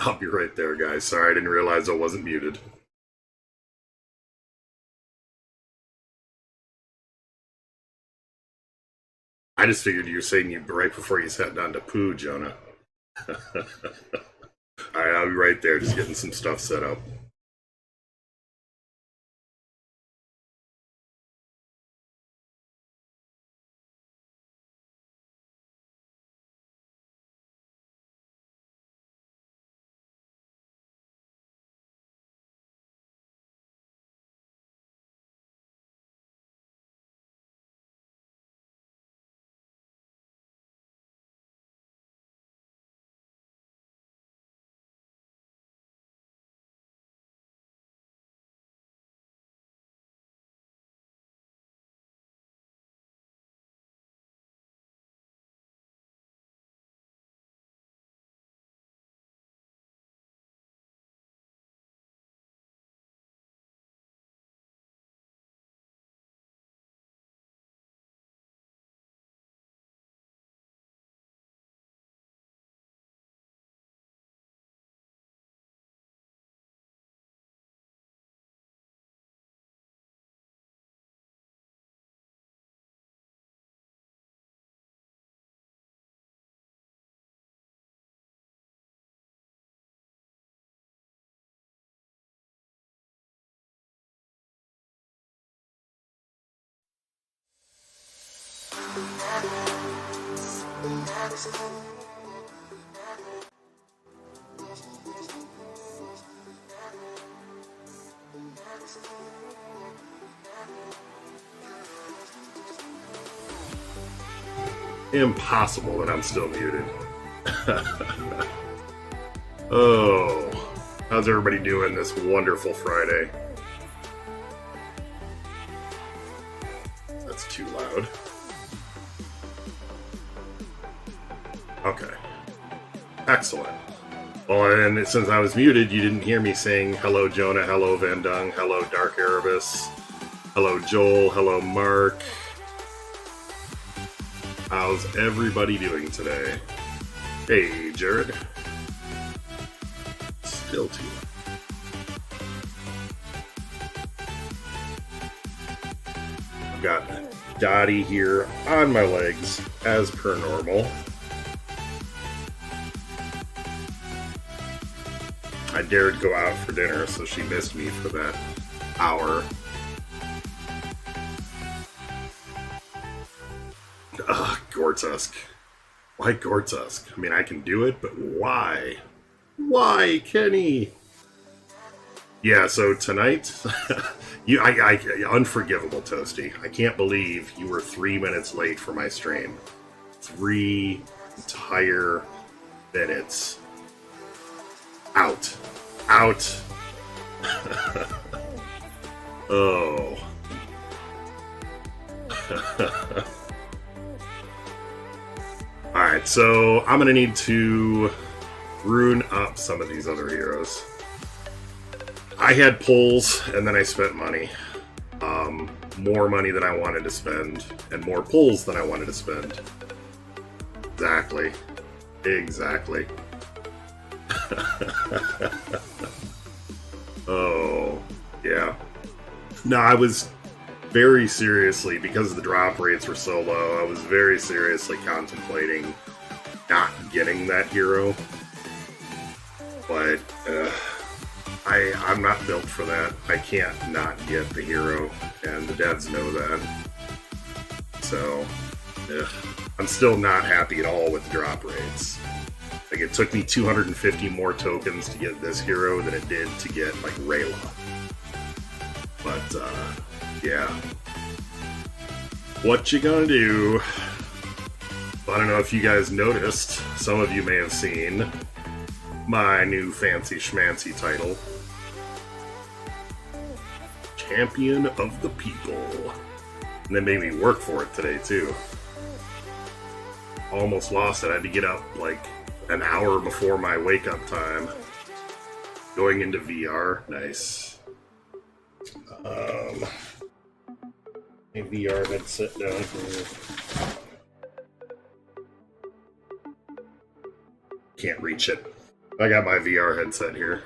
I'll be right there, guys. Sorry, I didn't realize I wasn't muted. I just figured you were saying you right before you sat down to poo, Jonah. All right, I'll be right there, just getting some stuff set up. Impossible that I'm still muted. Oh, how's everybody doing this wonderful Friday? That's too loud. Okay. Excellent. Well, and since I was muted, you didn't hear me saying hello, Jonah, hello, Van Dung, hello, Dark Erebus, hello, Joel, hello, Mark. How's everybody doing today? Hey, Jared. Still too loud. I've got Dottie here on my legs, as per normal. I dared go out for dinner, so she missed me for that hour. Ugh, Gortusk. Why Gortusk? I mean, I can do it, but why? Why, Kenny? Yeah, so tonight, unforgivable, Toasty. I can't believe you were 3 minutes late for my stream. 3 entire minutes. Out. Oh. Alright, so I'm gonna need to rune up some of these other heroes. I had pulls, and then I spent money. More money than I wanted to spend, and more pulls than I wanted to spend. Exactly. Oh, yeah. No, I was very seriously, because the drop rates were so low, I was very seriously contemplating not getting that hero. But, I'm not built for that. I can't not get the hero, and the devs know that. So, I'm still not happy at all with the drop rates. Like, it took me 250 more tokens to get this hero than it did to get, like, Rayla. But, yeah. What you gonna do? I don't know if you guys noticed. Some of you may have seen my new fancy schmancy title. Champion of the People. And they made me work for it today, too. Almost lost it. I had to get up, like, an hour before my wake-up time. Going into VR. Nice. My VR headset down here. Can't reach it. I got my VR headset here.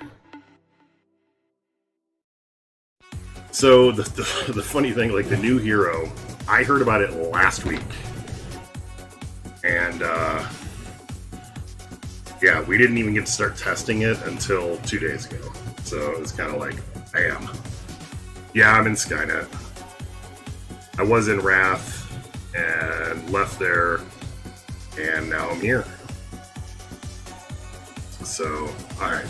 So the funny thing, like the new hero, I heard about it last week. And yeah, we didn't even get to start testing it until 2 days ago. So it was kind of like, bam. Yeah, I'm in Skynet. I was in Wrath and left there, and now I'm here. So, alright.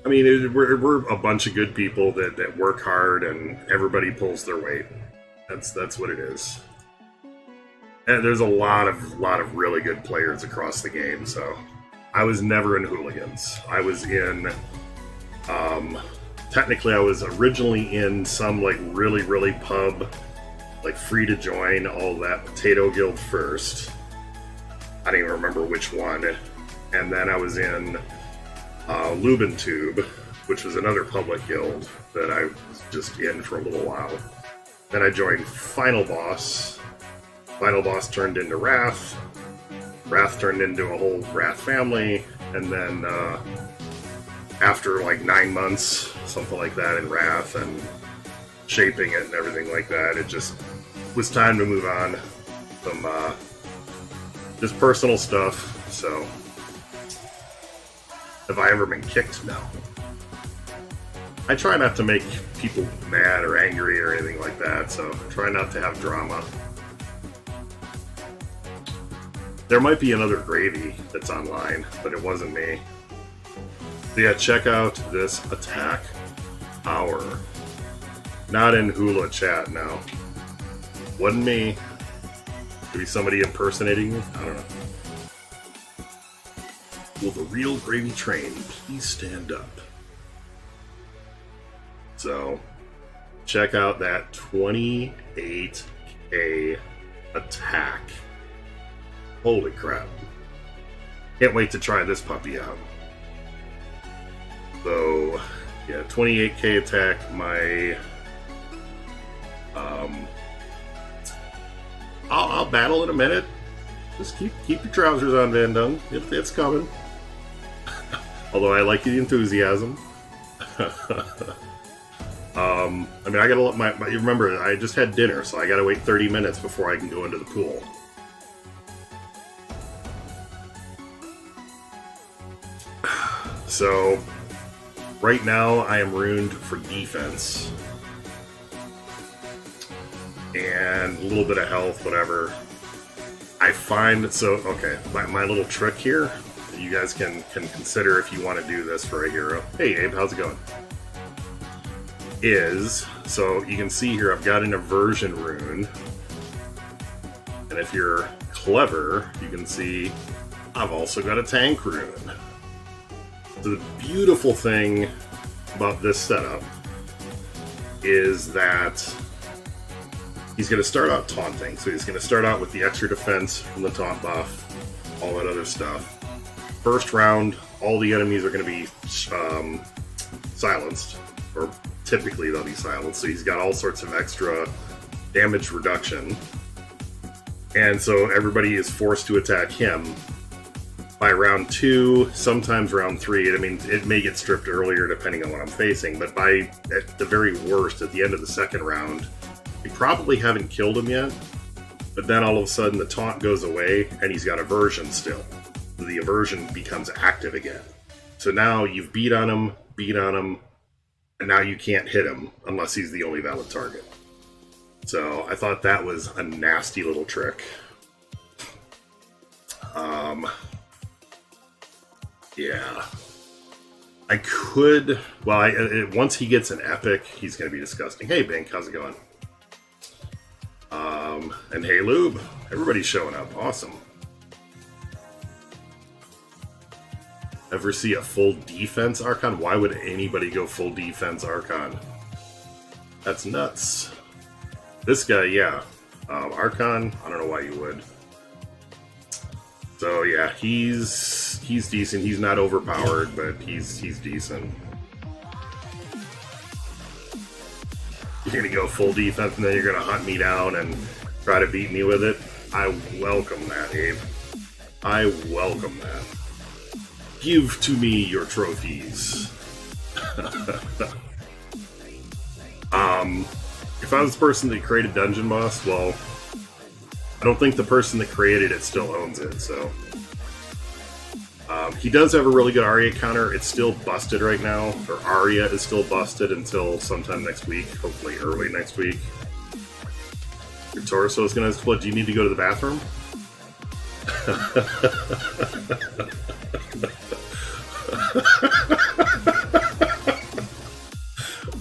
I mean, we're a bunch of good people that work hard, and everybody pulls their weight. That's what it is. And there's a lot of really good players across the game, so I was never in Hooligans. I was in technically I was originally in some like really pub, like free to join, all that Potato Guild first. I don't even remember which one. And then I was in Lubin Tube, which was another public guild that I was just in for a little while. Then I joined Final Boss. Final Boss turned into Wrath. Wrath turned into a whole Wrath family. And then after like 9 months, something like that in Wrath and shaping it and everything like that, it just was time to move on. Some just personal stuff. So have I ever been kicked? No. I try not to make people mad or angry or anything like that, so try not to have drama. There might be another Gravy that's online, but it wasn't me. So yeah, check out this attack power. Not in Hula chat now. Wasn't me. Could be somebody impersonating me? I don't know. Will the real GravyTrain please stand up? So, check out that 28k attack. Holy crap. Can't wait to try this puppy out. So, yeah, 28k attack. My, I'll battle in a minute. Just keep your trousers on, Van Dung. It's coming. Although I like the enthusiasm. I mean, I gotta let my remember, I just had dinner, so I gotta wait 30 minutes before I can go into the pool. So, right now I am ruined for defense. And a little bit of health, whatever. I find, so, okay, my little trick here, you guys can consider if you want to do this for a hero. Hey Abe, how's it going? Is, so you can see here I've got an aversion rune. And if you're clever, you can see I've also got a tank rune. So the beautiful thing about this setup is that he's going to start out taunting. So he's going to start out with the extra defense from the taunt buff, all that other stuff. First round, all the enemies are going to be silenced, or typically they'll be silenced. So he's got all sorts of extra damage reduction. And so everybody is forced to attack him. By round 2, sometimes round 3, I mean, it may get stripped earlier depending on what I'm facing, but at the very worst, at the end of the second round, you probably haven't killed him yet, but then all of a sudden the taunt goes away and he's got aversion still. The aversion becomes active again. So now you've beat on him, and now you can't hit him unless he's the only valid target. So I thought that was a nasty little trick. Yeah. I could, well, once he gets an epic, he's going to be disgusting. Hey, Bink, how's it going? And hey, Lube, everybody's showing up. Awesome. Ever see a full defense Archon? Why would anybody go full defense Archon? That's nuts. This guy, yeah. Archon, I don't know why you would. So yeah, he's decent. He's not overpowered, but he's decent. You're gonna go full defense and then you're gonna hunt me down and try to beat me with it? I welcome that, Abe. I welcome that. Give to me your trophies. If I was the person that created Dungeon Boss, well, I don't think the person that created it still owns it, so... he does have a really good Aria counter. It's still busted right now, or Aria is still busted until sometime next week, hopefully early next week. Your torso is going to split. Do you need to go to the bathroom?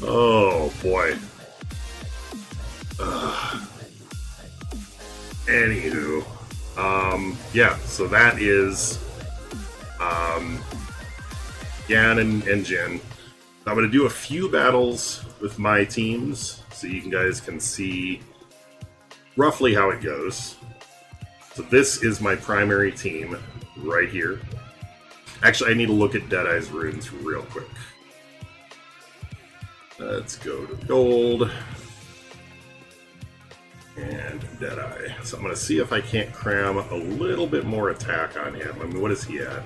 Oh, boy. Anywho. Yeah, so that is... Yan and Jin. I'm going to do a few battles with my teams so you guys can see roughly how it goes. So this is my primary team right here. Actually, I need to look at Deadeye's runes real quick. Let's go to gold. And Deadeye. So I'm going to see if I can't cram a little bit more attack on him. I mean, what is he at?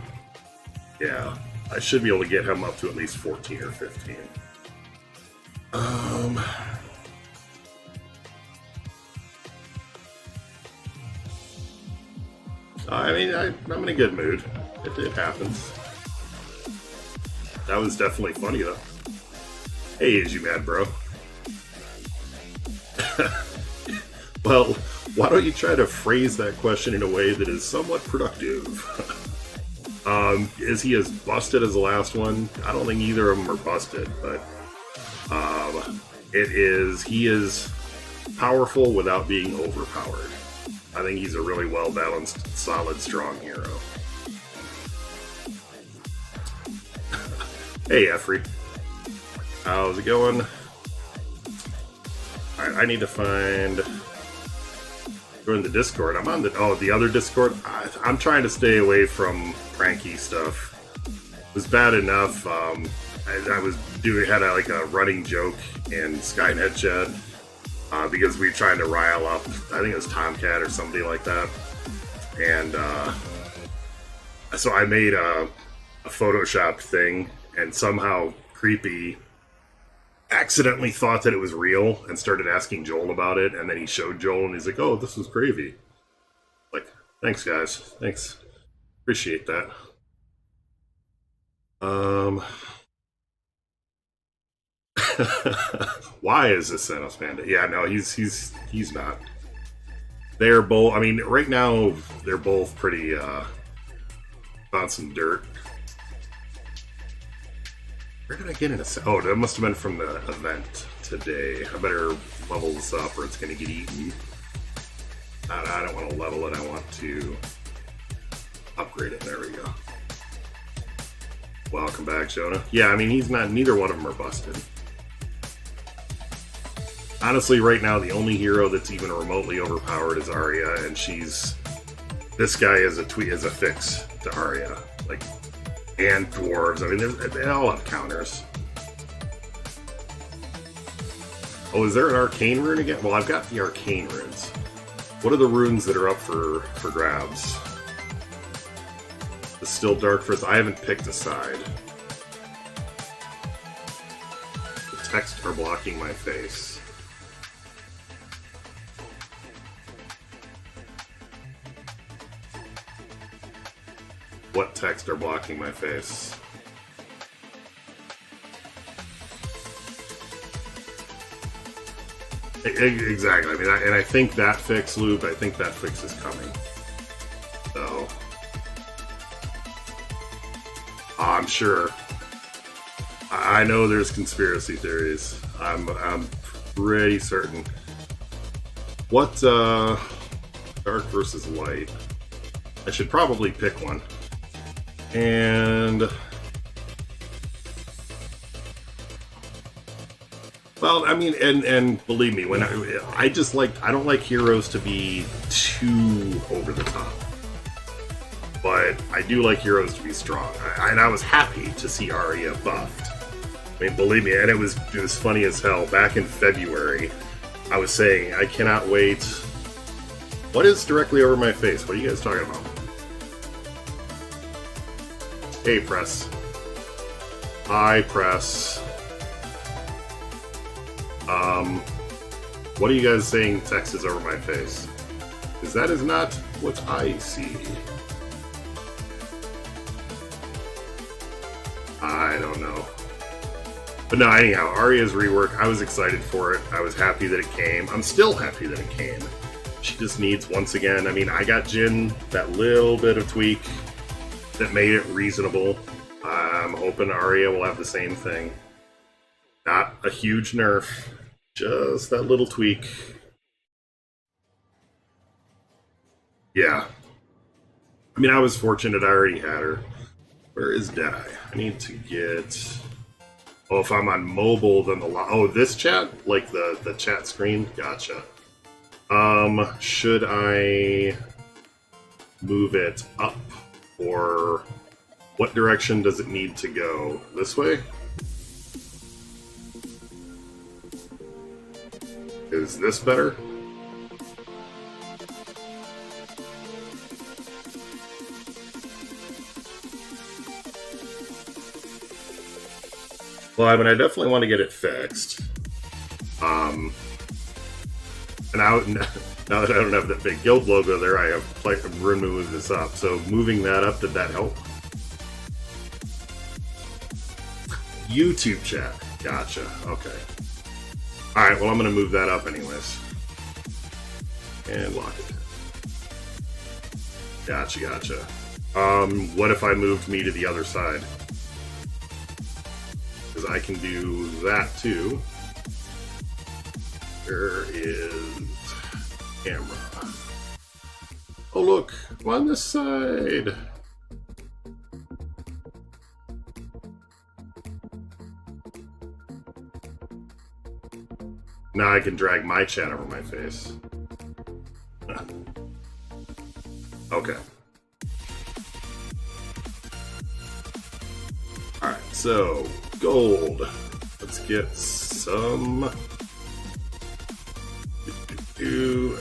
Yeah, I should be able to get him up to at least 14 or 15. I mean, I'm in a good mood. It happens. That was definitely funny, though. Hey, is you mad, bro? Well, why don't you try to phrase that question in a way that is somewhat productive? Is he as busted as the last one? I don't think either of them are busted, but he is powerful without being overpowered. I think he's a really well-balanced, solid, strong hero. Hey, Efri. How's it going? Alright, I need to find... Go in the Discord. I'm on the other Discord. I'm trying to stay away from pranky stuff. It was bad enough. I was had a running joke in Skynet chat because we were trying to rile up, I think it was Tomcat or somebody like that, and so I made a Photoshop thing, and somehow Creepy accidentally thought that it was real and started asking Joel about it, and then he showed Joel and he's like, oh, this was gravy. Like, thanks guys, thanks, appreciate that. Why is this Thanos Panda? Yeah, no, he's not. They're both, I mean, right now they're both pretty on some dirt. Where did I get in a... Oh, that must have been from the event today. I better level this up or it's going to get eaten. I don't want to level it. I want to upgrade it. There we go. Welcome back, Jonah. Yeah, I mean, he's not... Neither one of them are busted. Honestly, right now, the only hero that's even remotely overpowered is Arya, and she's... This guy is a fix to Arya. Like... And dwarves. I mean, they all have counters. Oh, is there an arcane rune again? Well, I've got the arcane runes. What are the runes that are up for grabs? It's still dark for us. I haven't picked a side. The text are blocking my face. What text are blocking my face? Exactly. I mean, and I think that fix, Loop, I think that fix is coming. So, I'm sure. I know there's conspiracy theories. I'm pretty certain. What dark versus light? I should probably pick one. And well, I mean, and believe me, when I don't like heroes to be too over the top, but I do like heroes to be strong. And I was happy to see Arya buffed. I mean, believe me, and it was funny as hell. Back in February, I was saying I cannot wait. What is directly over my face? What are you guys talking about? A press. I press. What are you guys saying text is over my face? Because that is not what I see. I don't know. But no, anyhow, Arya's rework, I was excited for it. I was happy that it came. I'm still happy that it came. She just needs, once again, I mean, I got Jin, that little bit of tweak that made it reasonable. I'm hoping Arya will have the same thing. Not a huge nerf, just that little tweak. Yeah. I mean, I was fortunate I already had her. Where is Deadeye? I need to get... Oh, if I'm on mobile, then the... Oh, this chat? Like the chat screen? Gotcha. Should I move it up? Or what direction does it need to go? This way? Is this better? Well, I mean, I definitely want to get it fixed. And now that I don't have that big guild logo there, I have room to move this up. So moving that up, did that help? YouTube chat. Gotcha. Okay. Alright, well, I'm going to move that up anyways. And lock it. Gotcha, gotcha. What if I moved me to the other side? Because I can do that too. There is camera. Oh look, I'm on this side. Now I can drag my chat over my face. Okay. Alright, so gold. Let's get some.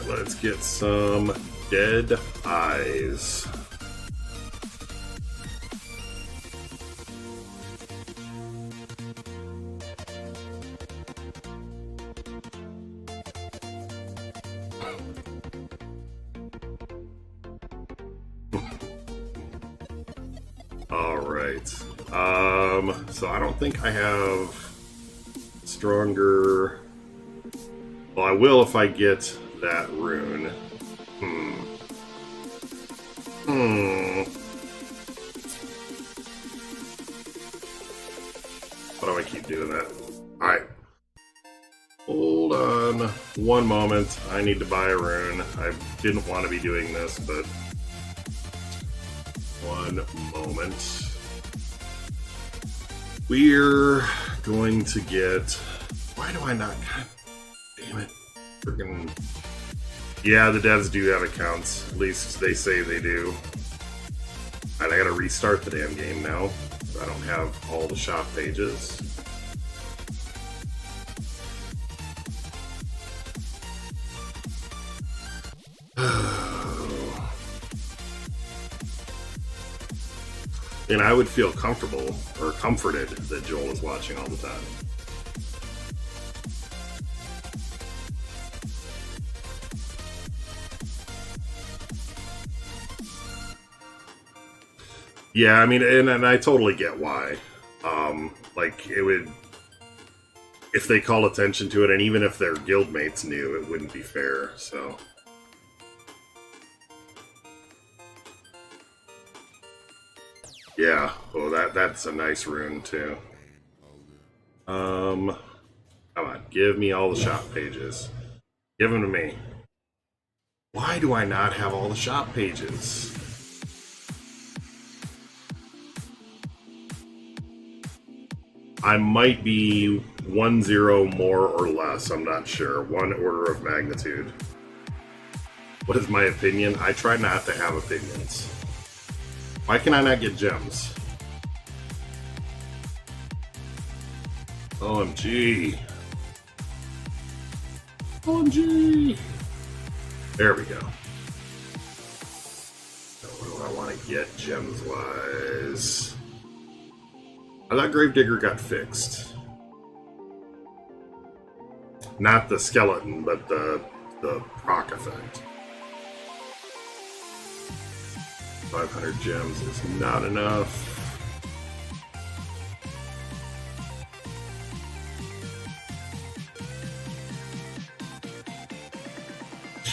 Let's get some dead eyes. Alright. So I don't think I have stronger... Well, I will if I get that rune. Why do I keep doing that? Alright. Hold on one moment. I need to buy a rune. I didn't want to be doing this, but... One moment. We're going to get... Why do I not... God damn it. Freaking... Yeah, the devs do have accounts. At least they say they do. And I gotta restart the damn game now. I don't have all the shop pages. And I would feel comfortable, or comforted, that Joel is watching all the time. Yeah, I mean, and I totally get why. Like, it would... If they call attention to it, and even if their guildmates knew, it wouldn't be fair, so... Yeah, well, that's a nice rune, too. Come on, give me all the shop pages. Give them to me. Why do I not have all the shop pages? I might be 1-0 more or less, I'm not sure. One order of magnitude. What is my opinion? I try not to have opinions. Why can I not get gems? OMG. OMG. There we go. Now, what do I want to get gems-wise? I thought Gravedigger got fixed. Not the skeleton, but the proc effect. 500 gems is not enough.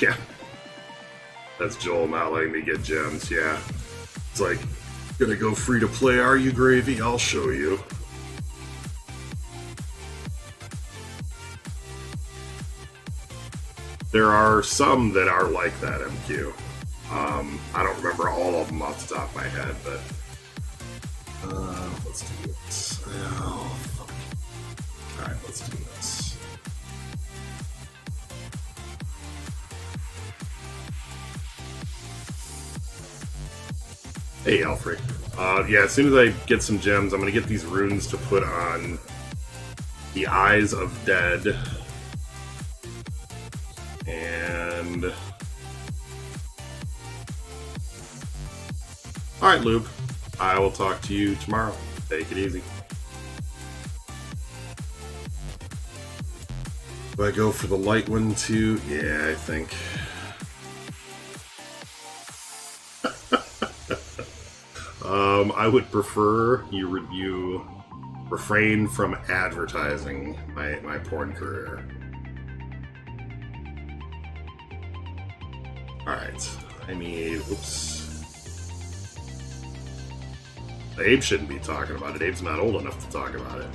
Yeah. That's Joel not letting me get gems, yeah. It's like, gonna go free to play, are you, Gravy? I'll show you. There are some that are like that, MQ. I don't remember all of them off the top of my head, but let's do this. Oh, fuck. All right, let's do this. Hey, Alfred. Yeah, as soon as I get some gems, I'm gonna get these runes to put on the Eyes of Dead. And alright, Lube. I will talk to you tomorrow. Take it easy. Do I go for the light one too? Yeah, I think. I would prefer you refrain from advertising my porn career. Alright, I need, oops. Abe shouldn't be talking about it. Abe's not old enough to talk about it.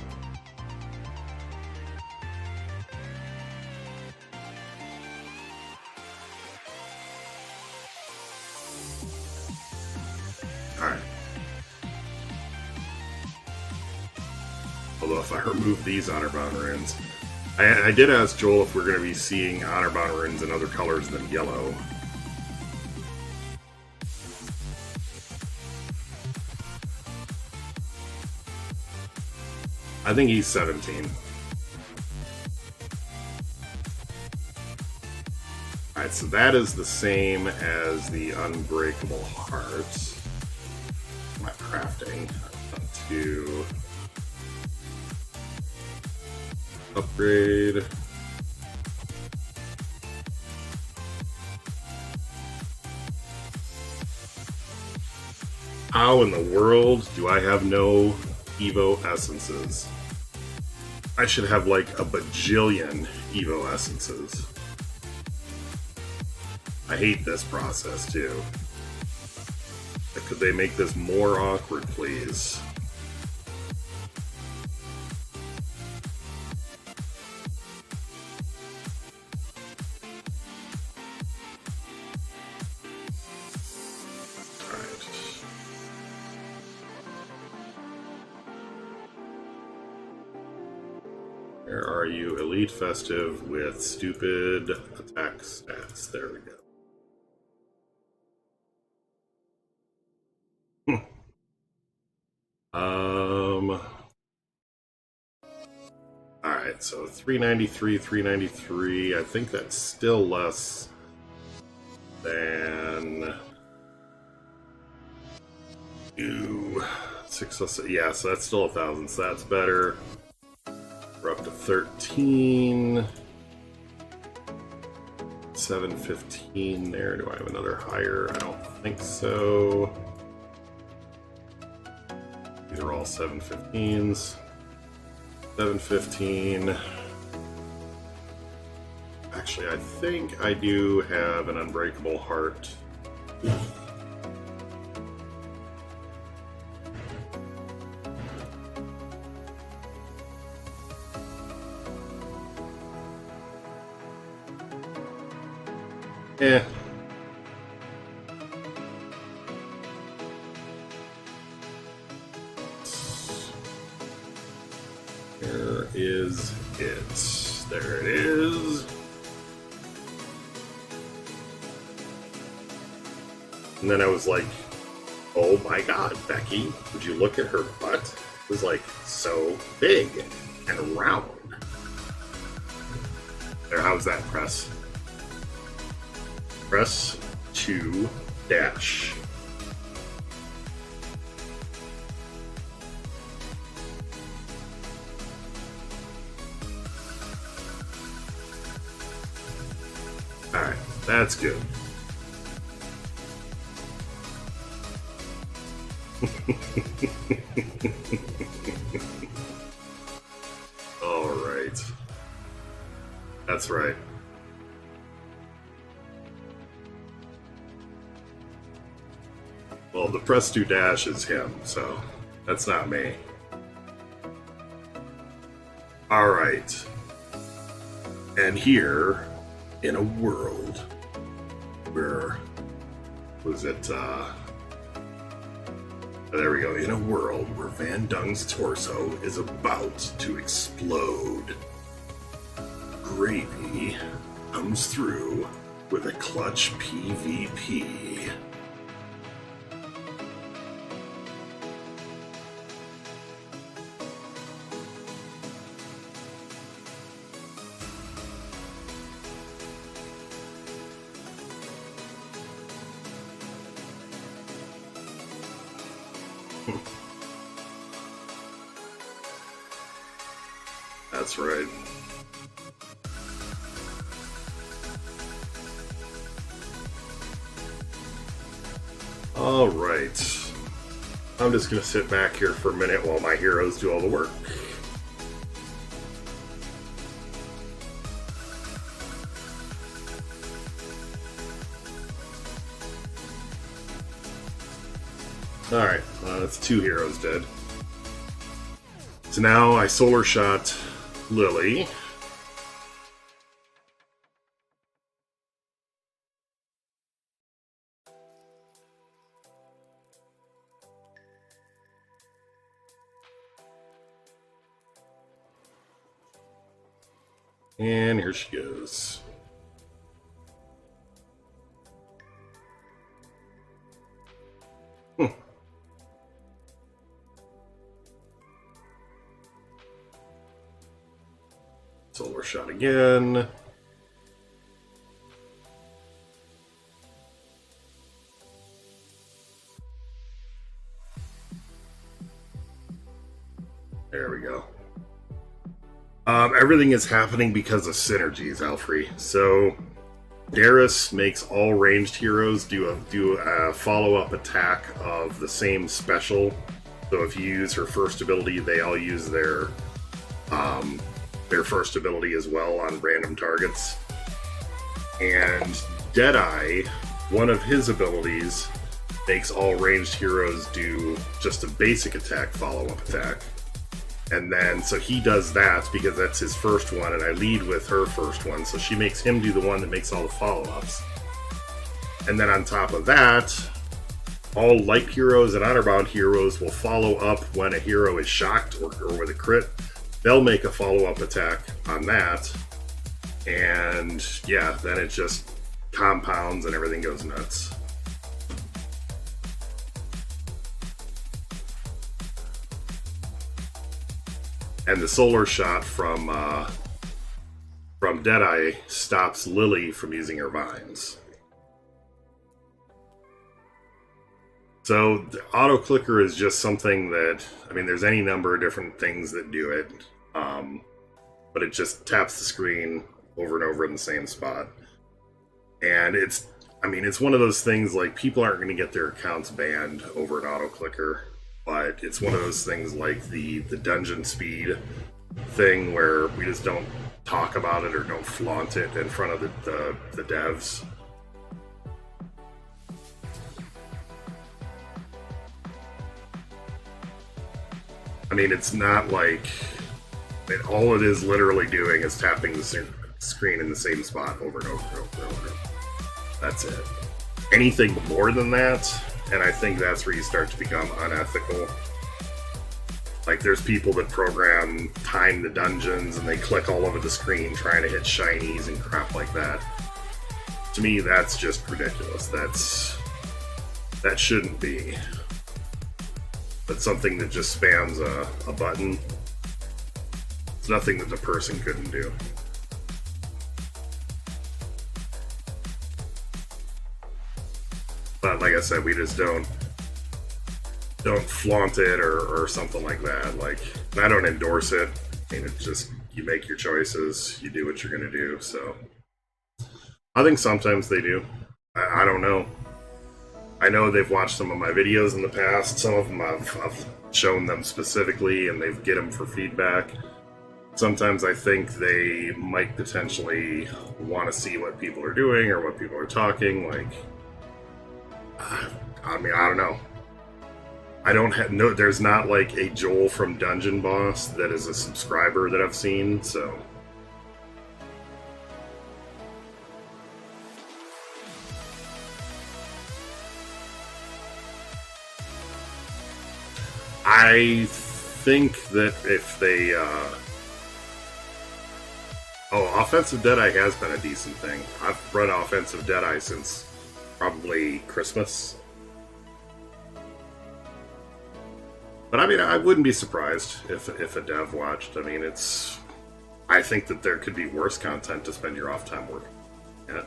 Alright. Although if I remove these honor-bound runes, I did ask Joel if we're going to be seeing honor-bound runes in other colors than yellow. I think he's 17. Alright, so that is the same as the Unbreakable Heart. My crafting. To upgrade. How in the world do I have no Evo Essences? I should have like a bajillion Evo Essences. I hate this process too. Could they make this more awkward, please? Where are you? Elite Festive with stupid attack stats. There we go. Alright, so 393, 393. I think that's still less than 606. Yeah, so that's still 1,000, so that's better. We're up to 13. 715 there. Do I have another higher? I don't think so. These are all 715s. 715. Actually, I think I do have an Unbreakable Heart. Eh. Where is it? There it is. And then I was like, oh my god, Becky, would you look at her butt? It was like so big and round. There, how's that press? Press to dash. Alright, that's good. Alright. That's right. Well, the press to dash is him, so that's not me. Alright. And here, in a world where, was it, there we go, in a world where Van Dung's torso is about to explode, Gravy comes through with a clutch PvP. That's right. All right. I'm just going to sit back here for a minute while my heroes do all the work. Alright, that's 2 heroes dead. So now I solar shot Lily. And here she goes. Solar shot again. There we go. Everything is happening because of synergies, Alfrey. So Darius makes all ranged heroes do a follow-up attack of the same special. So if you use her first ability, they all use their first ability as well on random targets. And Deadeye, one of his abilities, makes all ranged heroes do just a basic attack follow-up attack. And then, so he does that because that's his first one, and I lead with her first one, so she makes him do the one that makes all the follow-ups. And then on top of that, all light heroes and honor-bound heroes will follow up when a hero is shocked or with a crit. They'll make a follow-up attack on that, and yeah, then it just compounds and everything goes nuts. And the solar shot from Deadeye stops Lily from using her vines. So the auto clicker is just something that, I mean, there's any number of different things that do it, but it just taps the screen over and over in the same spot. And it's, I mean, it's one of those things like people aren't going to get their accounts banned over an auto clicker. But it's one of those things like the dungeon speed thing where we just don't talk about it or don't flaunt it in front of the devs. I mean, it's not like... I mean, all it is literally doing is tapping the screen in the same spot over and over and over and over. That's it. Anything more than that... And I think that's where you start to become unethical. Like, there's people that program time the dungeons and they click all over the screen trying to hit shinies and crap like that. To me, that's just ridiculous. That shouldn't be. But something that just spams a button, it's nothing that the person couldn't do. But like I said, we just don't flaunt it or something like that. Like, I don't endorse it. I mean, it's just, you make your choices, you do what you're going to do, so. I think sometimes they do. I don't know. I know they've watched some of my videos in the past. Some of them I've shown them specifically, and they get them for feedback. Sometimes I think they might potentially want to see what people are doing or what people are talking. Like, I mean, I don't know. I don't have no. There's not like a Joel from Dungeon Boss that is a subscriber that I've seen. So I think that if they, Offensive Deadeye has been a decent thing. I've run Offensive Deadeye since probably Christmas. But I mean, I wouldn't be surprised if a dev watched. I mean, I think that there could be worse content to spend your off time working. Yeah.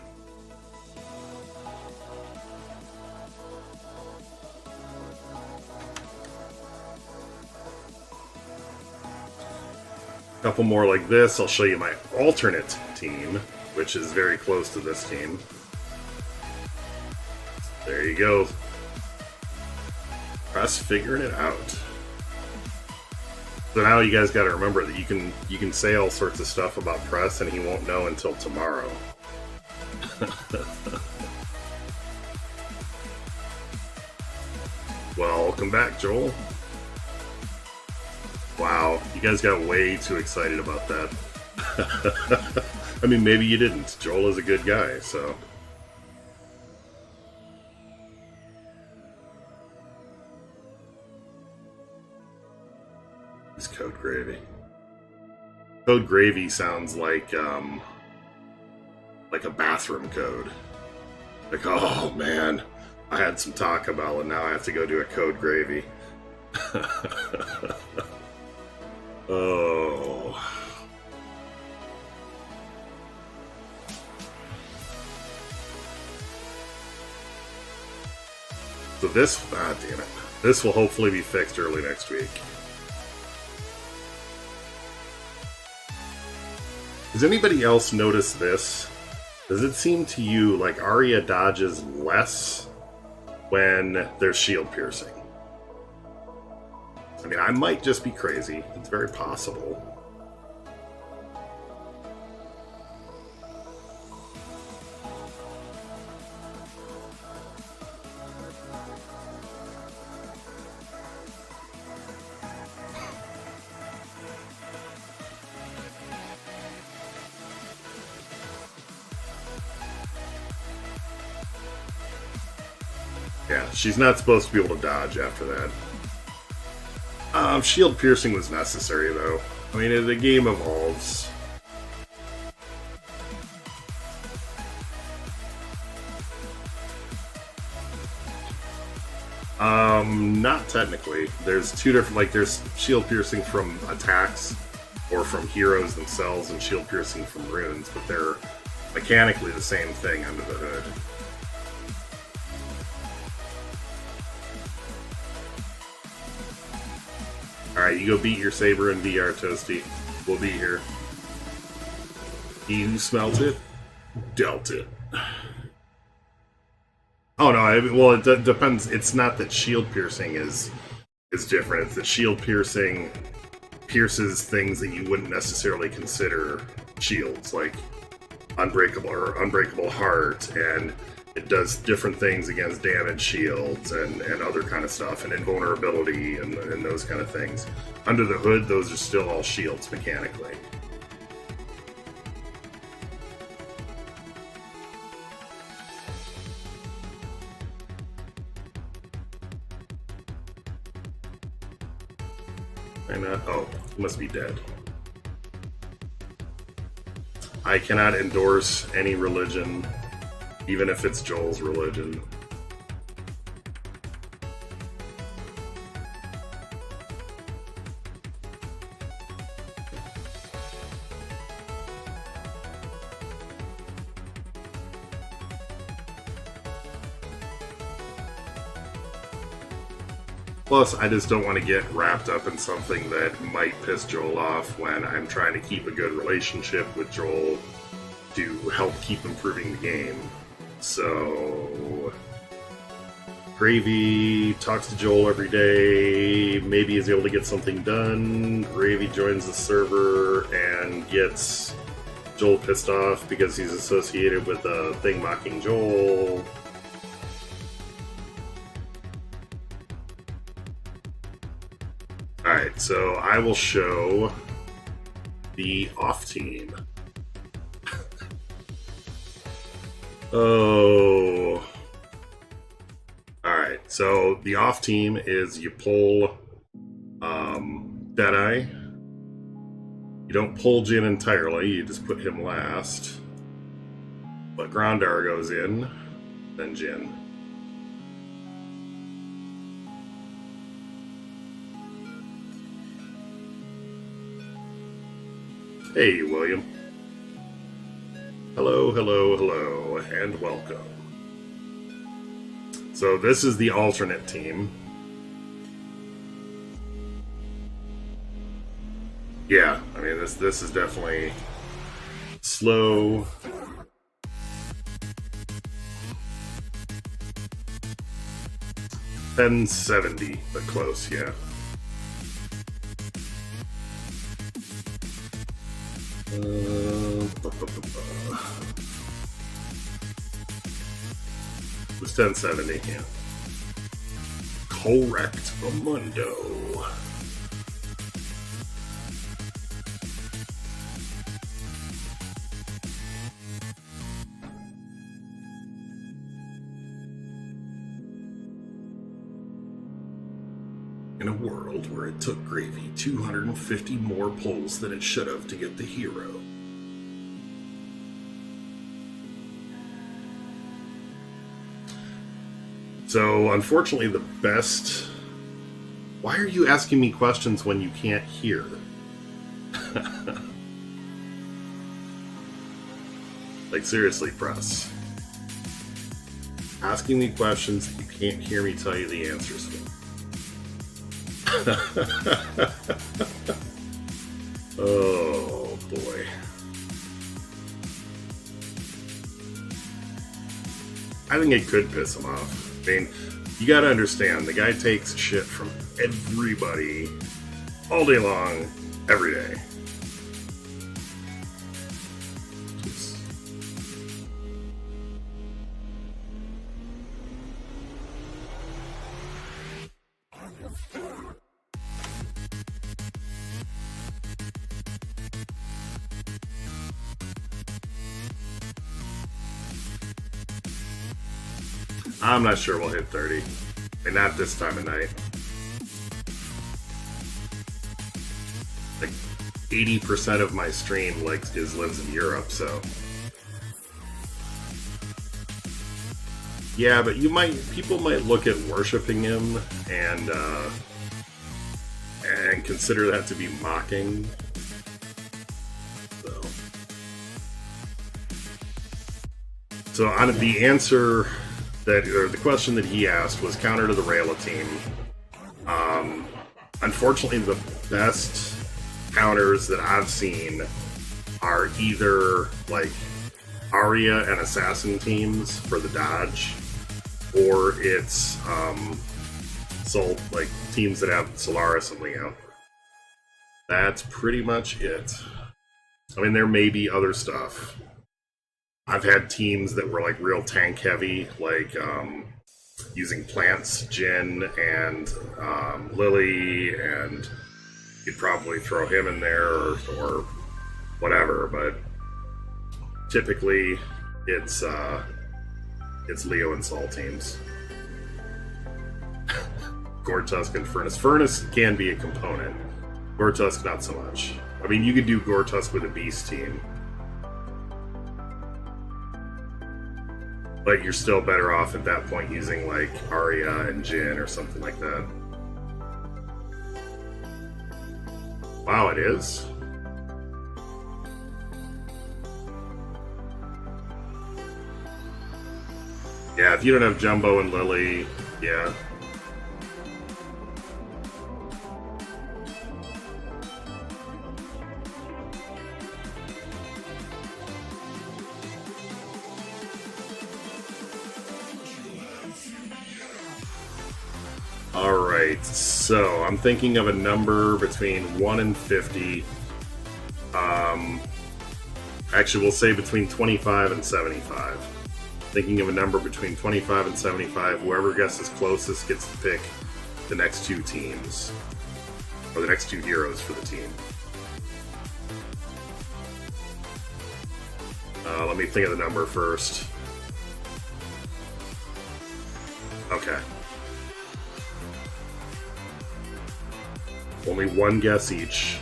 Couple more like this. I'll show you my alternate team, which is very close to this team. There you go. Press figuring it out. So now you guys got to remember that you can say all sorts of stuff about Press, and he won't know until tomorrow. Welcome back, Joel. Wow, you guys got way too excited about that. I mean, maybe you didn't. Joel is a good guy, so... It's Code Gravy. Code Gravy sounds like a bathroom code. Like, oh man, I had some Taco Bell and now I have to go do a Code Gravy. Oh. So this, damn it. This will hopefully be fixed early next week. Does anybody else notice this? Does it seem to you like Arya dodges less when there's shield piercing? I mean, I might just be crazy. It's very possible. Yeah, she's not supposed to be able to dodge after that. Shield piercing was necessary, though. I mean, the game evolves. Not technically. There's two different, like, there's shield piercing from attacks, or from heroes themselves, and shield piercing from runes, but they're mechanically the same thing under the hood. Alright, you go beat your Saber in VR, Toasty. We'll be here. He who smelt it, dealt it. Oh no, well, it depends. It's not that shield piercing is different. It's that shield piercing pierces things that you wouldn't necessarily consider shields, like unbreakable heart, and it does different things against damage shields and other kind of stuff, and invulnerability and those kind of things. Under the hood, those are still all shields mechanically. Oh, he must be dead. I cannot endorse any religion, even if it's Joel's religion. Plus, I just don't want to get wrapped up in something that might piss Joel off when I'm trying to keep a good relationship with Joel. to help keep improving the game. So Gravy talks to Joel every day, maybe is able to get something done. Gravy joins the server and gets Joel pissed off because he's associated with a thing mocking Joel. Alright, so I will show the off team. Oh. Alright, so the off team is you pull Deadeye. You don't pull Jin entirely, you just put him last. But Grandar goes in, then Jin. Hey, William. Hello, hello, hello, and welcome. So this is the alternate team. Yeah, I mean, this is definitely slow. $10.70, but close, yeah. It was $10.70, yeah. Correct, Mundo. In a world where it took Gravy 250 more pulls than it should have to get the hero. So, unfortunately, the best... Why are you asking me questions when you can't hear? Like, seriously, press. Asking me questions that you can't hear me tell you the answers to. Oh boy. I think it could piss him off. I mean, you gotta understand, the guy takes shit from everybody all day long, every day. I'm not sure we'll hit 30. And not this time of night. Like 80% of my stream lives in Europe, so. Yeah, but people might look at worshiping him and consider that to be mocking. So on the answer or the question that he asked was counter to the Rayla team. Unfortunately, the best counters that I've seen are either like Arya and Assassin teams for the dodge, or it's like teams that have Solaris and Leo. That's pretty much it. I mean, there may be other stuff. I've had teams that were like real tank heavy, like using plants, Jin, and Lily, and you'd probably throw him in there or whatever. But typically, it's Leo and Sol teams. Gore-Tusk and Furnace. Furnace can be a component. Gore-Tusk not so much. I mean, you could do Gore-Tusk with a Beast team. But you're still better off at that point using like Arya and Jin or something like that. Wow, it is? Yeah, if you don't have Jumbo and Lily, yeah. Alright, so I'm thinking of a number between 1 and 50. Actually, we'll say between 25 and 75. Thinking of a number between 25 and 75. Whoever guesses closest gets to pick the next two teams. Or the next two heroes for the team. Let me think of the number first. Okay. Only one guess each.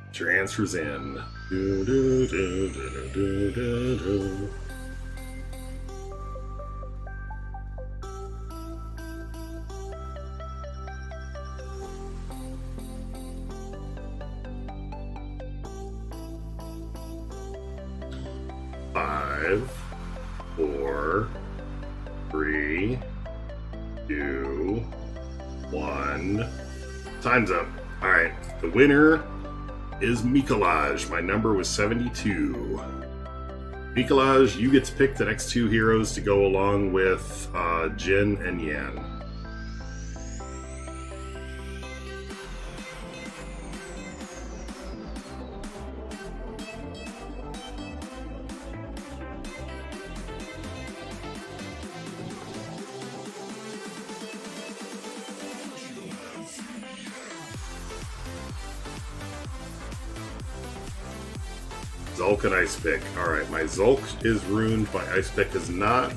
Get your answers in. Do, do, do, do, do, do, do. Five, 4, 3, 2, 1. Time's up. Alright, the winner is Mikolaj. My number was 72. Mikolaj, you get to pick the next two heroes to go along with Jin and Yan. Zulk and Ice Pick. Alright, my Zulk is ruined, my Ice Pick is not.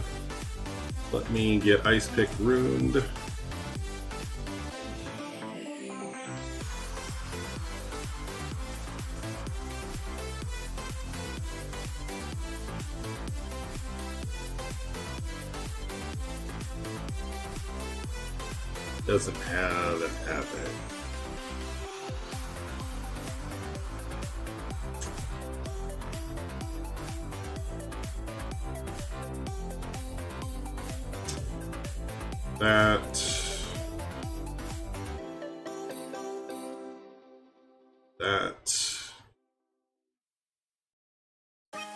Let me get Ice Pick ruined. Doesn't have an epic. That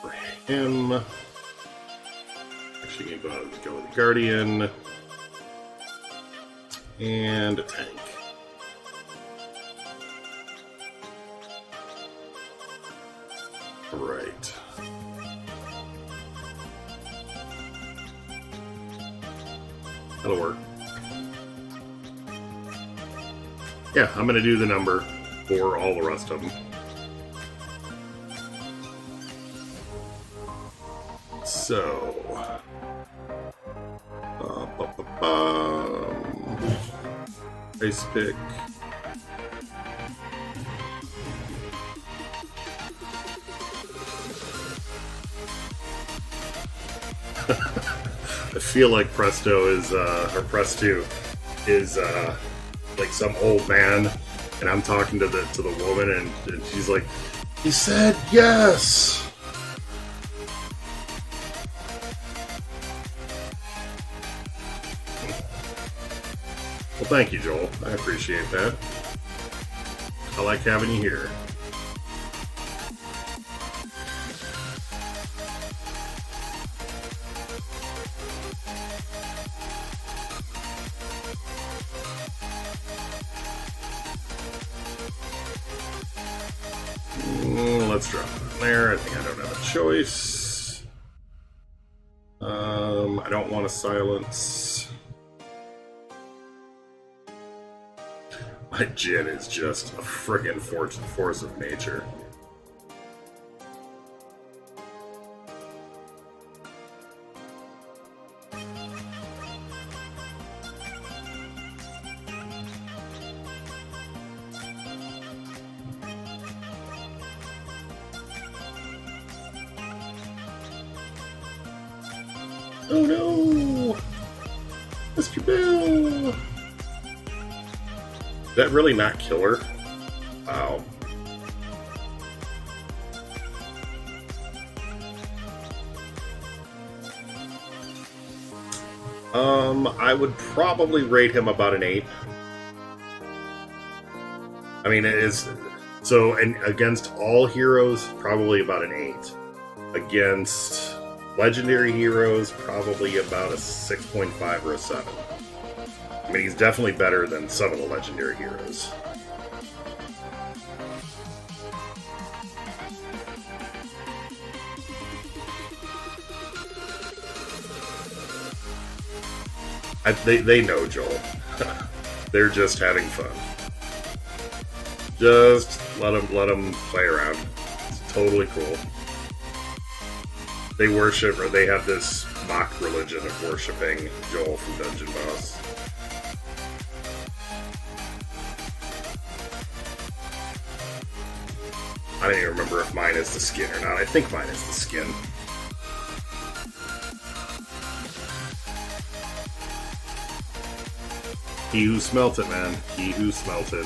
for him. Actually, gonna go ahead and go with the Guardian and a tank. All right. That'll work. Yeah, I'm going to do the number for all the rest of them. So... Ice Pick. I feel like Presto is, or Presto is, like some old man, and I'm talking to the woman, and she's like, he said yes! Well, thank you, Joel. I appreciate that. I like having you here. Let's drop it in there. I think I don't have a choice. I don't want to silence. My Jin is just a friggin' force of nature. Oh no! Mr. Bill! Did that really not kill her? Wow. I would probably rate him about an 8. I mean, it is. So, and against all heroes, probably about an 8. Against legendary heroes, probably about a 6.5 or a 7. I mean, he's definitely better than some of the legendary heroes. They know Joel. They're just having fun. Just let them play around. It's totally cool. They worship, or they have this mock religion of worshiping Joel from Dungeon Boss. I don't even remember if mine is the skin or not. I think mine is the skin. He who smelt it, man. He who smelt it.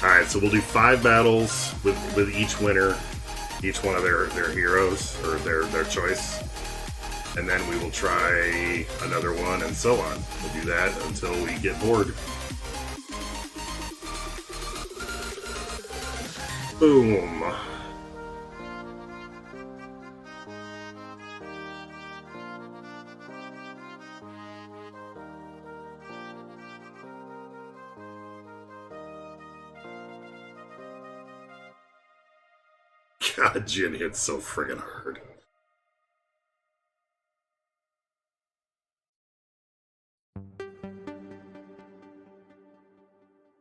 Alright, so we'll do 5 battles with each winner, each one of their heroes, or their choice. And then we will try another one, and so on. We'll do that until we get bored. Boom. God, Jin hits so friggin' hard.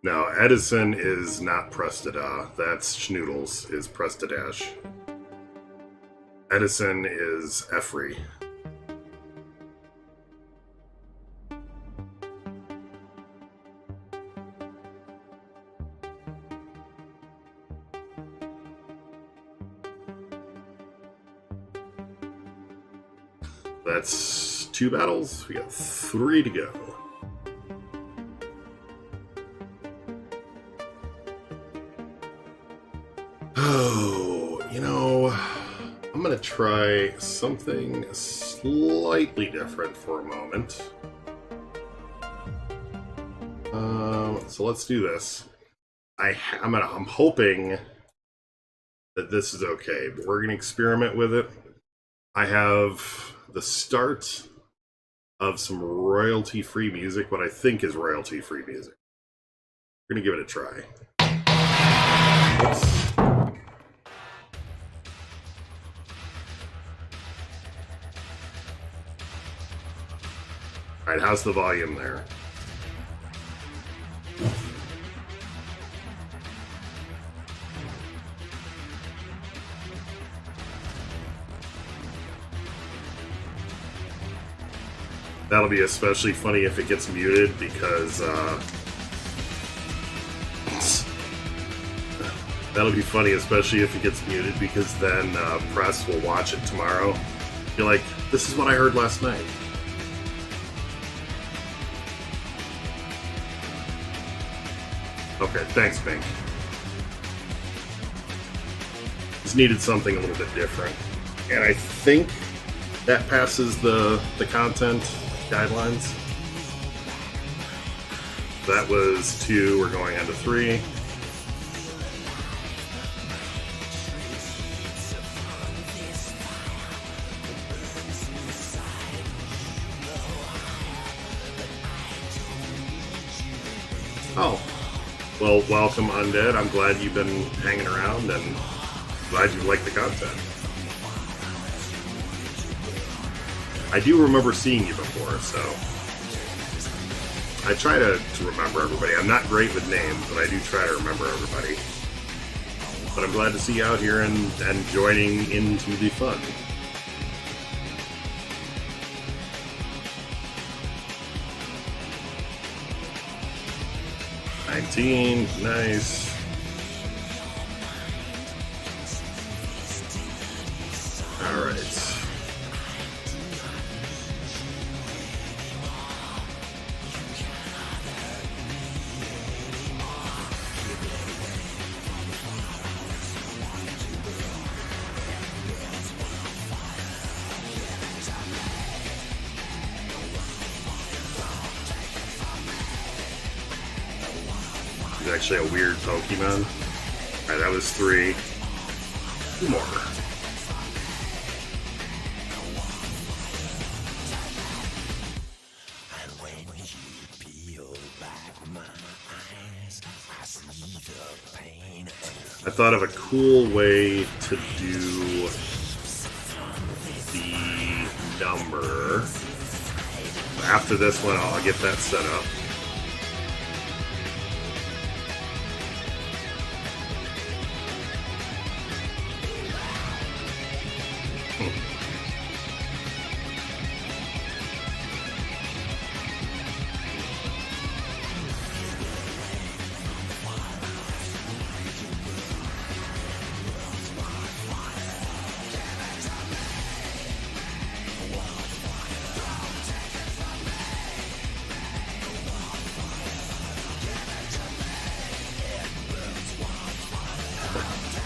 No, Edison is not press to da. That's Schnoodles is press to dash. Edison is Efrey. That's 2 battles. We got 3 to go. Oh, you know, I'm gonna try something slightly different for a moment. So let's do this. I'm hoping that this is okay, but we're gonna experiment with it. I have the start of some royalty-free music, what I think is royalty-free music. We're gonna give it a try. Oops. Alright, how's the volume there? That'll be especially funny if it gets muted, because that'll be funny especially if it gets muted, because then press will watch it tomorrow. Be like, this is what I heard last night. Okay, thanks, Pink. Just needed something a little bit different. And I think that passes the content guidelines. That was 2, we're going on to 3. Oh. Well, welcome, Undead. I'm glad you've been hanging around, and glad you like the content. I do remember seeing you before, so I try to remember everybody. I'm not great with names, but I do try to remember everybody. But I'm glad to see you out here and joining into the fun. Nice. All right. actually a weird Pokemon. Alright, that was 3. 2 more. I thought of a cool way to do the number. After this one, I'll get that set up.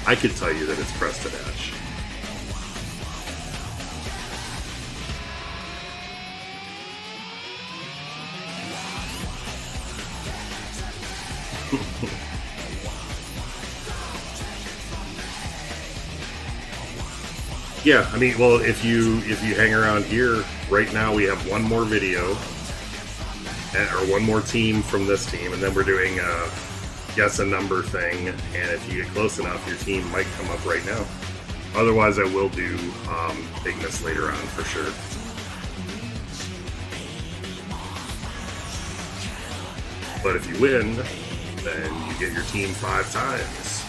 I could tell you that it's Preston Ash. Yeah, I mean, well, if you hang around here, right now we have one more video, or one more team from this team, and then we're doing a guess a number thing, and if you get close enough, your team might come up right now. Otherwise, I will do bigness later on for sure. But if you win, then you get your team 5 times.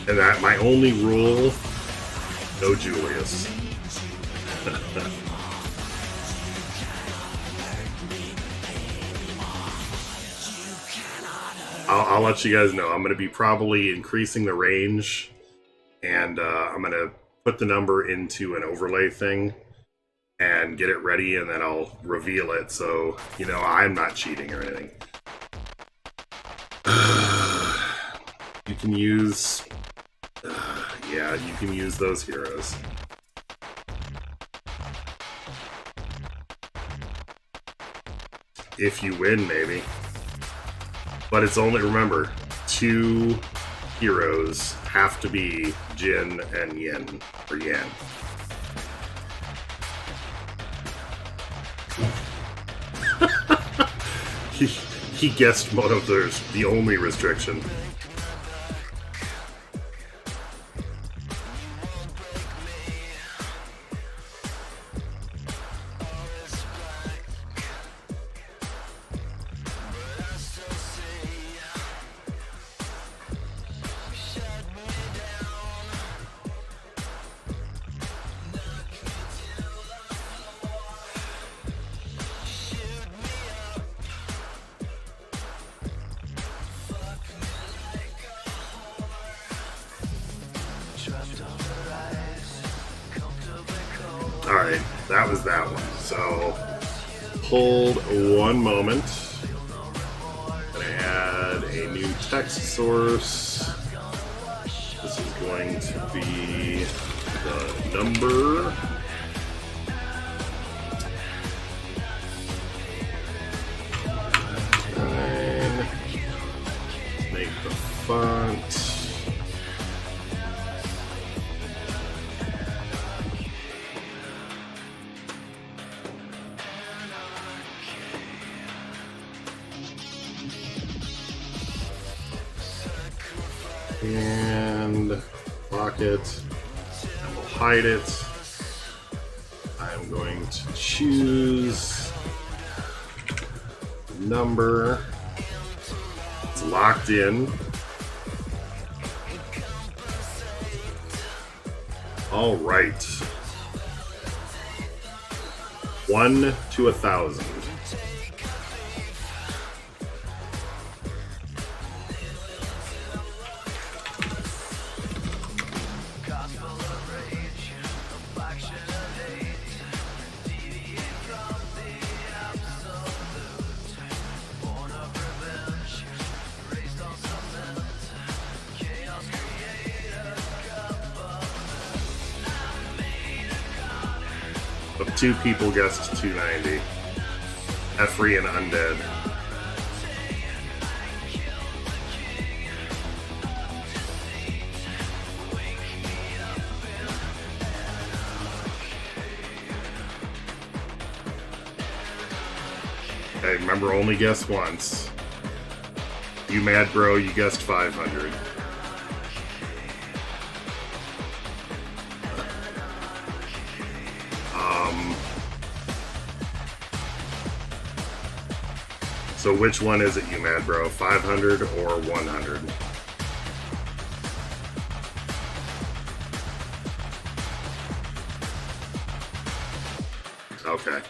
And that my only rule, no Julius. I'll let you guys know. I'm going to be probably increasing the range, and I'm going to put the number into an overlay thing and get it ready, and then I'll reveal it, so you know I'm not cheating or anything. You can use yeah, you can use those heroes. If you win, maybe. But it's only, remember, 2 heroes have to be Jin and Yin, or Yan. He guessed one of those, the only restriction. Alright, that was that one. So, hold one moment. I'm going to add a new text source. This is going to be the number. And make the font. And lock it, and we'll hide it. I'm going to choose the number. It's locked in. All right. 1 to 1,000. 2 people guessed 290. Efree and Undead. Okay, remember, only guess once. You mad bro, you guessed 500. So which one is it, you mad bro? 500 or 100? Okay.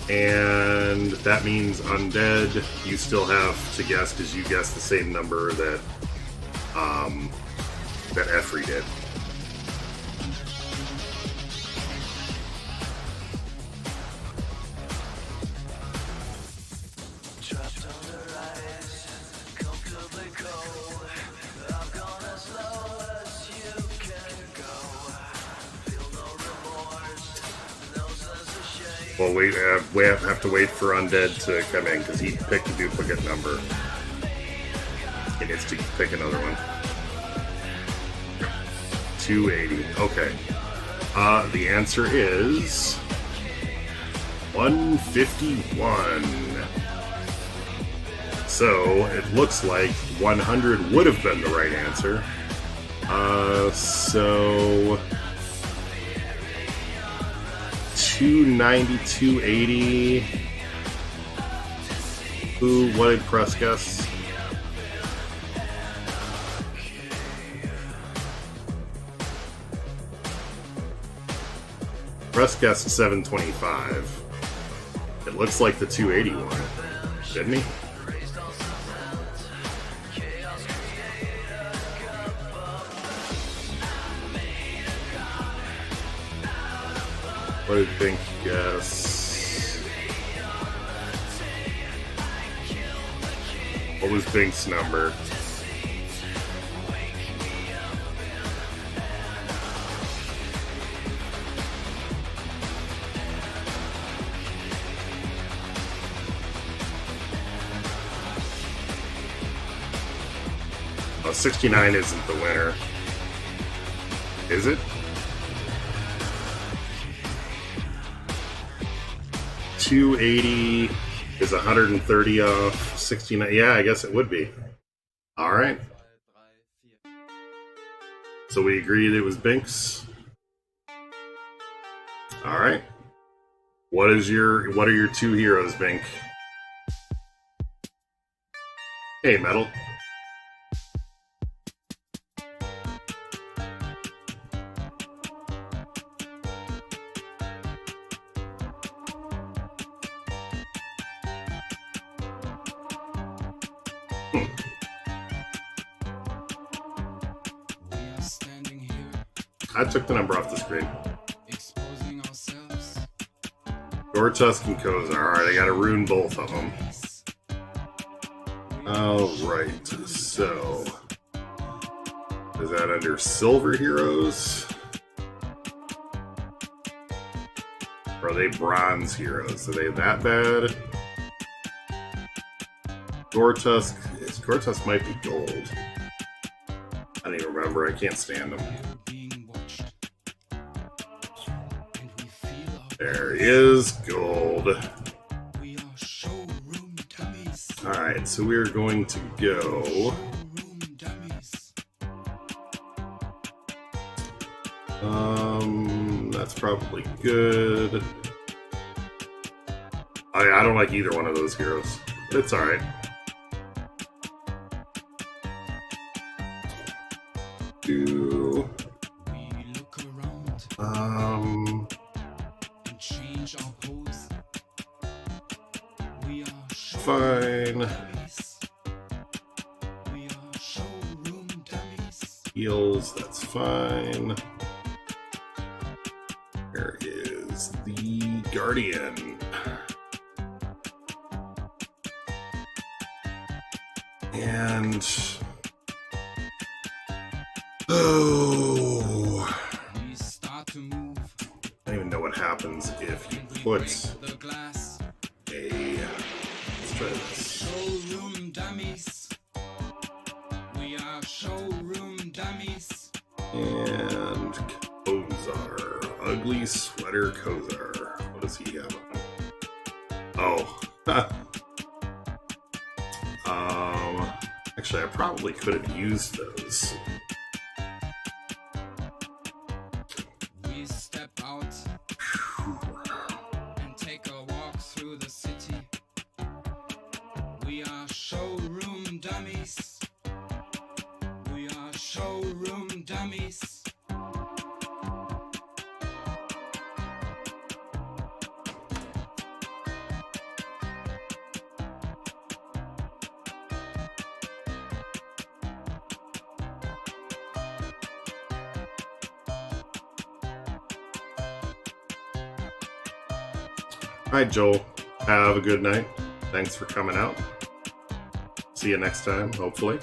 And that means Undead, you still have to guess because you guessed the same number that that Efree did. Well, we have to wait for Undead to come in because he picked a duplicate number. He needs to pick another one. 280. Okay. The answer is 151. So it looks like 100 would have been the right answer. So 290, 280. What did Press guess? Press guessed 725. It looks like the 281, didn't he? What did Bink guess? What was Bink's number? Oh, 69 isn't the winner. Is it? 280 is 130 off 69. Yeah, I guess it would be. All right. So we agreed it was Binks. All right. What are your 2 heroes, Bink? Hey, Metal. I took the number off the screen. Gortusk and Kozar. Alright, I gotta ruin both of them. Alright, so... is that under Silver Heroes? Or are they Bronze Heroes? Are they that bad? Gortusk might be Gold. I don't even remember. I can't stand them. There he is, Gold. Alright, so we're going to go... that's probably good. I don't like either one of those heroes. It's alright. Fine. Heals, that's fine. There is the Guardian. And... oh... I don't even know what happened. happens if you put a, let's try this. Showroom dummies. We are showroom dummies. And Kozar. Ugly Sweater Kozar. What does he have on? Oh. Actually, I probably could have used those. We step out and take a walk through the city. We are showroom dummies. We are showroom dummies. All right, Joel, have a good night. Thanks for coming out. See you next time, hopefully.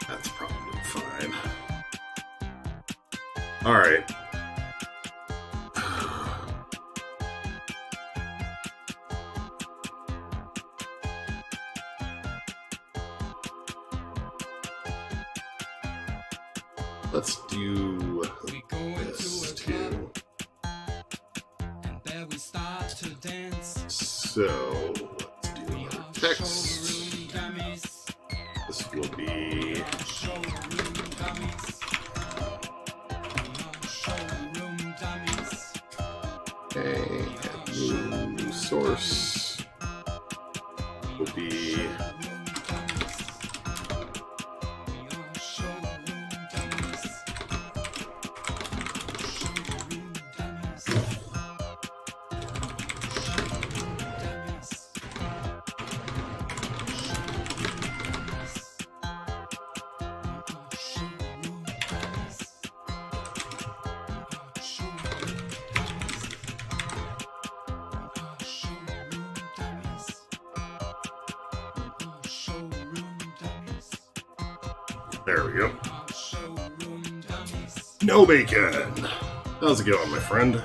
That's probably fine. All right. Let's do this too. And there we start to dance. So let's do our text. This will be a new source. Will be there we go. No bacon. How's it going, my friend?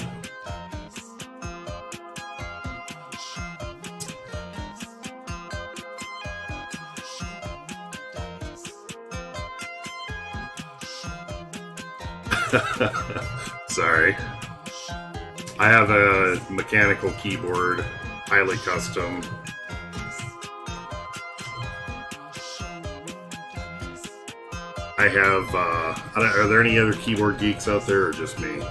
Sorry. I have a mechanical keyboard, highly custom. I have, are there any other keyboard geeks out there, or just me?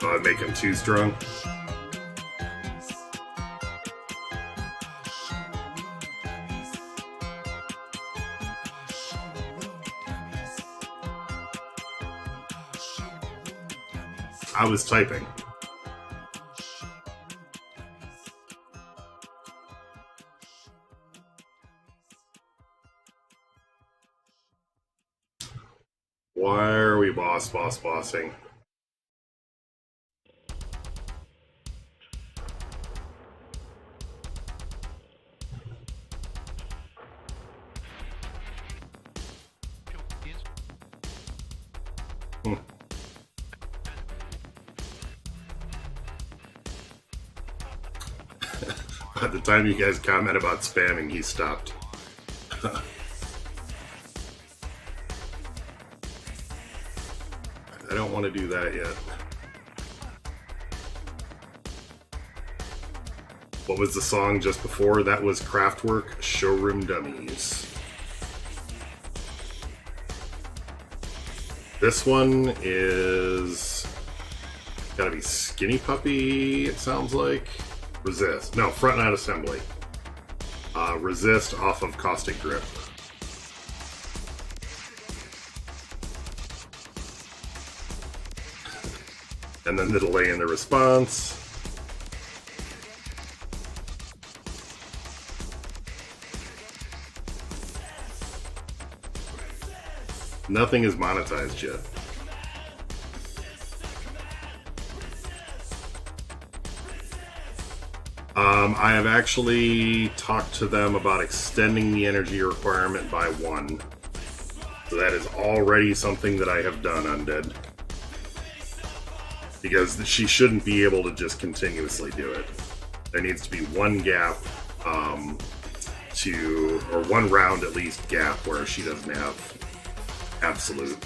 Oh, I make him too strong? I was typing. Why are we bossing? By the time you guys comment about spamming, he stopped. I don't want to do that yet. What was the song just before? That was Kraftwerk, Showroom Dummies. This one is gotta be Skinny Puppy, it sounds like. Resist. No, Front Night Assembly. resist off of Caustic Grip. And then the delay in the response. Nothing is monetized yet. I have actually talked to them about extending the energy requirement by 1. So that is already something that I have done, Undead. Because she shouldn't be able to just continuously do it. There needs to be one gap, or 1 round at least gap where she doesn't have absolute.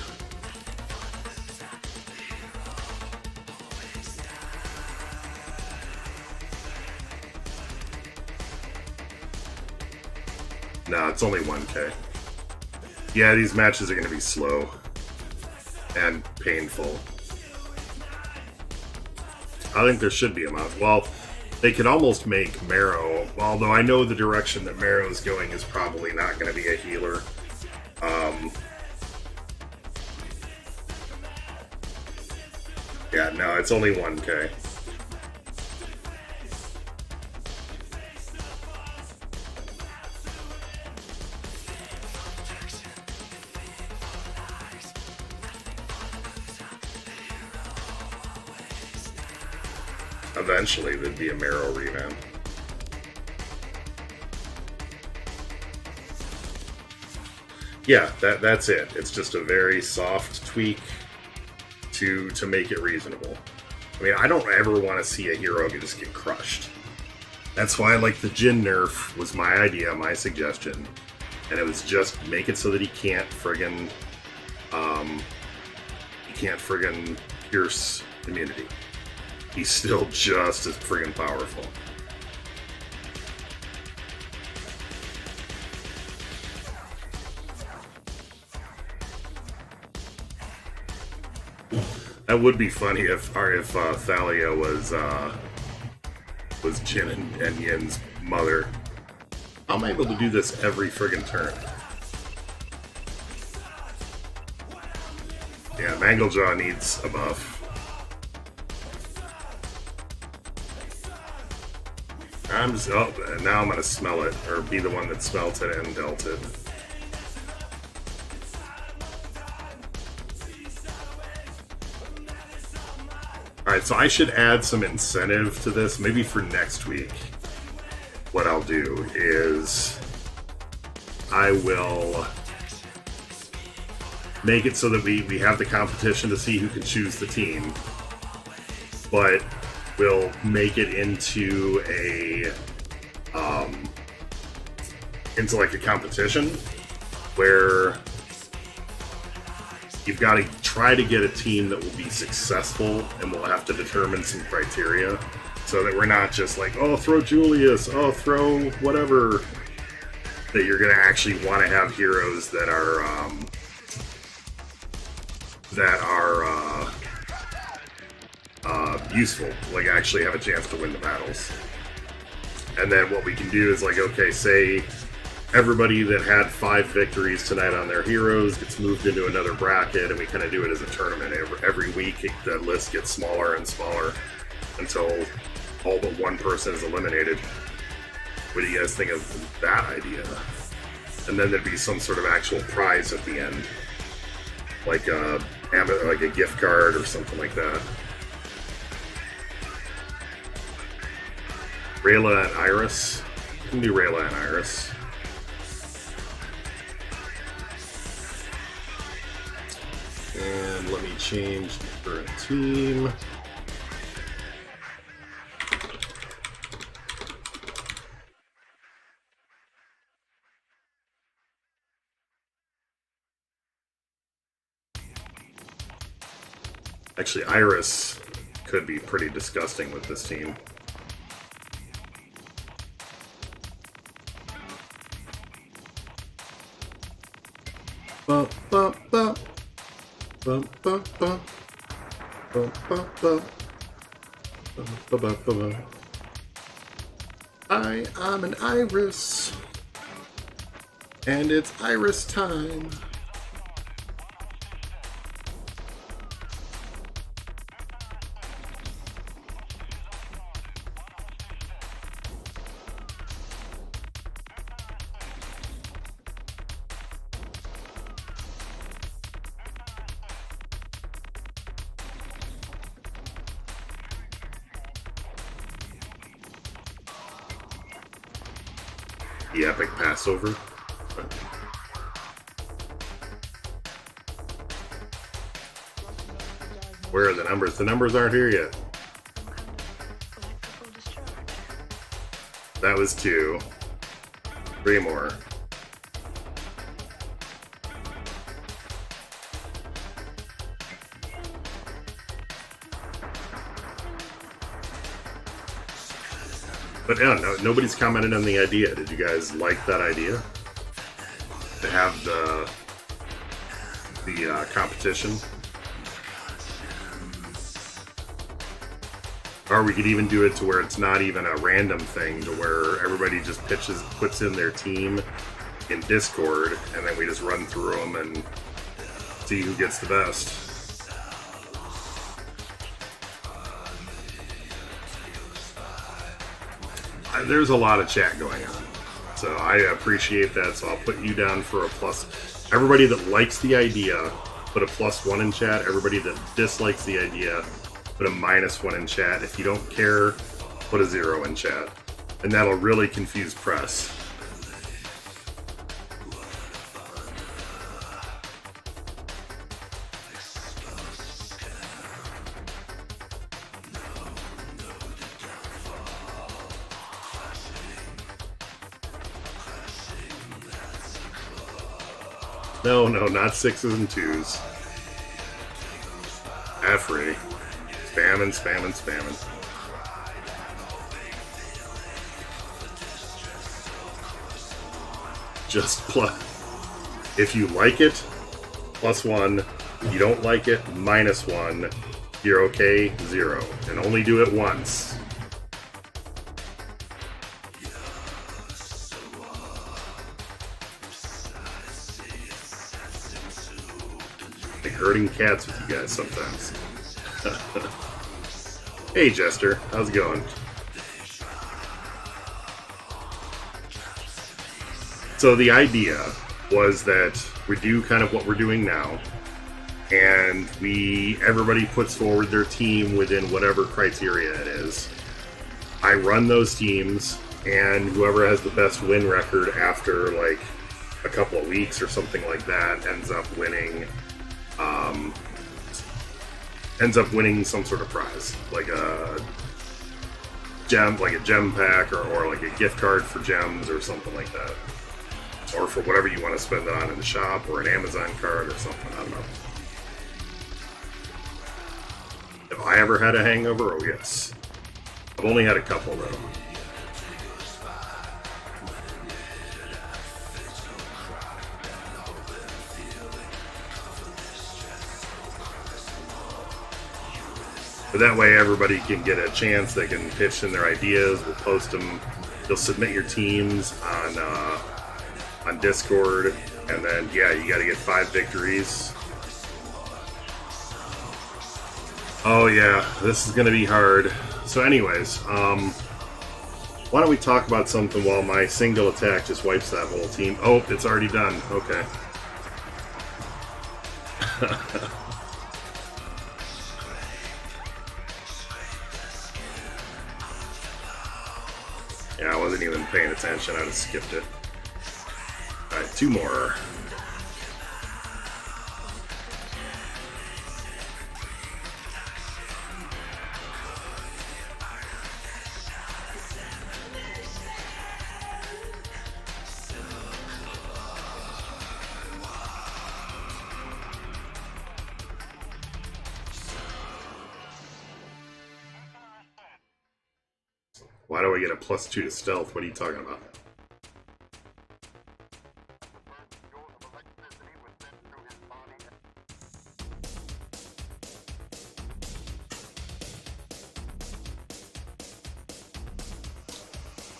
No, it's only 1K. Yeah, these matches are going to be slow and painful. I think there should be a mount. Well, they could almost make Marrow, although I know the direction that Marrow is going is probably not going to be a healer. Yeah, no, it's only 1K. Eventually, there'd be a Marrow revamp. Yeah, that's it. It's just a very soft tweak to make it reasonable. I mean, I don't ever want to see a hero just get crushed. That's why, like, the Jhin nerf was my idea, my suggestion. And it was just make it so that he can't friggin' pierce immunity. He's still just as friggin' powerful. That would be funny if Thalia was Jhin and Yin's mother. I'm able to do this every friggin' turn. Yeah, Manglejaw needs a buff. Now I'm gonna smell it, or be the one that smelt it and dealt it. Alright, so I should add some incentive to this, maybe for next week. What I'll do is I will make it so that we have the competition to see who can choose the team, but we'll make it into like a competition where you've got to try to get a team that will be successful, and we'll have to determine some criteria so that we're not just like, oh, throw Julius, oh, throw whatever. That you're going to actually want to have heroes that are useful, like actually have a chance to win the battles. And then what we can do is like, okay, say everybody that had 5 victories tonight on their heroes gets moved into another bracket, and we kind of do it as a tournament. Every week the list gets smaller and smaller until all but one person is eliminated. What do you guys think of that idea? And then there'd be some sort of actual prize at the end, like a gift card or something like that. Rayla and Iris. We can do Rayla and Iris. And let me change the current team. Actually, Iris could be pretty disgusting with this team. Bum, bum, bum. Bum, bum, bum. Bum, bum, bum. Bum, bum, bum, bum. I'm an iris, and it's iris time. The epic Passover. Where are the numbers? The numbers aren't here yet. That was 2. 3 more. But yeah, no, nobody's commented on the idea. Did you guys like that idea? To have the competition? Or we could even do it to where it's not even a random thing, to where everybody just puts in their team in Discord, and then we just run through them and see who gets the best. There's a lot of chat going on, so I appreciate that, so I'll put you down for a plus. Everybody that likes the idea, put a +1 in chat. Everybody that dislikes the idea, put a -1 in chat. If you don't care, put a 0 in chat. And that'll really confuse press. No, not 6s and 2s. Free. Spamming. Just plus. If you like it, +1. You don't like it, -1. You're okay, 0. And only do it once. Herding cats with you guys sometimes. Hey Jester, how's it going? So the idea was that we do kind of what we're doing now, and everybody puts forward their team within whatever criteria it is. I run those teams, and whoever has the best win record after like a couple of weeks or something like that ends up winning some sort of prize, like a gem pack, or like a gift card for gems or something like that, or for whatever you want to spend it on in the shop, or an Amazon card or something. I don't know. Have I ever had a hangover? Oh yes. I've only had a couple though. But that way everybody can get a chance, they can pitch in their ideas, we'll post them, you'll submit your teams on Discord, and then, yeah, you gotta get 5 victories. Oh yeah, this is gonna be hard. So anyways, why don't we talk about something while my single attack just wipes that whole team. Oh, it's already done, okay. Yeah, I wasn't even paying attention. I just skipped it. Alright, 2 more. Why do I get a +2 to stealth? What are you talking about?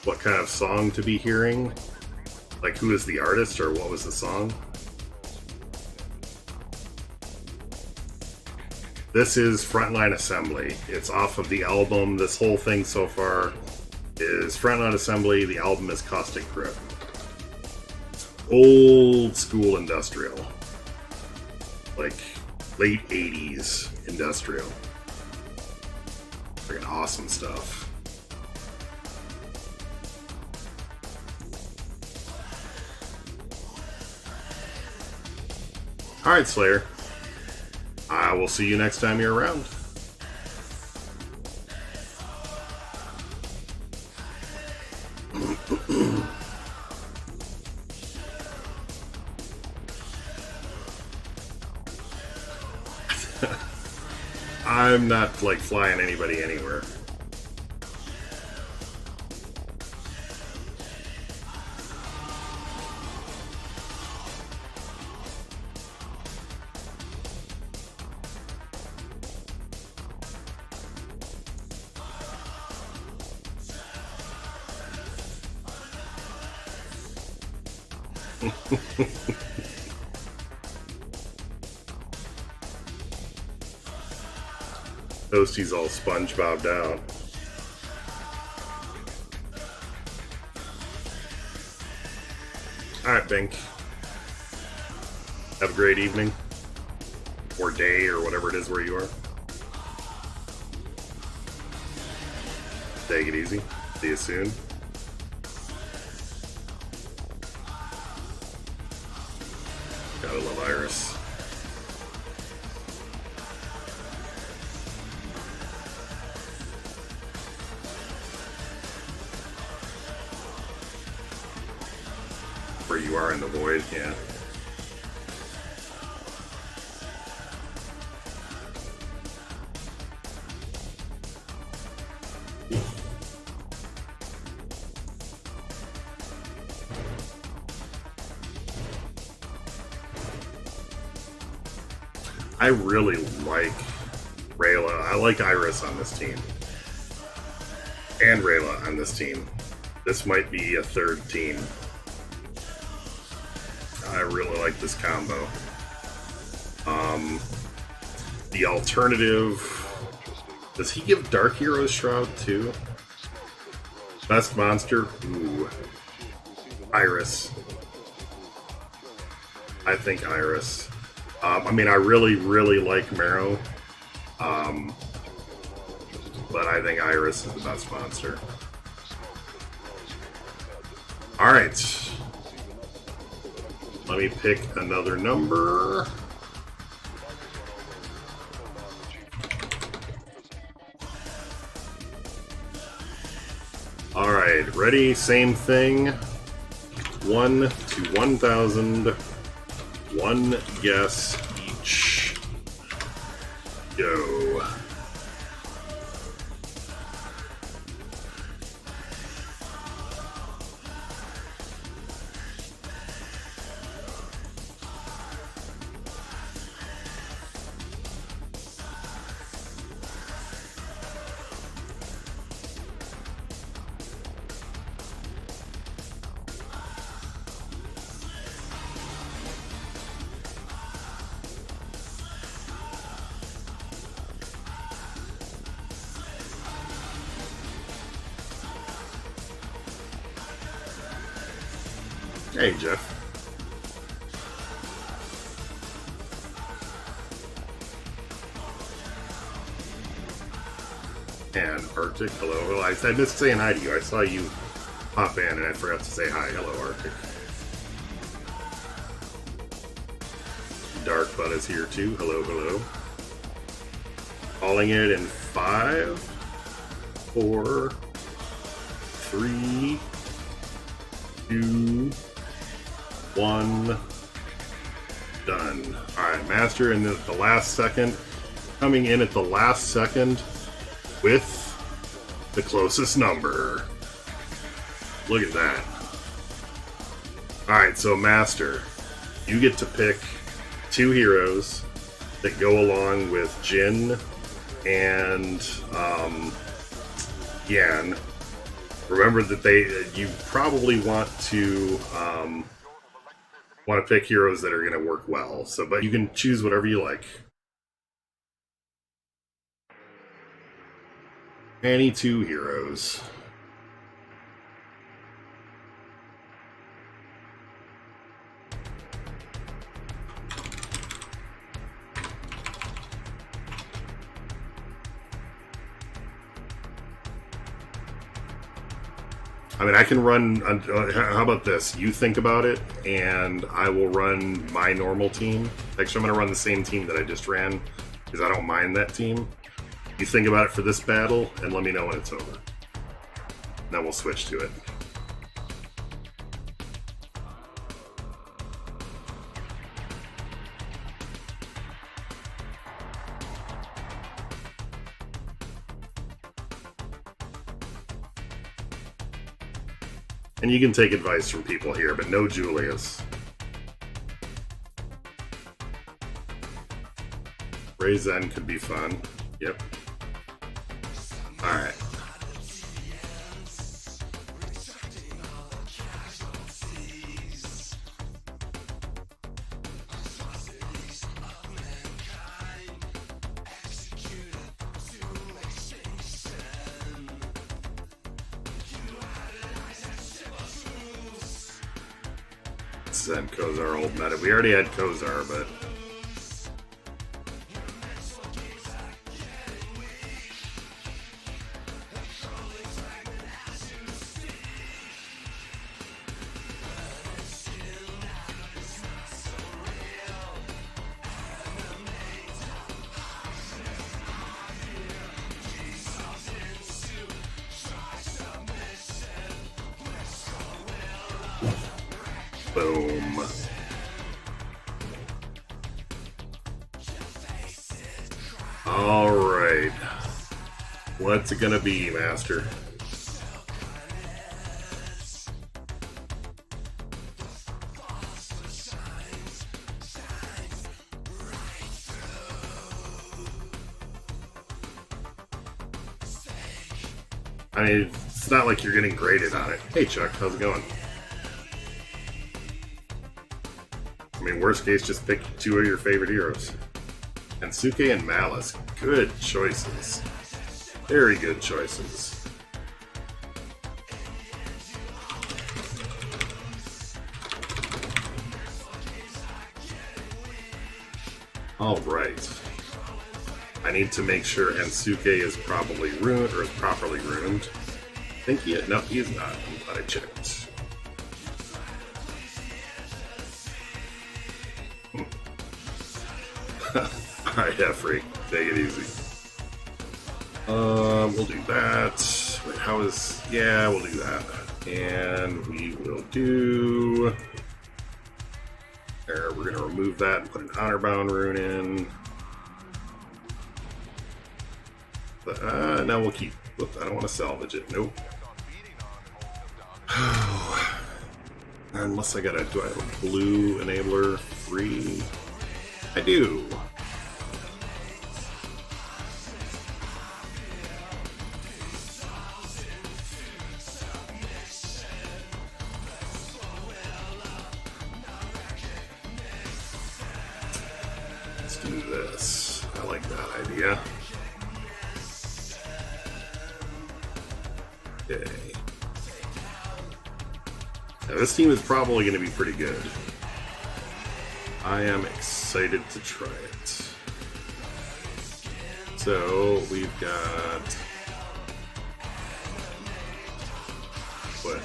what kind of song to be hearing. Like, who is the artist or what was the song? This is Frontline Assembly. It's off of the album. This whole thing so far is Frontline Assembly. The album is Caustic Grip. Old school industrial. Like late 80s industrial. Freaking awesome stuff. Alright, Slayer. I will see you next time you're around. I'm not, like, flying anybody anywhere. Toasty's all SpongeBobbed out. Alright, Bink. Have a great evening. Or day, or whatever it is where you are. Take it easy. See you soon. Gotta love Iris. Where you are in the void, yeah. I really like Rayla. I like Iris on this team. And Rayla on this team. This might be a third team. I really like this combo. The alternative... Does he give Dark Heroes Shroud too? Best monster? Ooh. Iris. I think Iris. I mean, I really, really like Marrow. But I think Iris is the best monster. Alright. Let me pick another number. Alright, ready? Same thing. 1 to 1,000. One guess each. Go. Hey, Jeff. And Arctic, hello. I missed saying hi to you. I saw you pop in and I forgot to say hi. Hello, Arctic. Dark Bud is here too. Hello, hello. Calling it in 5, 4, 3, 2, 1, done. Alright, Master in the last second. Coming in at the last second with the closest number. Look at that. Alright, so Master, you get to pick 2 heroes that go along with Jin and Yan. Remember that you probably want to pick heroes that are going to work well. So, but you can choose whatever you like. Any two heroes. I mean, I can run. How about this? You think about it, and I will run my normal team. Actually, I'm going to run the same team that I just ran because I don't mind that team. You think about it for this battle, and let me know when it's over. Then we'll switch to it. And you can take advice from people here, but no Julius. Ray Zen could be fun. Yep. Alright. Zen Kozar old meta. We already had Kozar, but boom. Alright. What's it gonna be, Master? I mean, it's not like you're getting graded on it. Hey Chuck, how's it going? I mean, worst case, just pick two of your favorite heroes. And Suke and Malice, good choices. Very good choices. Alright. I need to make sure Hensuke is probably ruined, or is properly ruined. I think he is. No, he is not. I'm glad I checked. Alright, Freak. Take it easy. We'll do that. Wait, how is... Yeah, we'll do that. And we will do... There, we're going to remove that and put an honor-bound rune in. But, no, we'll keep... Look, I don't want to salvage it. Nope. Unless I got a... Do I have a blue enabler free? I do. Let's do this. I like that idea. Okay. Now this team is probably going to be pretty good. I am excited to try it. So we've got what?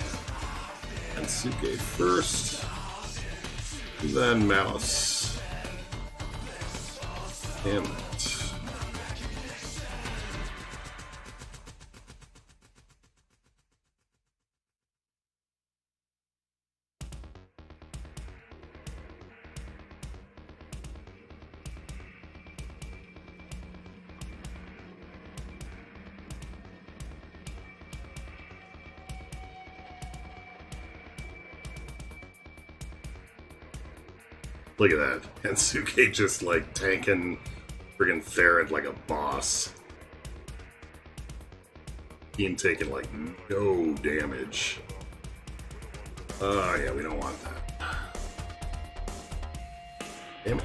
Hensuke first, then Malice. Damn it. Look at that. Hensuke just like tanking friggin' Theron like a boss. Team taking like no damage. Oh yeah, we don't want that. Damn it.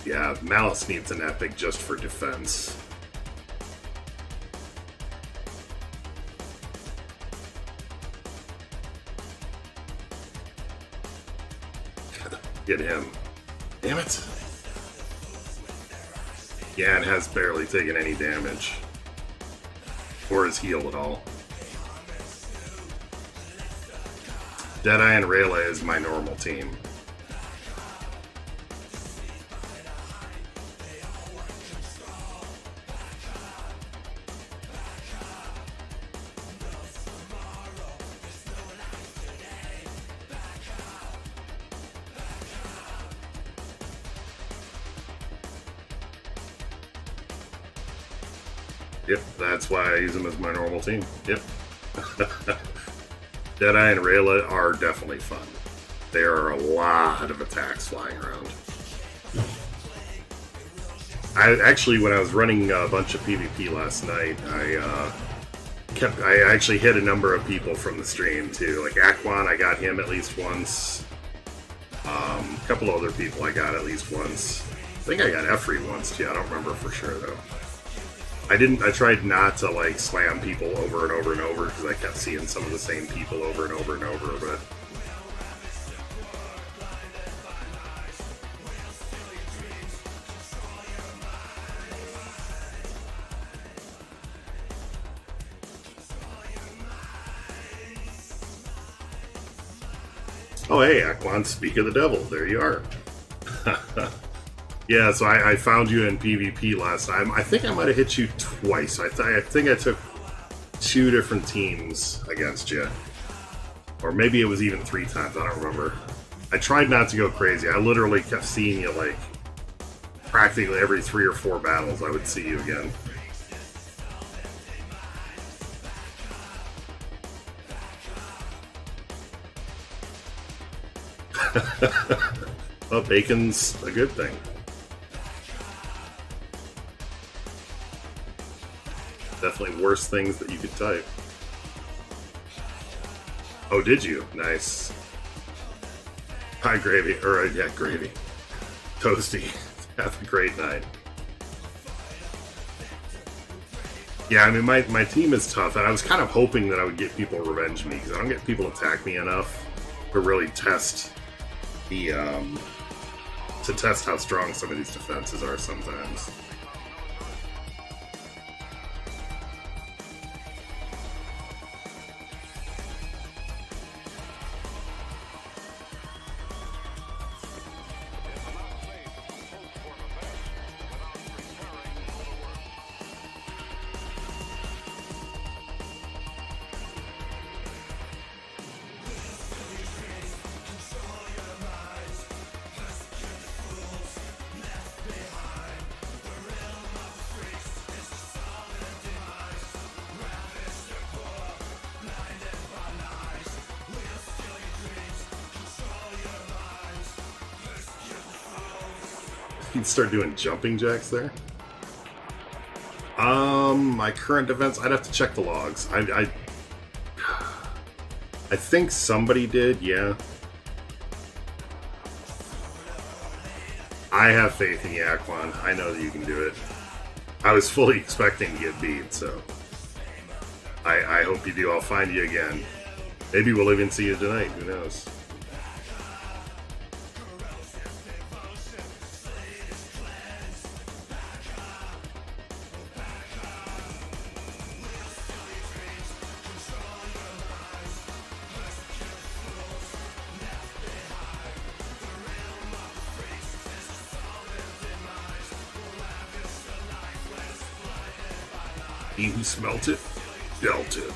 Yeah, Malice needs an epic just for defense. Get him. Damn it. Yeah, it has barely taken any damage. Or his heal at all. Deadeye and Rayleigh is my normal team. Yep, that's why I use them as my normal team. Yep. Deadeye and Rayla are definitely fun. There are a lot of attacks flying around. I actually, when I was running a bunch of PvP last night, I actually hit a number of people from the stream too. Like Aquan, I got him at least once. A couple other people I got at least once. I think I got Efri once too. I don't remember for sure though. I tried not to like slam people over and over and over because I kept seeing some of the same people over and over and over, but oh hey, Aquan, speak of the devil, there you are. Yeah, so I found you in PvP last time. I think I might have hit you twice. I think I took 2 different teams against you. Or maybe it was even 3 times, I don't remember. I tried not to go crazy. I literally kept seeing you like practically every 3 or 4 battles I would see you again. Well, bacon's a good thing. Definitely worse things that you could type. Oh, did you? Nice. Hi, Gravy. Or, yeah, Gravy. Toasty. Have a great night. Yeah, I mean, my team is tough, and I was kind of hoping that I would get people revenge me, because I don't get people attack me enough to really test the, to test how strong some of these defenses are sometimes. You'd start doing jumping jacks there. My current defense, I'd have to check the logs. I think somebody did, yeah. I have faith in you, Aquan. I know that you can do it. I was fully expecting to get beat, so I hope you do. I'll find you again. Maybe we'll even see you tonight. Who knows? He who smelt it, dealt it.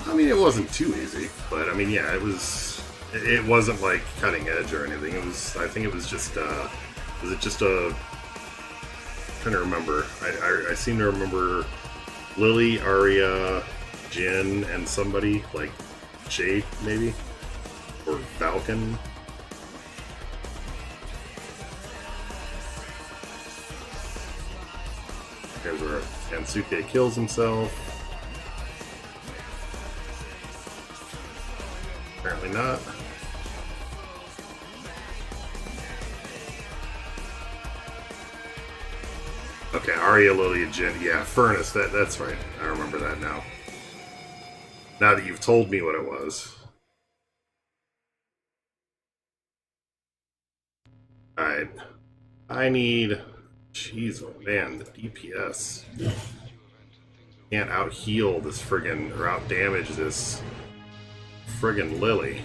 I mean, it wasn't too easy, but I mean, yeah, it was It wasn't like cutting edge or anything. It was. I think it was just. Was it just a? I'm trying to remember. I seem to remember Lily, Arya, Jin, and somebody like Jade maybe, or Falcon. Here's where Kensuke kills himself. Apparently not. Okay, Arya, Lily, and Jin. Yeah, Furnace. That's right. I remember that now. Now that you've told me what it was. Alright. I need... Jeez, oh man, the DPS. Can't out-heal this friggin... or out-damage this friggin' Lily.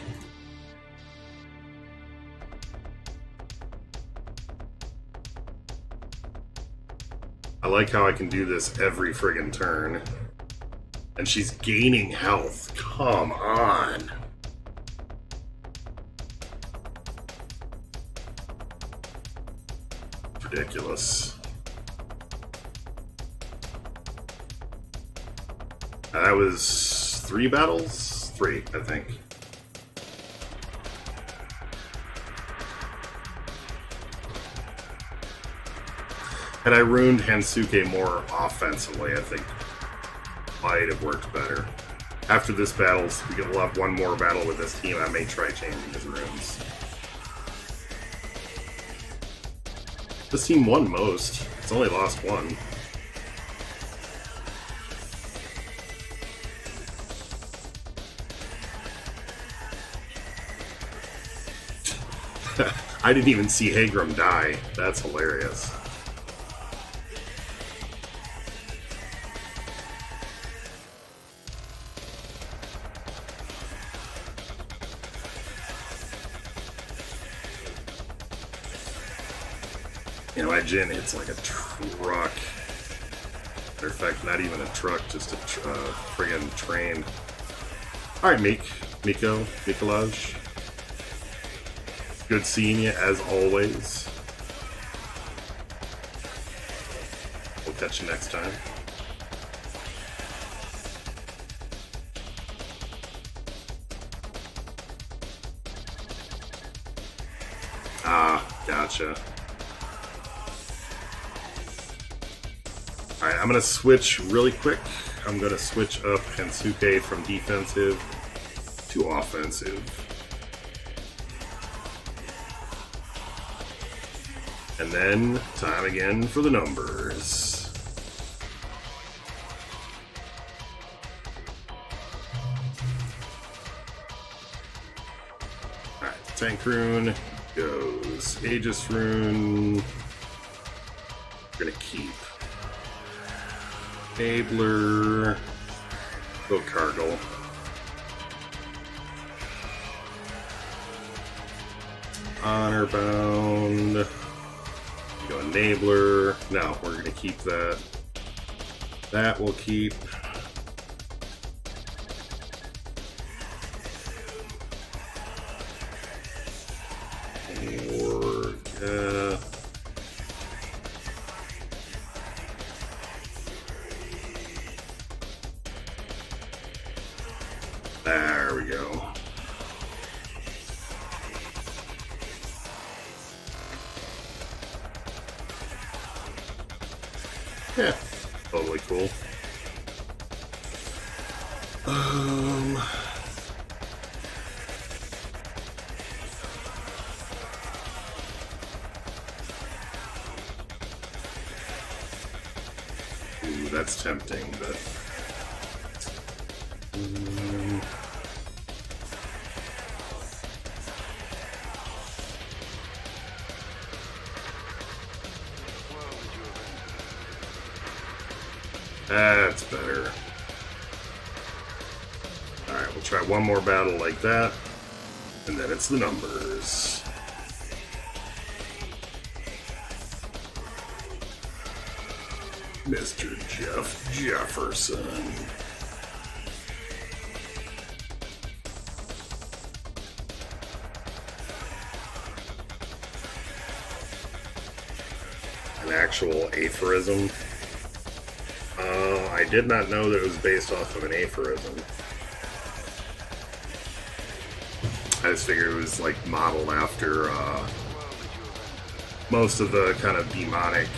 I like how I can do this every friggin' turn. And she's gaining health. Come on. Ridiculous. That was 3 battles? 3, I think. Had I ruined Hansuke more offensively, I think might have worked better. After this battle, we'll have one more battle with this team. I may try changing his runes. This team won most. It's only lost 1. I didn't even see Hagram die. That's hilarious. You know, my Jin hits like a truck. Matter of fact, not even a truck, just a friggin' train. Alright, Mikolaj. Good seeing you, as always. We'll catch you next time. Ah, gotcha. Alright, I'm gonna switch really quick. I'm gonna switch up Hansuke from defensive to offensive. And then, time again for the numbers. Alright, Tank Rune goes. Aegis Rune. We're gonna keep. Enabler. Go Cargill. Honor Bound. Go Enabler. No, we're going to keep that. That will keep. Orga. There we go. Yeah, totally cool. Ooh, that's tempting, but... That's better. Alright, we'll try one more battle like that, and then it's the numbers. Mr. Jeff Jefferson. actual aphorism. I did not know that it was based off of an aphorism. I just figured it was like modeled after most of the kind of demonic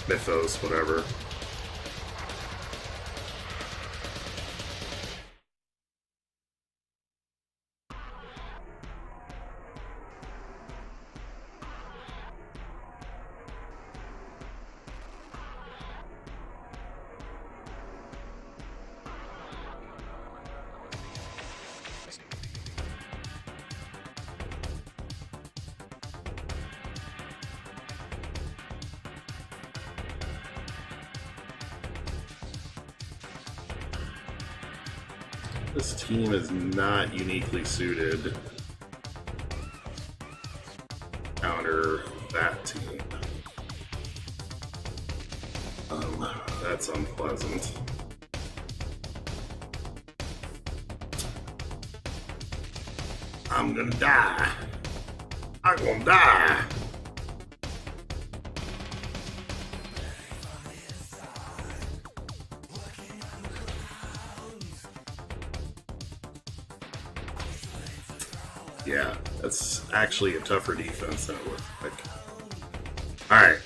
mythos, whatever. This team is not uniquely suited to counter that team. That's unpleasant. I'm gonna die. I'm gonna die. Yeah, that's actually a tougher defense than it looks like. Alright.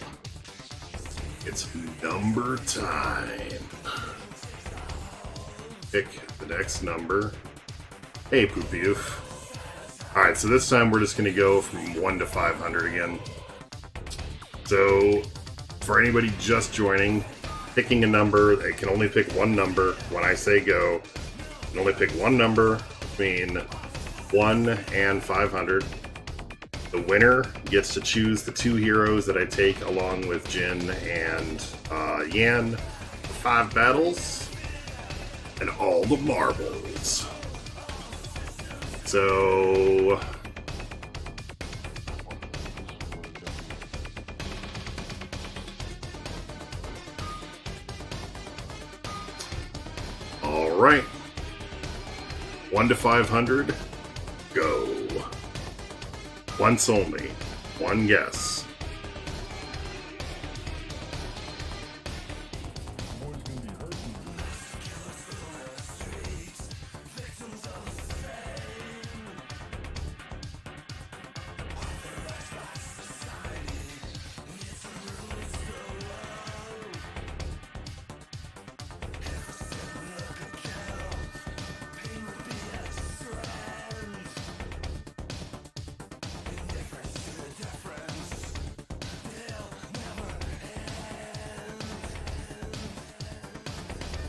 It's number time. Pick the next number. Hey, Poopyoof. Alright, so this time we're just going to go from 1 to 500 again. So, for anybody just joining, picking a number, they can only pick one number. When I say go, you can only pick one number between 1 and 500. The winner gets to choose the 2 heroes that I take along with Jin and Yan. 5 battles and all the marbles. So all right, 1 to 500. Go. Once only. One guess.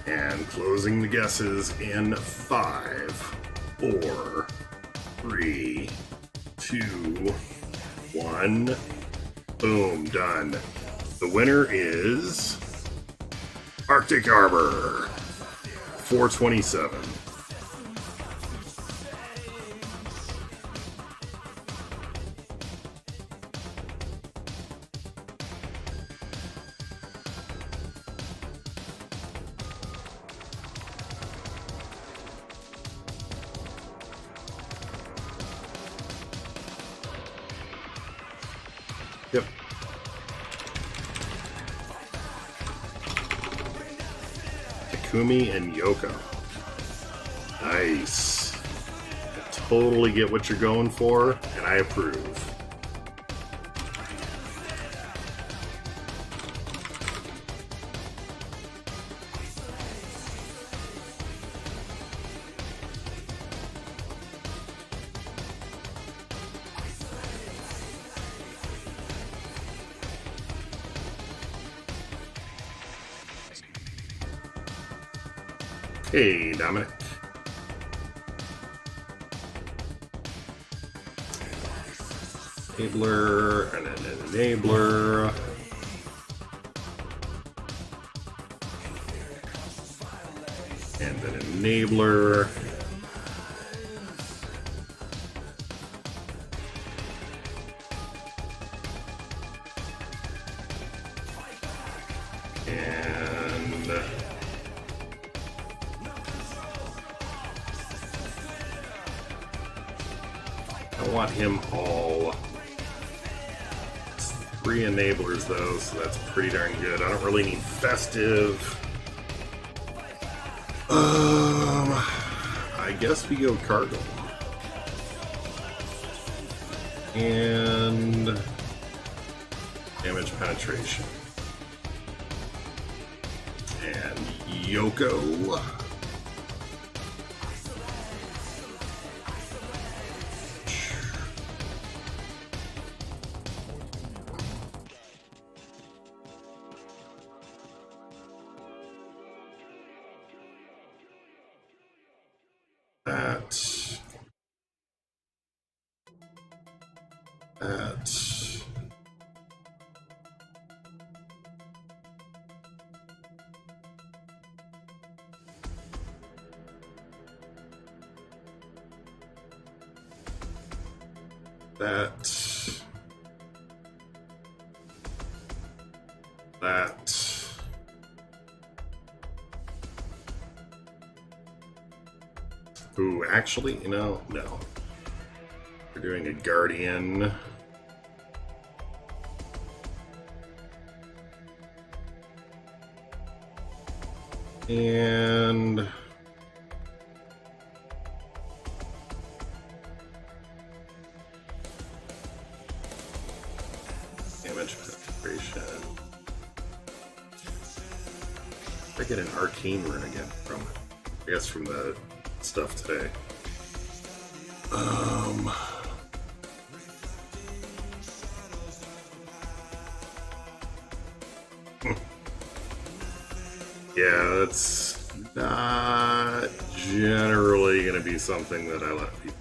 And closing the guesses in 5, 4, 3, 2, 1. Boom, done. The winner is Arctic Arbor, 427. Yep. Takumi and Yoko. Nice. I totally get what you're going for, and I approve. Hey, Dominic. Enabler, and an enabler. And an enabler. And I want him all 3 enablers though, so that's pretty darn good. I don't really need festive. I guess we go cargo. And damage penetration. And Yoko. That. Ooh, actually, you know, no. We're doing a Guardian. And damage penetration. I get an arcane rune again from, I guess, from the stuff today. Yeah, that's not generally going to be something that I let people.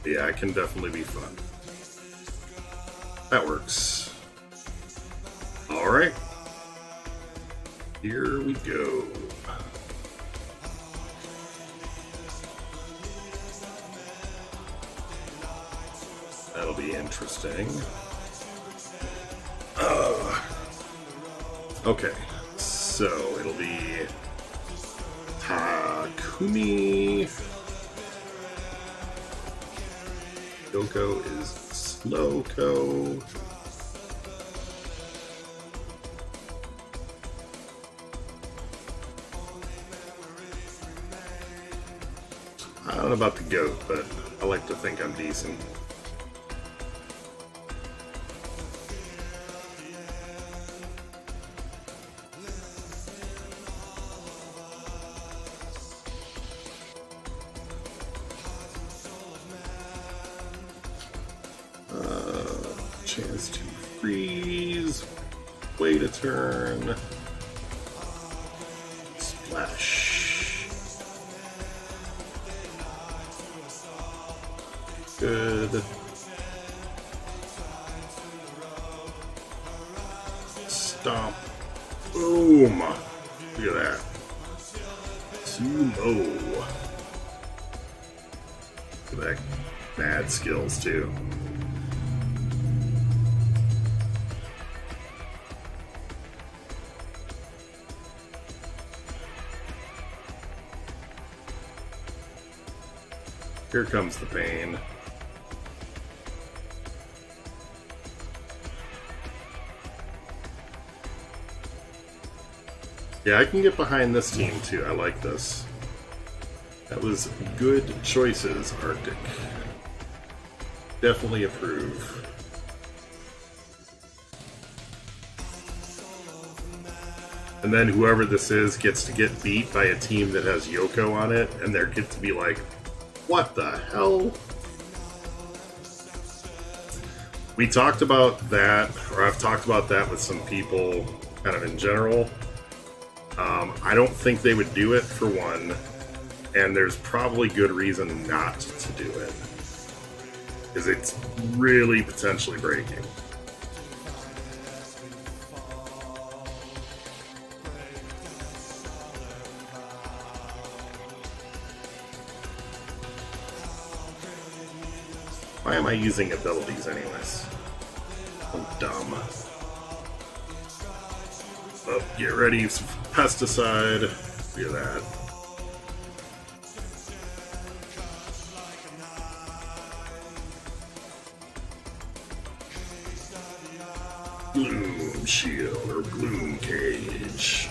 Yeah, it can definitely be fun. That works. Alright. Here we go. That'll be interesting. Okay, so it'll be Takumi. Yoko is Slowko. I don't know about the goat, but I like to think I'm decent. Chance to freeze. Wait a turn. Splash. Good. Stomp. Boom. Look at that. Sumo. Look at that. Mad skills too. Here comes the pain. Yeah, I can get behind this team too. I like this. That was good choices, Arctic. Definitely approve. And then whoever this is gets to get beat by a team that has Yoko on it, and they get to be like, what the hell? We talked about that, or I've talked about that with some people kind of in general. I don't think they would do it for one, and there's probably good reason not to do it. Because it's really potentially breaking. Why am I using abilities anyways? I'm dumb. Oh, get ready, some pesticide. Look at that. cage.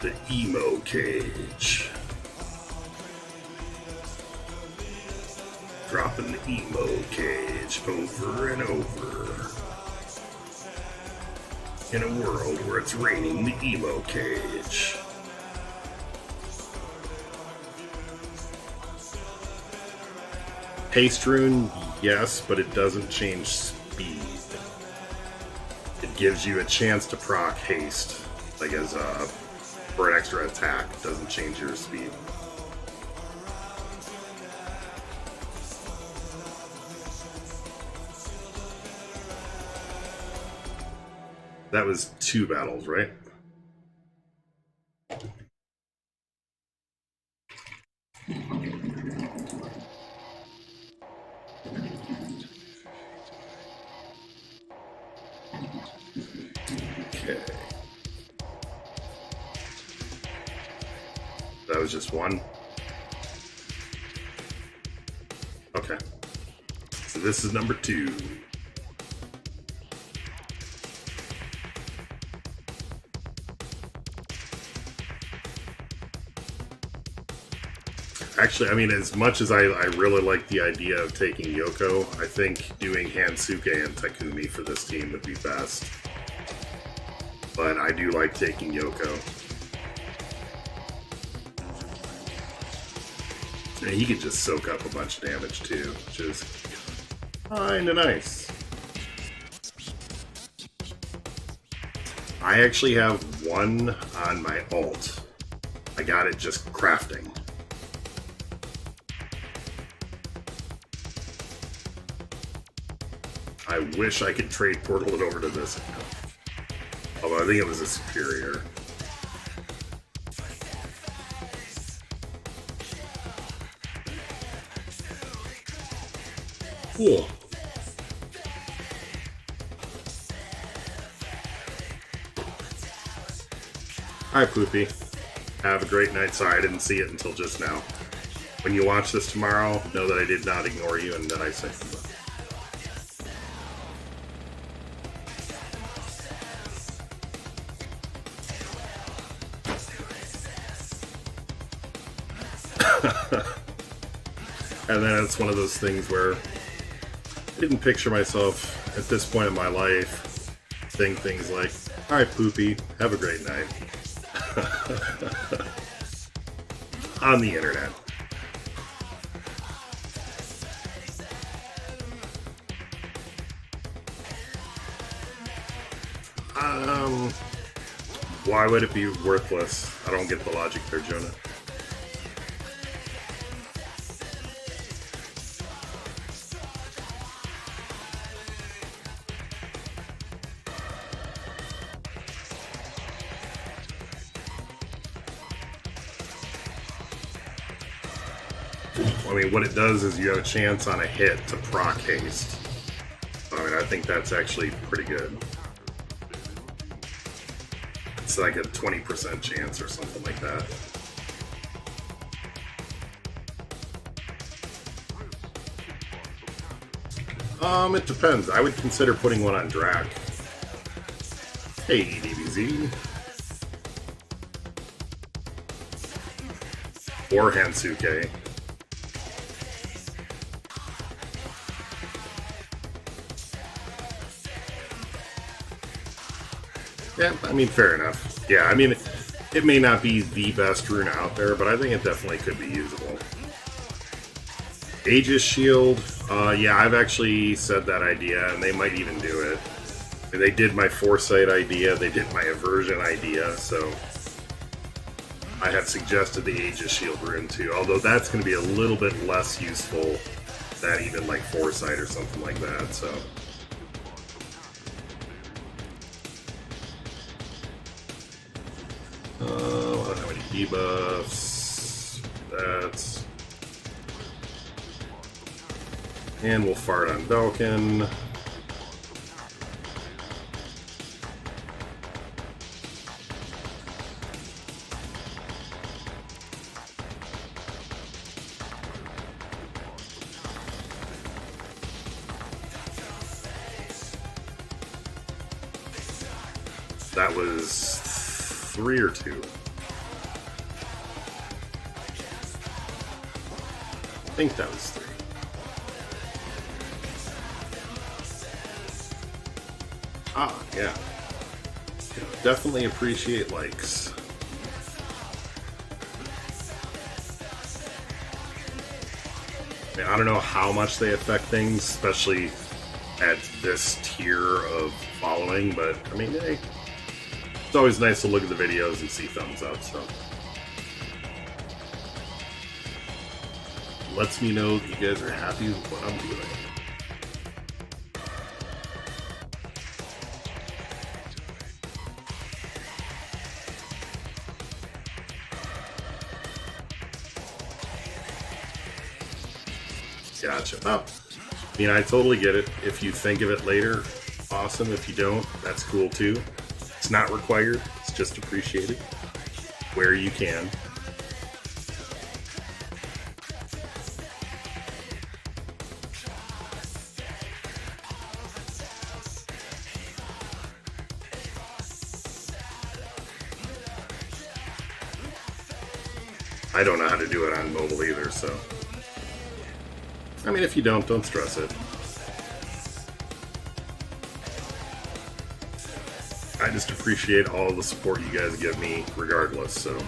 The emo cage. Dropping the emo cage over and over. In a world where it's raining the emo cage. Haste rune, yes, but it doesn't change speed. It gives you a chance to proc haste, like as for an extra attack. It doesn't change your speed. That was 2 battles, right? Okay. That was just 1? Okay. So this is number 2. Actually, I mean, as much as I really like the idea of taking Yoko, I think doing Hansuke and Takumi for this team would be best. But I do like taking Yoko. And he could just soak up a bunch of damage too, which is kinda nice. I actually have 1 on my ult. I got it just crafting. I wish I could trade portal it over to this. Although I think it was a superior. Cool. Hi, Poopy. Have a great night. Sorry, I didn't see it until just now. When you watch this tomorrow, know that I did not ignore you and that I sent you. And then it's one of those things where I didn't picture myself at this point in my life saying things like, "Alright, Poopy, have a great night." On the internet. Why would it be worthless? I don't get the logic there, Jonah. I mean, what it does is you have a chance on a hit to proc haste. I mean, I think that's actually pretty good. It's like a 20% chance or something like that. It depends. I would consider putting one on Drac. Hey, DBZ. Or Hansuke. Yeah, I mean, fair enough. Yeah, I mean, it may not be the best rune out there, but I think it definitely could be usable. Aegis Shield, yeah, I've actually said that idea, and they might even do it. They did my Foresight idea, they did my Aversion idea, so I have suggested the Aegis Shield rune too, although that's going to be a little bit less useful than even like Foresight or something like that, so... I don't have any debuffs. That's... And we'll fart on Belkin. That was 3 or 2. I think that was 3. Ah, yeah. Definitely appreciate likes. I mean, I don't know how much they affect things, especially at this tier of following, but I mean, hey, it's always nice to look at the videos and see thumbs up, so. Lets me know that you guys are happy with what I'm doing. Gotcha. Oh, I mean, I totally get it. If you think of it later, awesome. If you don't, that's cool too. It's not required. It's just appreciated where you can. I don't know how to do it on mobile either, so. I mean, if you don't stress it. I just appreciate all the support you guys give me regardless, so.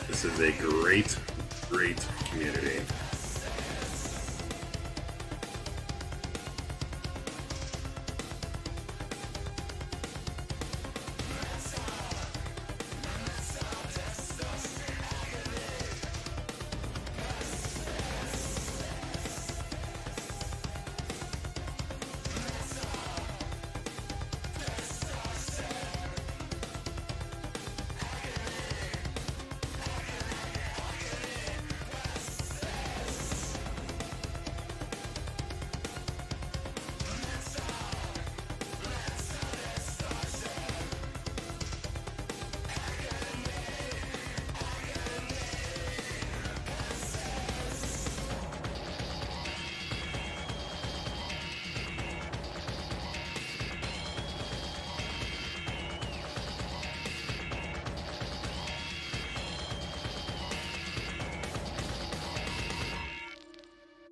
This is a great, great community.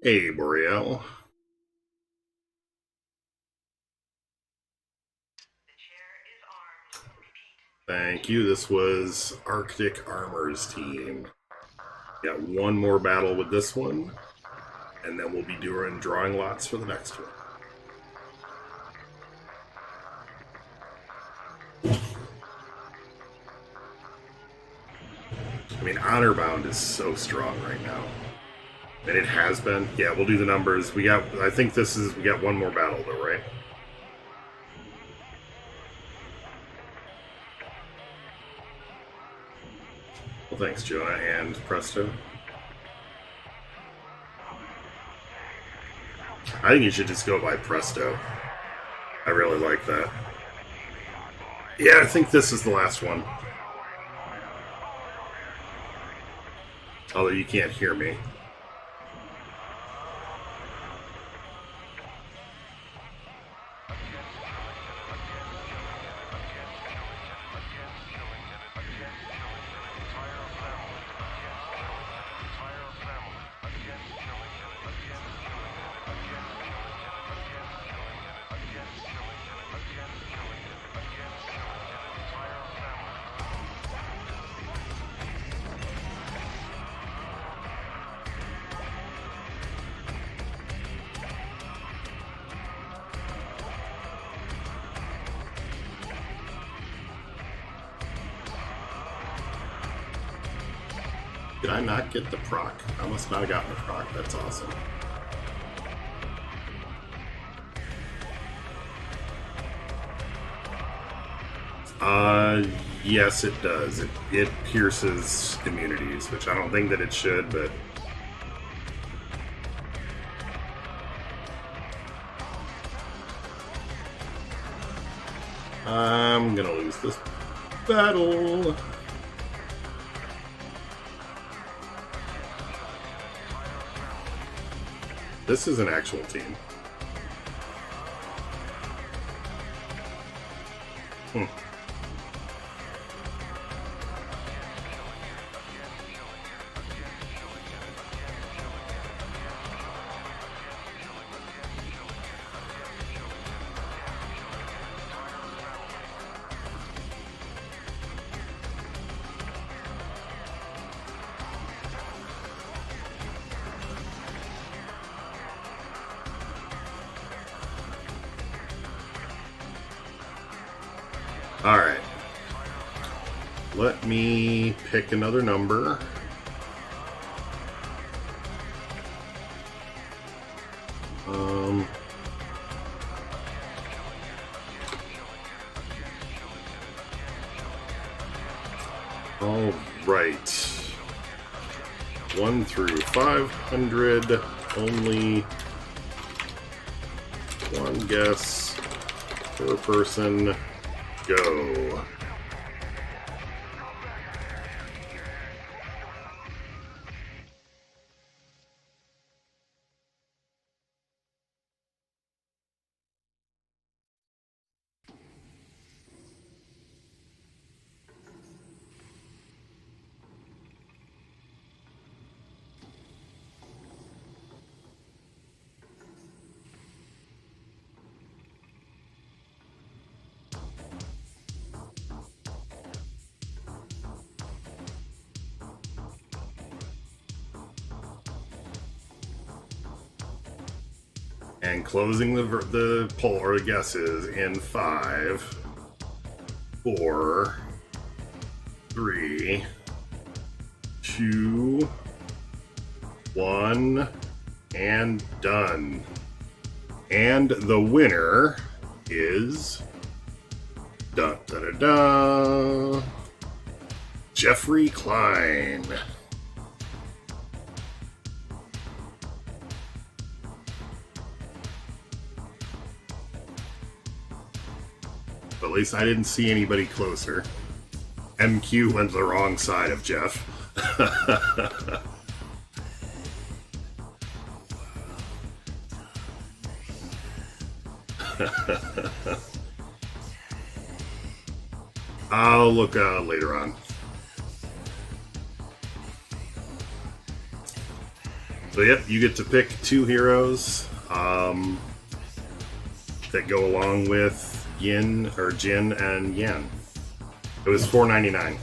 Hey, Boreal. Thank you. This was Arctic Armor's team. Got one more battle with this one, and then we'll be drawing lots for the next one. I mean, Honor Bound is so strong right now. And it has been. Yeah, we'll do the numbers. We got one more battle though, right? Well, thanks, Jonah and Presto. I think you should just go by Presto. I really like that. Yeah, I think this is the last one. Although you can't hear me. Did I not get the proc? I must not have gotten the proc. That's awesome. Yes, it does. It pierces immunities, which I don't think that it should, but... I'm gonna lose this battle. This is an actual team. Alright. Let me pick another number. All right. 1 through 500. Only one guess per person. Go. And closing the poll or the guesses in 5, 4, 3, 2, 1, and done. And the winner is da da da da Jeffrey Klein. But at least I didn't see anybody closer. MQ went to the wrong side of Jeff. I'll look later on. So yep, you get to pick 2 heroes that go along with Yin or Jin and Yan. It was $4.99.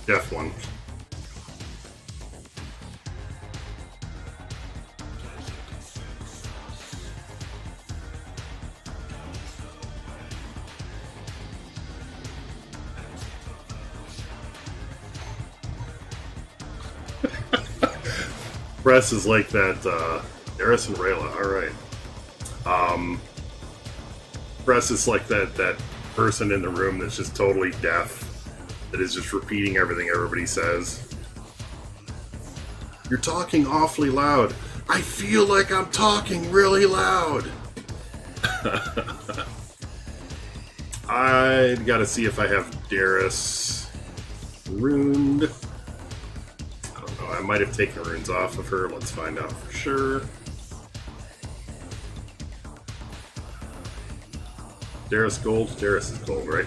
Jeff won. Press is like that, Eris and Rayla, alright. Press is like that person in the room that's just totally deaf, that is just repeating everything everybody says. You're talking awfully loud. I feel like I'm talking really loud. I gotta see if I have Darius ruined. I might have taken runes off of her. Let's find out for sure. Darius gold? Darius is gold, right?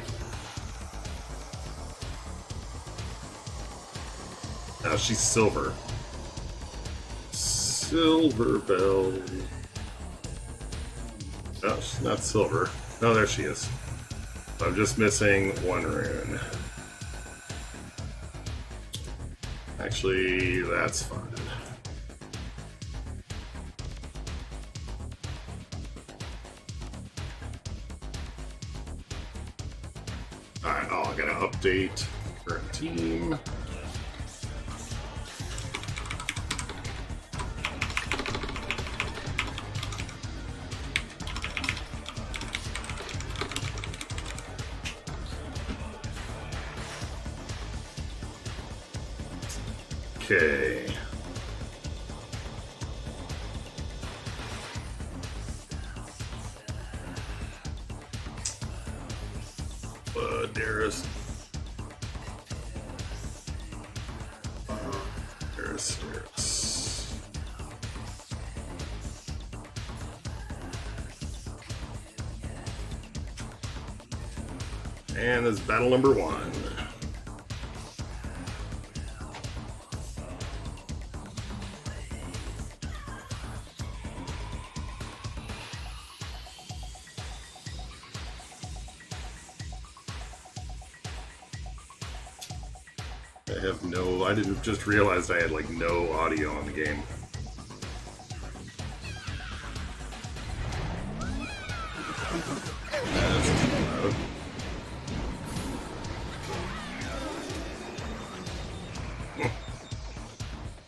Now she's silver. Silver bell. No, she's not silver. Oh, there she is. I'm just missing 1 rune. Actually, that's fine. Alright, I gotta update current team. Okay. Darius. stairs. And this is battle number 1. I didn't just realize I had like no audio on the game. That's too loud.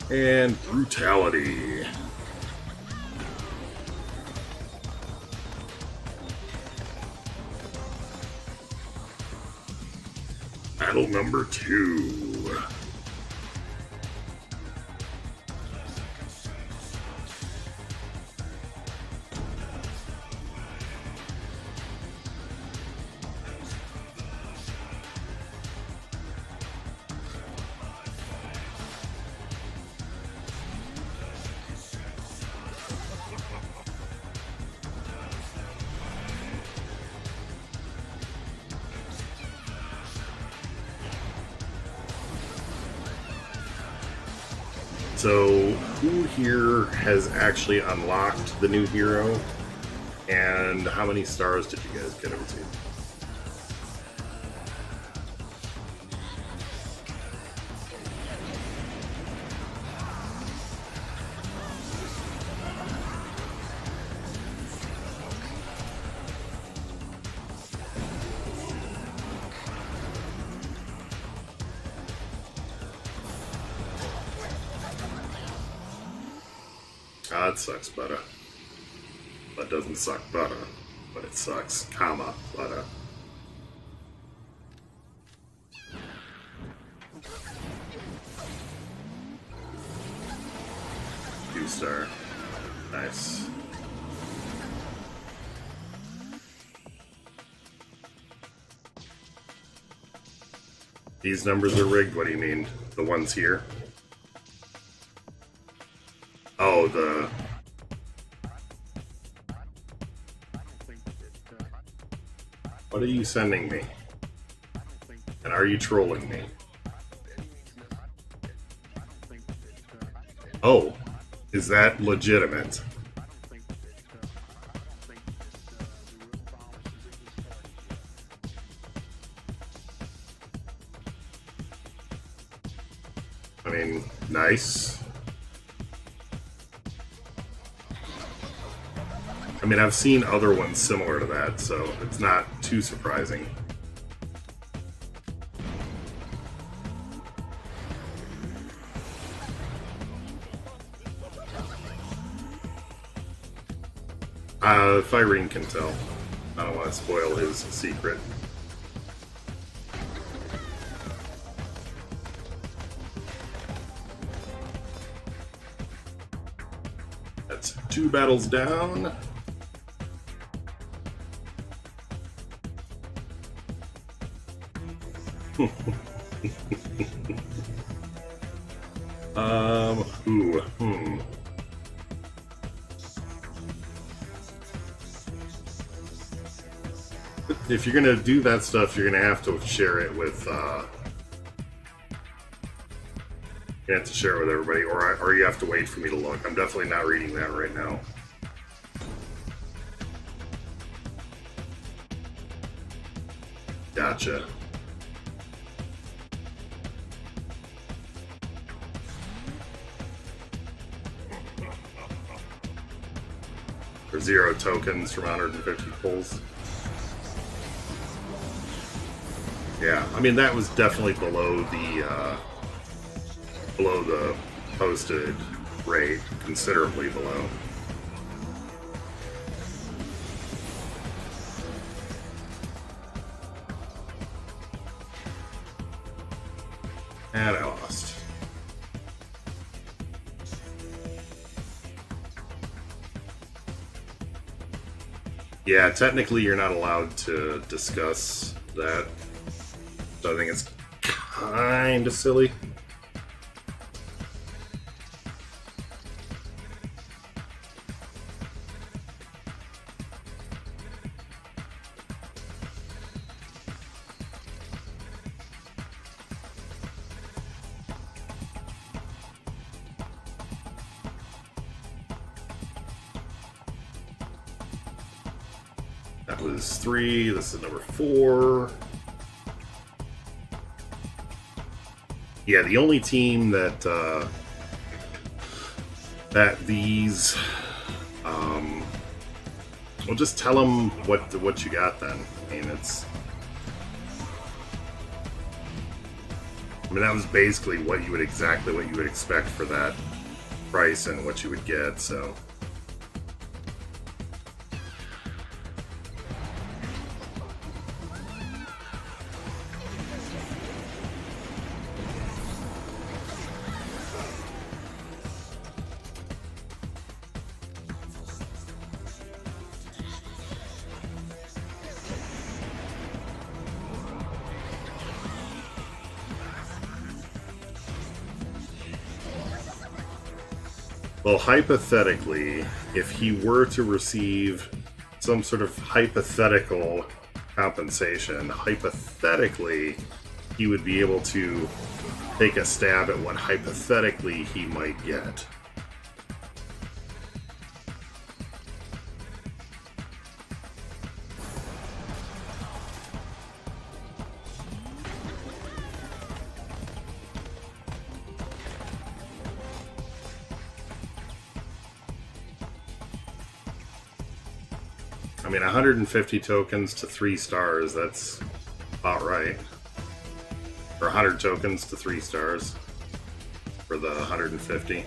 And brutality. Battle number 2. So, who here has actually unlocked the new hero? And how many stars did you guys get into? Ah, it sucks, butter. But doesn't suck butter. But it sucks, comma, butter. Two-star. Nice. These numbers are rigged, what do you mean? The ones here? Oh, the... What are you sending me? And are you trolling me? Oh, is that legitimate? I mean, nice. I mean, I've seen other ones similar to that, so it's not too surprising. If Irene can tell. I don't want to spoil his secret. That's 2 battles down. If you're gonna do that stuff, you're gonna have to share it with, you have to share it with everybody, or you have to wait for me to look. I'm definitely not reading that right now. Gotcha. For 0 tokens from 150 pulls. Yeah, I mean that was definitely below the posted rate, considerably below. And I lost. Yeah, technically you're not allowed to discuss that. So I think it's kind of silly. That was 3. This is number 4. Yeah, the only team that these, well, just tell them what you got then. I mean, that was basically exactly what you would expect for that price and what you would get. So. Well, hypothetically, if he were to receive some sort of hypothetical compensation, hypothetically, he would be able to take a stab at what hypothetically he might get. I mean, 150 tokens to 3 stars, that's about right. Or 100 tokens to 3 stars for the 150.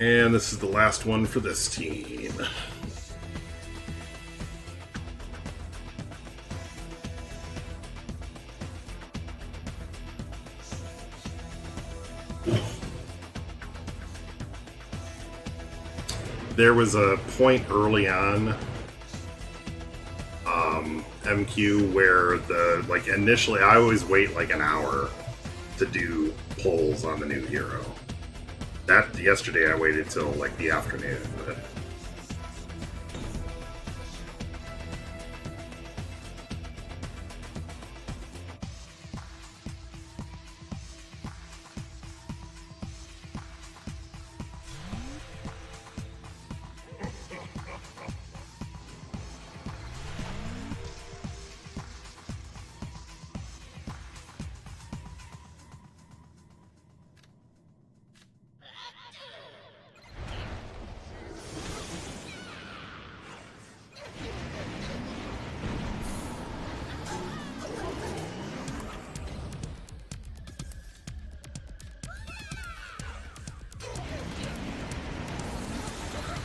And this is the last one for this team. There was a point early on MQ where initially I always wait like an hour to do polls on the new hero. That yesterday I waited till like the afternoon, but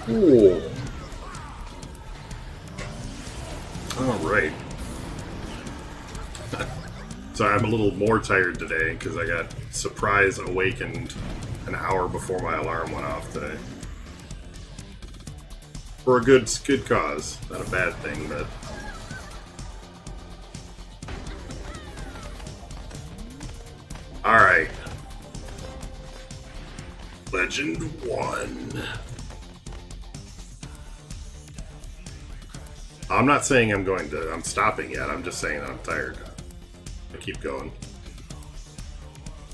ooh. All right. So I'm a little more tired today because I got surprise awakened an hour before my alarm went off today. For a good cause. Not a bad thing, but... Alright. Legend 1. I'm not saying I'm stopping yet. I'm just saying I'm tired. I keep going.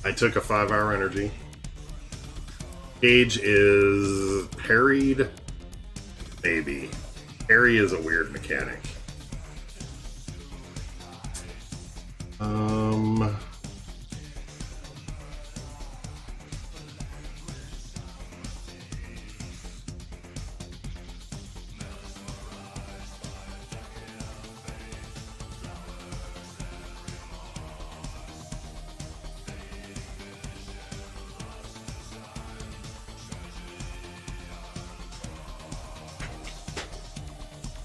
I took a 5-hour energy. Gauge is parried. Maybe. Parry is a weird mechanic.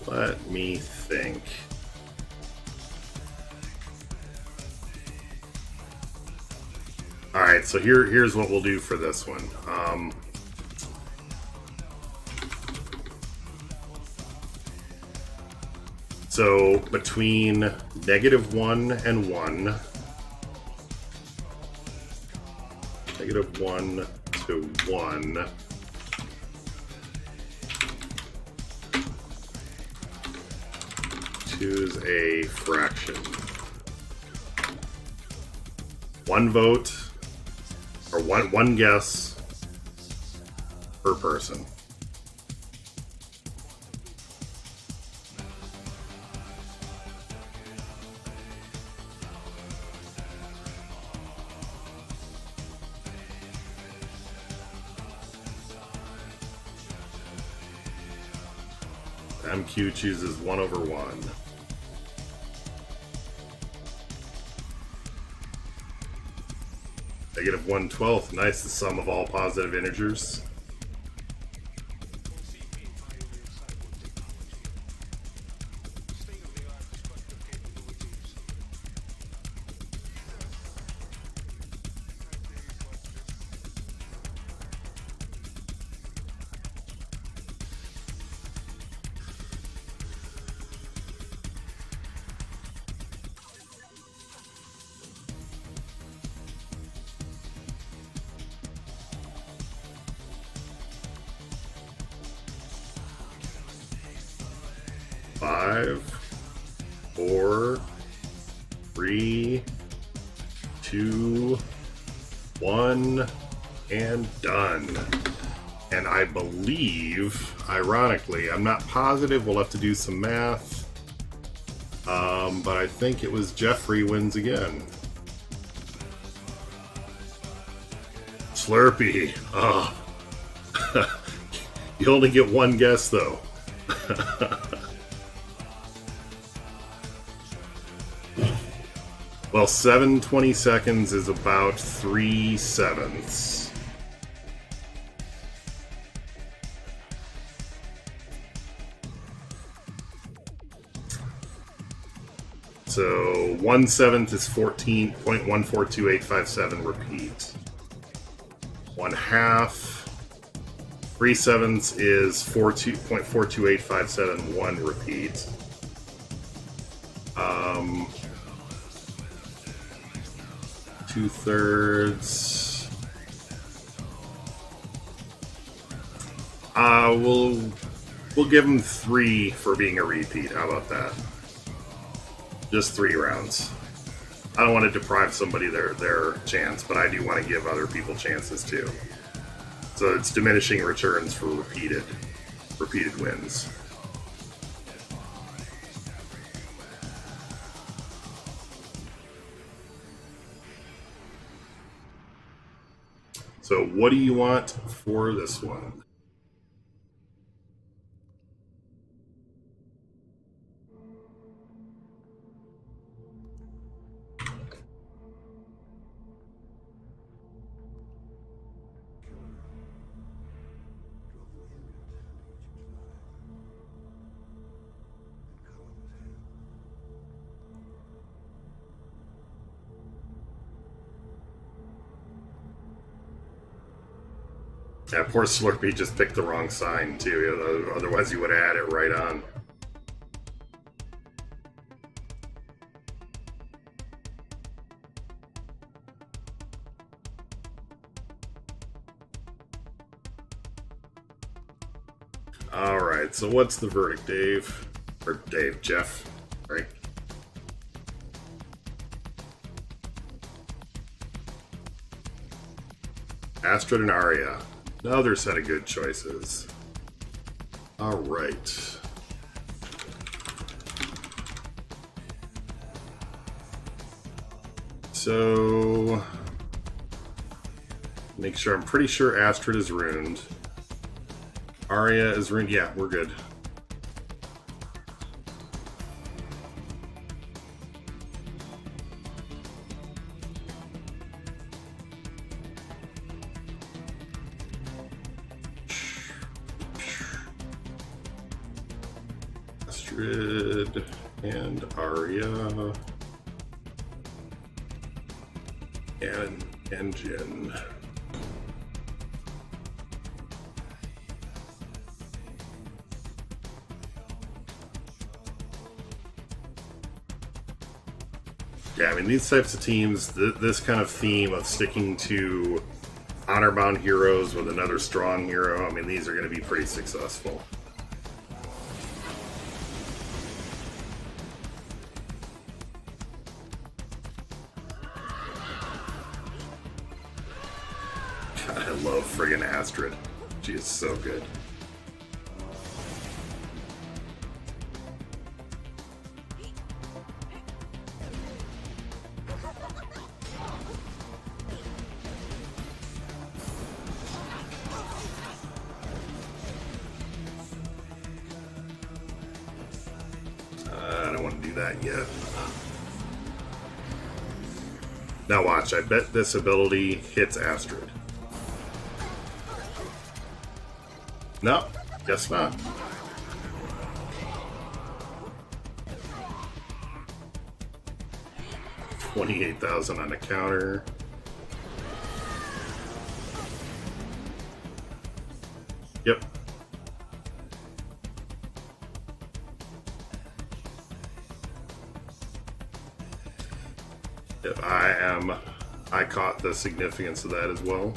Let me think. Alright, so here's what we'll do for this one. So between -1 and 1, -1 to 1, choose a fraction. 1 vote, or one guess per person. MQ chooses 1/1. -1/12. Nice, the sum of all positive integers. Five, 4, 3, 2, 1, and done. And I believe, ironically, I'm not positive, we'll have to do some math, but I think it was Jeffrey wins again. Slurpee. Oh. You only get one guess, though. Well, 7/20 seconds is about 3/7. So 1/7 is 14.142857. Repeat. 1/2. 3/7 is 42.428571. Repeat. 2/3. We'll give him 3 for being a repeat. How about that? Just 3 rounds. I don't want to deprive somebody their chance, but I do want to give other people chances too. So it's diminishing returns for repeated wins. So what do you want for this one? Yeah, poor Slurpee just picked the wrong sign, too. Otherwise, you would have had it right on. Alright, so what's the verdict, Dave? Or Dave, Jeff, right? Astrid and Arya. Another set of good choices. All right. So, make sure, I'm pretty sure Astrid is ruined. Arya is ruined. Yeah, we're good. Astrid and Arya and Jin. Yeah, I mean, these types of teams, this kind of theme of sticking to honor-bound heroes with another strong hero, I mean, these are going to be pretty successful. God, I love friggin' Astrid. She is so good. that yet. Now watch, I bet this ability hits Astrid. No, guess not. $28,000 on the counter. Yep. If I caught the significance of that as well.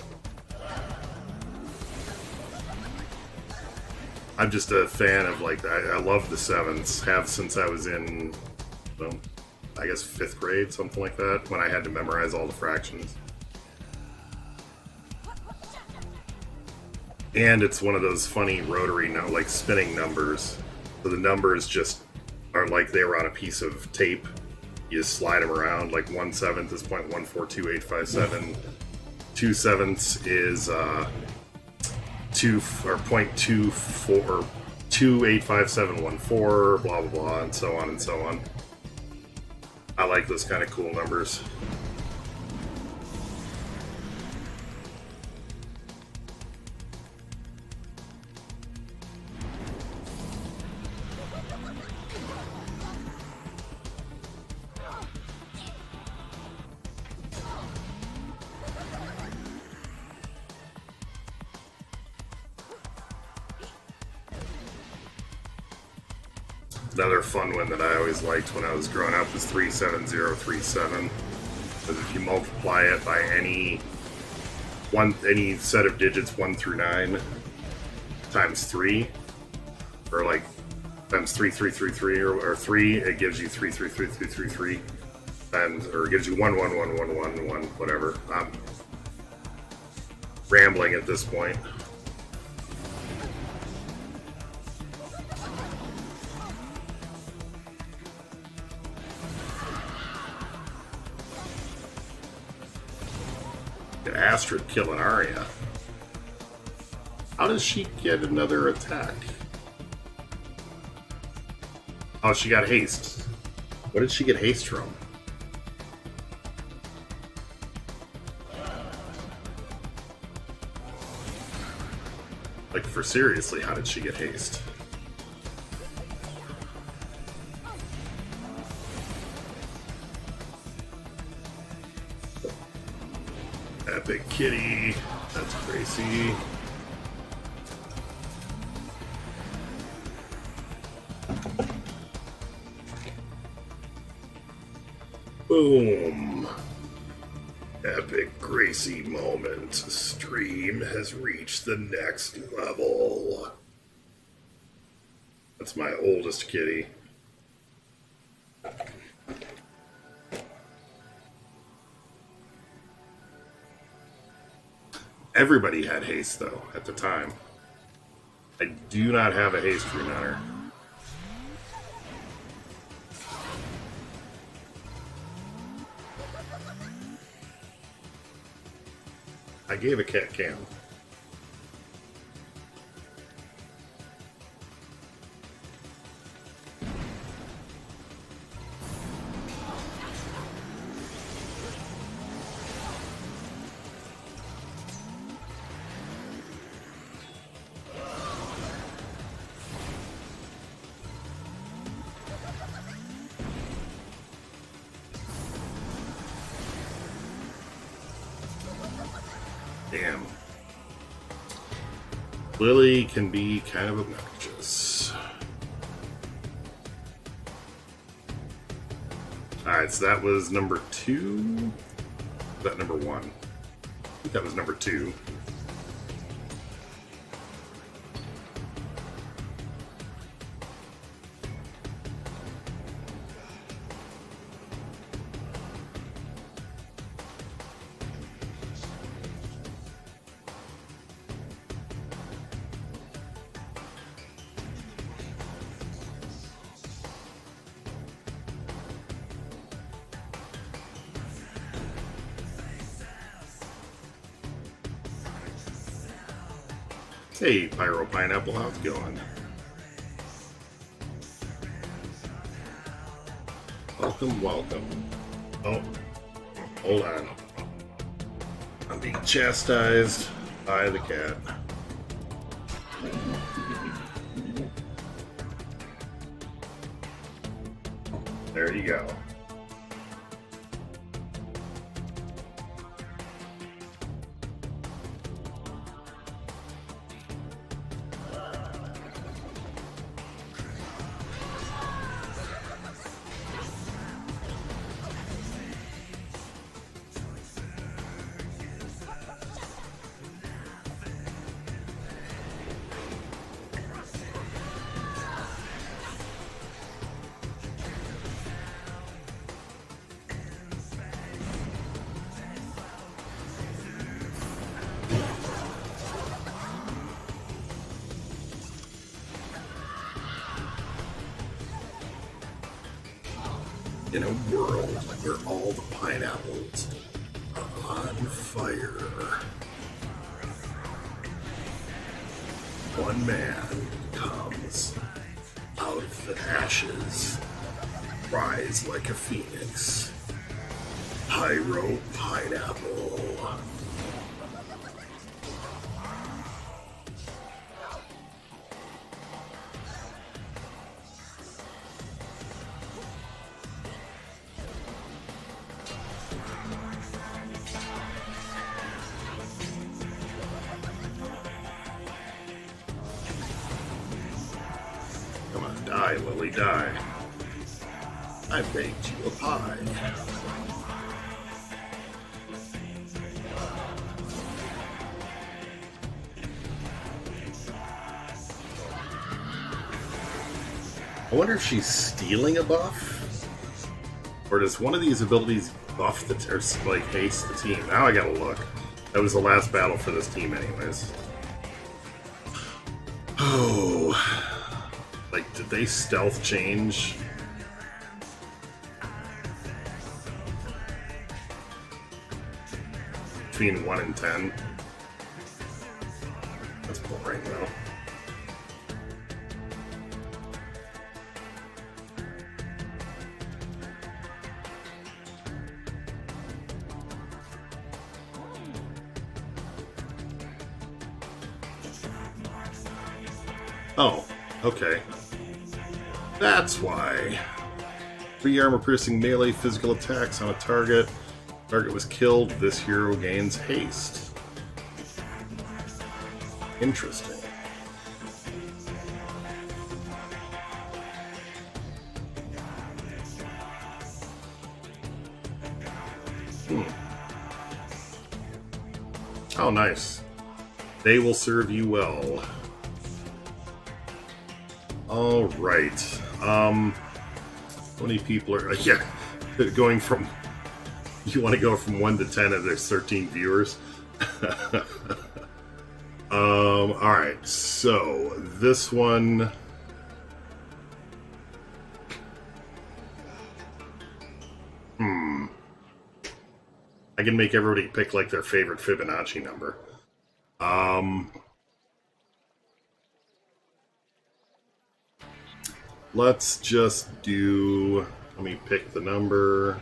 I'm just a fan of, like, I love the sevens. Have since I was in, well, I guess 5th grade, something like that, when I had to memorize all the fractions. And it's one of those funny rotary, like spinning numbers. So the numbers just are like they were on a piece of tape. You just slide them around. Like 1/7 is 0.142857. 2/7 is 0.24 285714. Blah blah blah, and so on and so on. I like those kind of cool numbers. Another fun one that I always liked when I was growing up was 37037. Because if you multiply it by any set of digits 1 through 9 times 3, or like times 3333 or 3, it gives you 333333, and or it gives you 11111, whatever. I'm rambling at this point. Astrid killing Arya. How does she get another attack? Oh, she got haste. What did she get haste from? Like, for seriously, how did she get haste? Epic kitty. That's crazy. Boom. Epic Gracie moment. Stream has reached the next level. That's my oldest kitty. Everybody had haste, though, at the time. I do not have a haste rune on her. I gave a cat cam. Damn. Lily can be kind of obnoxious. Alright, so that was number 2. Was that number 1? I think that was number 2. Hey, Pyro Pineapple, how's it going? welcome, welcome. Oh, hold on. I'm being chastised by the cat. There you go. In a world where all the pineapples are on fire, one man comes out of the ashes, rise like a phoenix. Pyro Pineapple. Come on, die, Lily, die. I baked you a pie. I wonder if she's stealing a buff? Or does one of these abilities buff the or like haste the team? Now I gotta look. That was the last battle for this team anyways. Oh. Like, did they stealth change? Between 1 and 10? That's boring though. Oh, okay. That's why. 3 armor-piercing melee physical attacks on a target. Target was killed. This hero gains haste. Interesting. Oh, nice. They will serve you well. All right. How many people are? Yeah, going from. You want to go from 1 to 10, and there's 13 viewers. All right. So this one. I can make everybody pick like their favorite Fibonacci number. Let's just do, let me pick the number.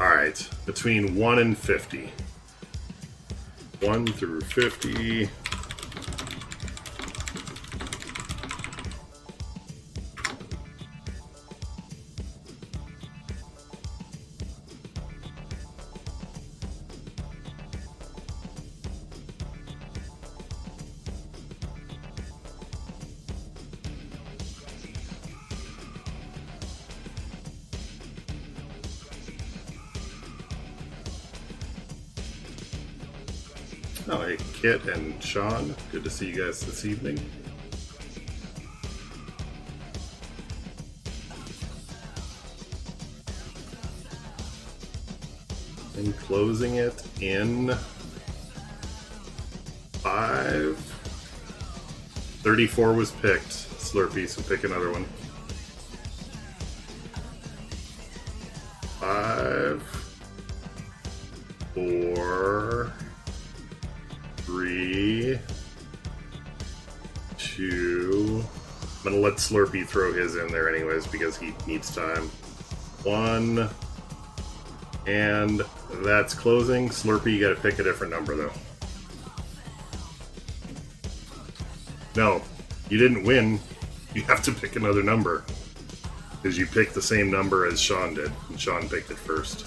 Alright, between 1 and 50. 1 through 50. Oh, hey, Kit and Sean. Good to see you guys this evening. And closing it in 5. 34 was picked. Slurpee, so pick another one. 4, 3, 2. I'm gonna let Slurpee throw his in there anyways because he needs time. 1, and that's closing. Slurpee, you gotta pick a different number though. No, you didn't win. You have to pick another number because you picked the same number as Sean did, and Sean picked it first.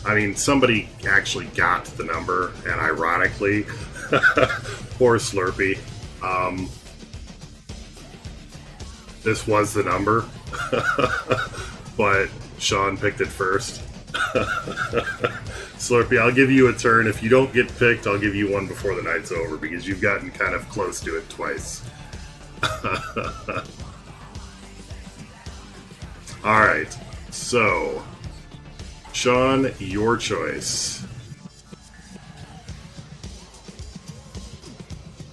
I mean, somebody actually got the number, and ironically, poor Slurpee, this was the number, but Sean picked it first. Slurpee, I'll give you a turn. If you don't get picked, I'll give you one before the night's over, because you've gotten kind of close to it twice. Alright, so Sean, your choice.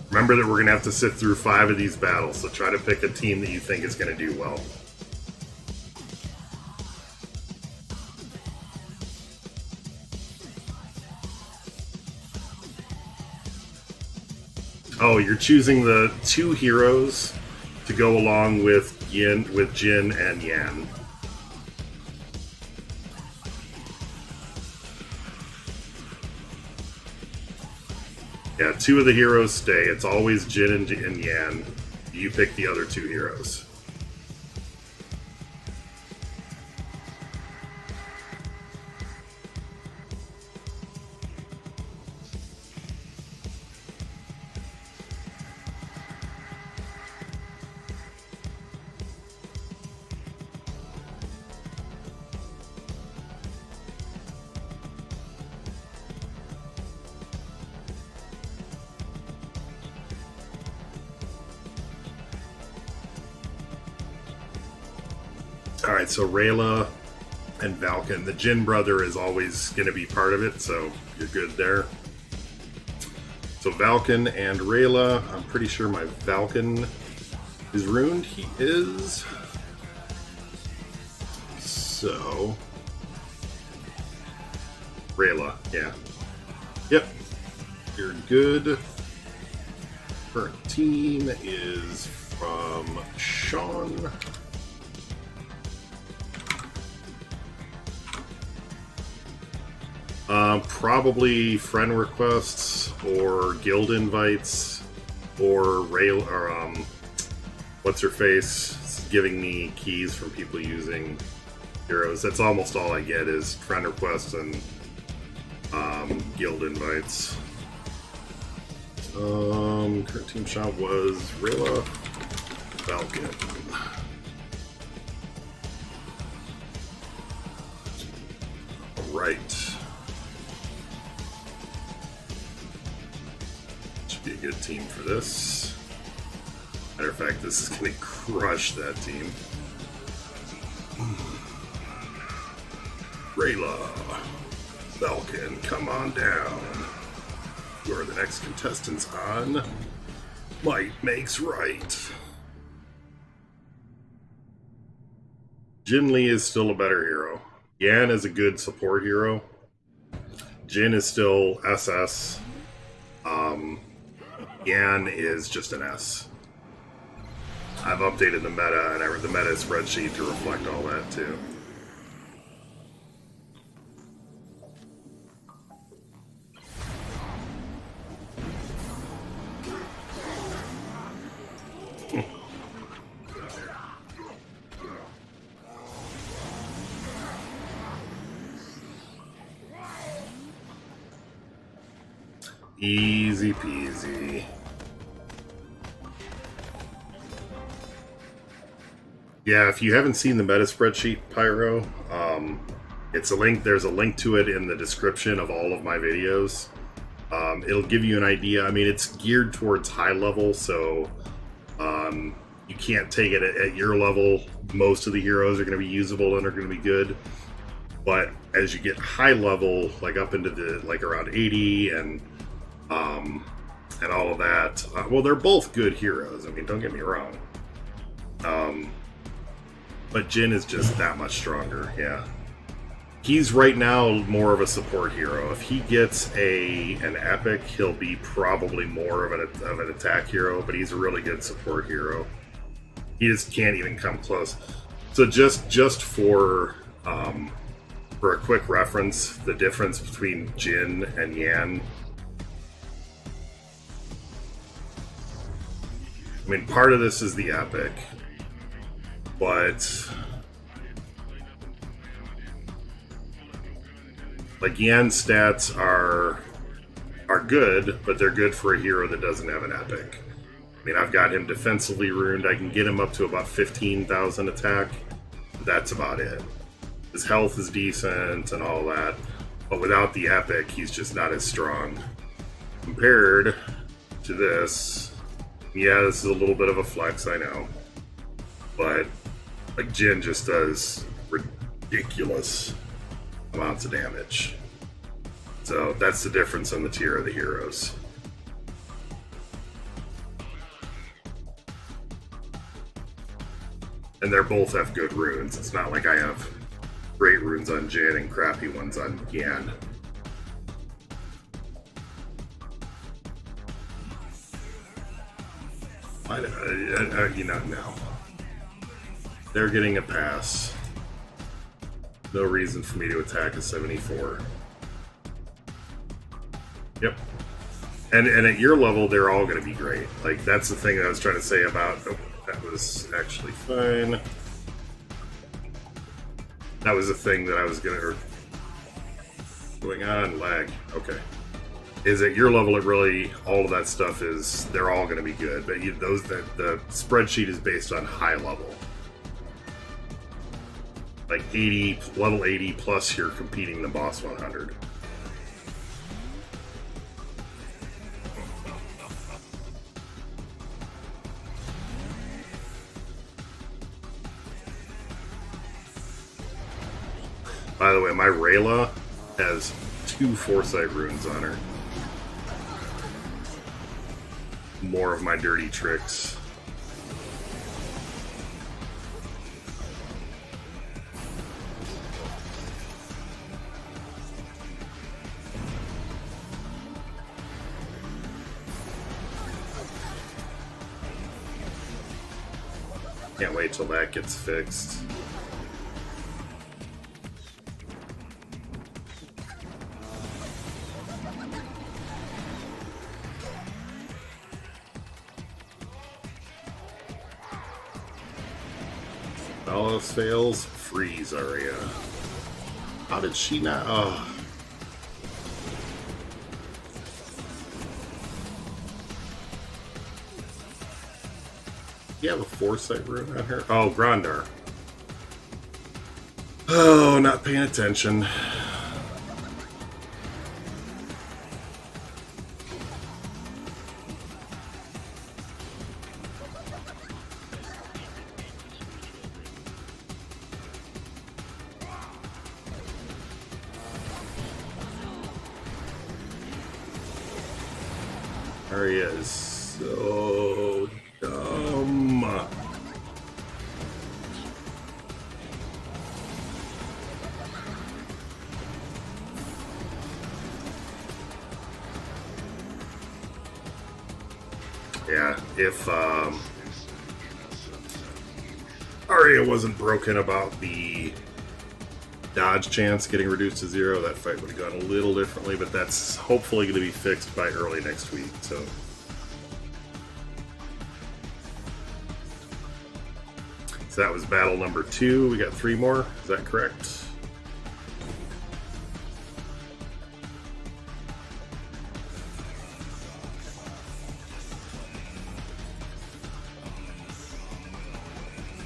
Remember that we're going to have to sit through 5 of these battles, so try to pick a team that you think is going to do well. Oh, you're choosing the 2 heroes to go along with Jin and Yan. Yeah, 2 of the heroes stay. It's always Jin and Yan. You pick the other 2 heroes. Alright, so Rayla and Valken. The Jin brother is always going to be part of it, so you're good there. So Valken and Rayla. I'm pretty sure my Valken is ruined. He is. So Rayla, yeah. Yep. You're good. Current team is from Sean. Probably friend requests or guild invites or what's her face giving me keys from people using heroes. That's almost all I get is friend requests and guild invites. Current team shot was Rayla, Falcon. All right. Be a good team for this. Matter of fact, this is going to crush that team. Rayla, Falcon, come on down. You are the next contestants on Might Makes Right. Jin Lee is still a better hero. Yan is a good support hero. Jin is still SS. Yan is just an S. I've updated the meta and the meta spreadsheet to reflect all that too. Easy peasy. Yeah, if you haven't seen the meta spreadsheet, Pyro, it's a link. There's a link to it in the description of all of my videos. It'll give you an idea. I mean, it's geared towards high level, so you can't take it at your level. Most of the heroes are going to be usable and are going to be good. But as you get high level, like up into the like around 80 and all of that, well, they're both good heroes. I mean, don't get me wrong. But Jin is just that much stronger. Yeah, he's right now more of a support hero. If he gets an epic, he'll be probably more of an attack hero. But he's a really good support hero. He just can't even come close. So just for a quick reference, the difference between Jin and Yan. I mean, part of this is the epic, but like Yan's stats are good, but they're good for a hero that doesn't have an epic. I mean, I've got him defensively ruined. I can get him up to about 15,000 attack. That's about it. His health is decent and all that, but without the epic, he's just not as strong. Compared to this, yeah, this is a little bit of a flex, I know. But like Jin just does ridiculous amounts of damage. So that's the difference in the tier of the heroes. And they both have good runes. It's not like I have great runes on Jin and crappy ones on Yan. You know, no. They're getting a pass. No reason for me to attack a 74. Yep. And at your level, they're all going to be great. Like, that's the thing that I was trying to say about... Oh, that was actually fine. That was the thing that I was going to... Going on, lag. Okay. Is at your level, it really... All of that stuff is... They're all going to be good. But the spreadsheet is based on high level. Like 80, level 80 plus you're competing the boss 100. By the way, my Rayla has 2 foresight runes on her. More of my dirty tricks. Can't wait till that gets fixed. All else fails, freeze Arya. How did she not? Oh. You have a foresight rune on her? Oh, Grandar. Oh, not paying attention. Arya is so dumb. Yeah, if Arya wasn't broken about the dodge chance getting reduced to 0, that fight would have gone a little differently, but that's hopefully going to be fixed by early next week. So that was battle number 2. We got 3 more. Is that correct?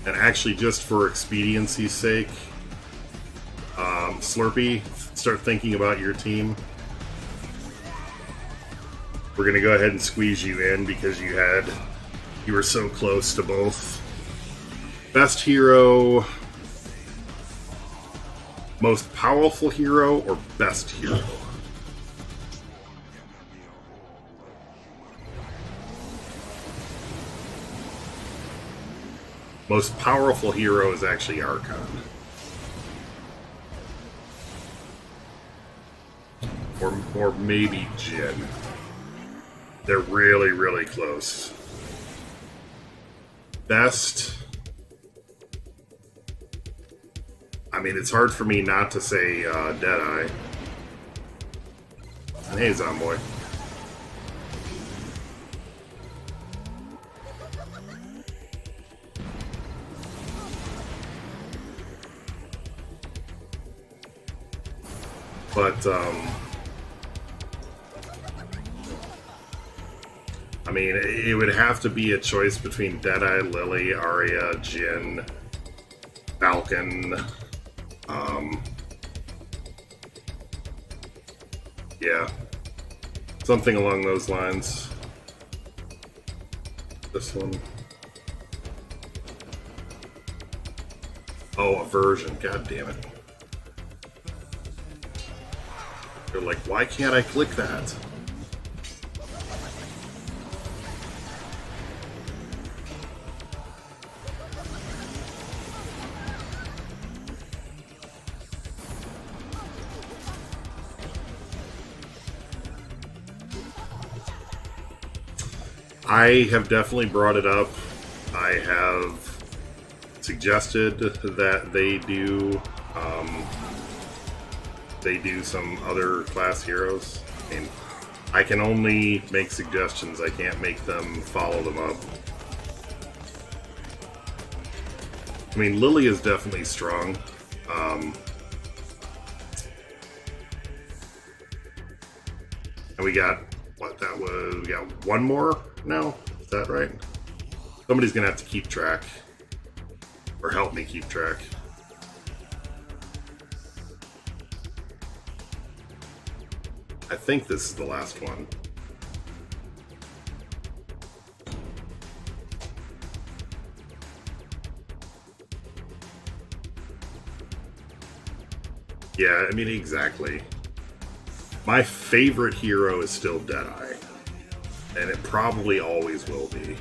And actually, just for expediency's sake, Slurpee, start thinking about your team. We're going to go ahead and squeeze you in because you were so close to both. Best hero. Most powerful hero or best hero? Most powerful hero is actually Archon. Or maybe Jin. They're really, really close. Best... I mean, it's hard for me not to say Deadeye. And hey, Zomboy. But, I mean, it would have to be a choice between Deadeye, Lily, Arya, Jin, Falcon. Yeah. Something along those lines. This one. Oh, aversion. God damn it. They're like, why can't I click that? I have definitely brought it up. I have suggested that they do some other class heroes. I mean, I can only make suggestions. I can't make them follow them up. I mean, Lily is definitely strong. And we got what that was. We got one more now. Is that right? Somebody's gonna have to keep track, or help me keep track. I think this is the last one. Yeah, I mean, exactly. My favorite hero is still Deadeye, and it probably always will be.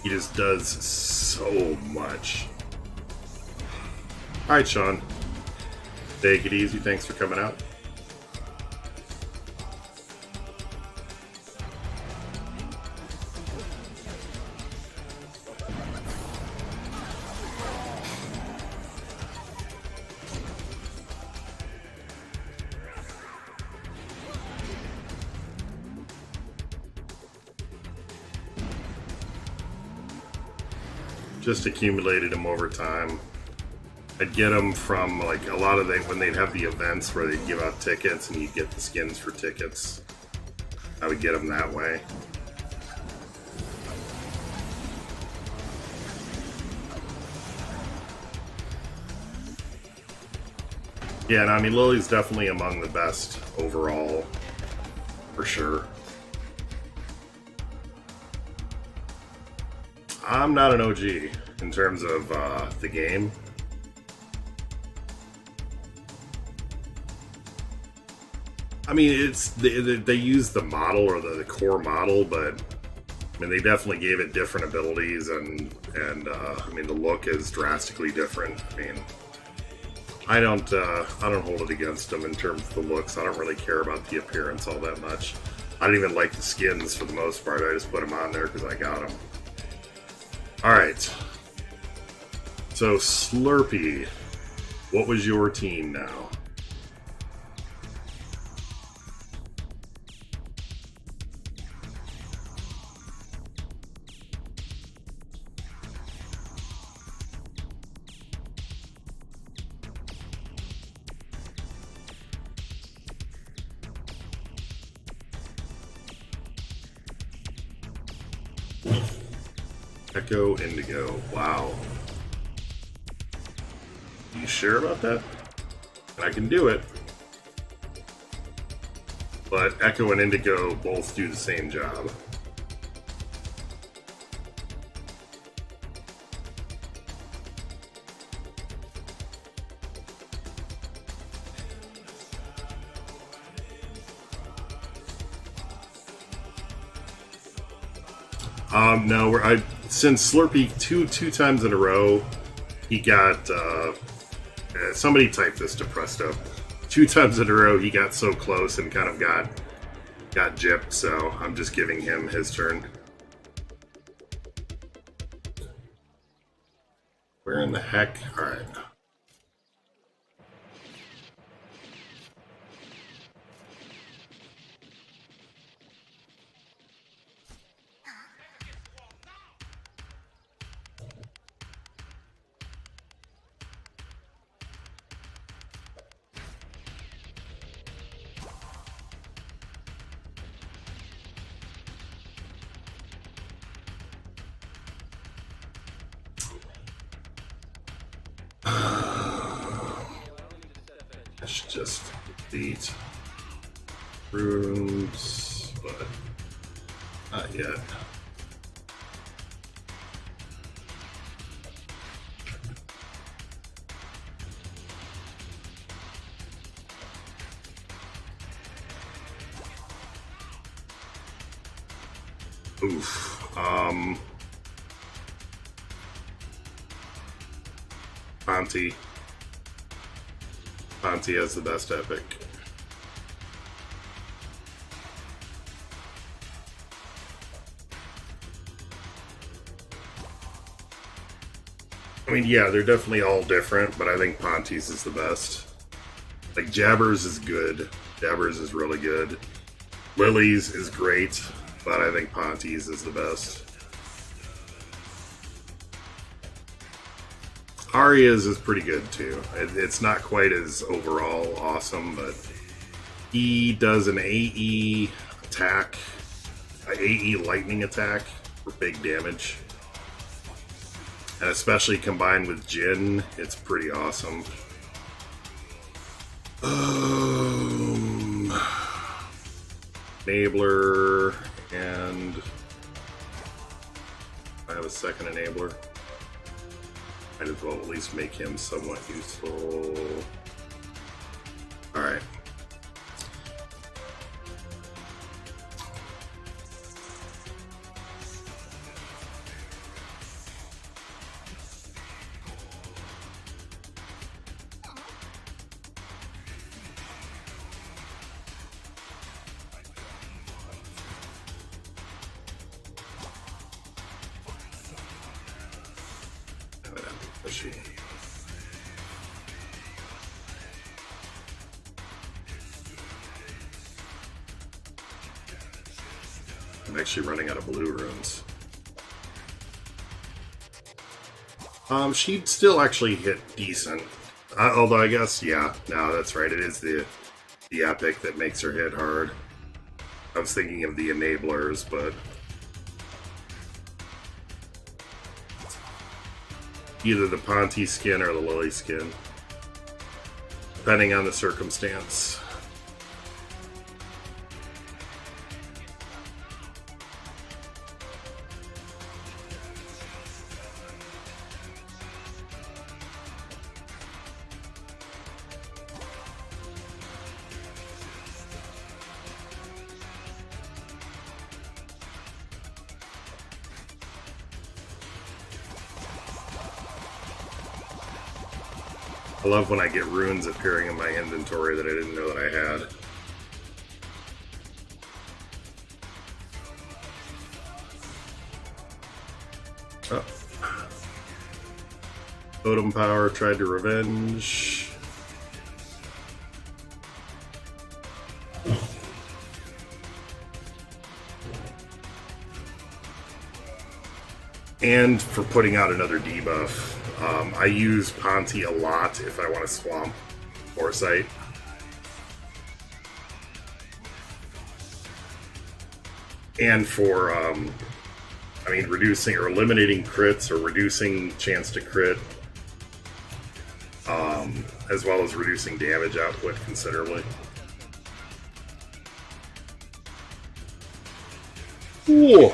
He just does so much. Alright, Sean. Take it easy. Thanks for coming out. Just accumulated them over time. I'd get them from, like, a lot of when they'd have the events where they'd give out tickets and you'd get the skins for tickets. I would get them that way. Yeah, and I mean, Lily's definitely among the best overall, for sure. I'm not an OG in terms of the game. I mean, it's they use the model or the core model, but I mean, they definitely gave it different abilities, and I mean, the look is drastically different. I mean, I don't hold it against them in terms of the looks. I don't really care about the appearance all that much. I don't even like the skins for the most part. I just put them on there because I got them. All right. So Slurpee, what was your team now? Echo Indigo. Wow. You sure about that? I can do it. But Echo and Indigo both do the same job. No, since Slurpee two times in a row, he got somebody typed this to Presto. 2 times in a row, he got so close and kind of got gypped. So I'm just giving him his turn. Where in the heck? All right. Let's just delete runes, but not yet. Oof. Ponty has the best epic. I mean, yeah, they're definitely all different, but I think Ponty's is the best. Like, Jabbers is good. Jabbers is really good. Lily's is great, but I think Ponty's is the best. Arya's is pretty good too. It's not quite as overall awesome, but he does an AE attack, an AE lightning attack for big damage. And especially combined with Jin, it's pretty awesome. Enabler, and I have a second enabler. Might as well at least make him somewhat useful. Alright. I'm actually running out of blue runes. She'd still actually hit decent. Although I guess, yeah, no, that's right. It is the epic that makes her hit hard. I was thinking of the enablers, but either the Ponty skin or the Lily skin, depending on the circumstance. I love when I get runes appearing in my inventory that I didn't know that I had. Oh. Totem Power tried to revenge. And for putting out another debuff. I use Ponty a lot if I want to swamp Foresight. And for, I mean, reducing or eliminating crits or reducing chance to crit, as well as reducing damage output considerably. Ooh.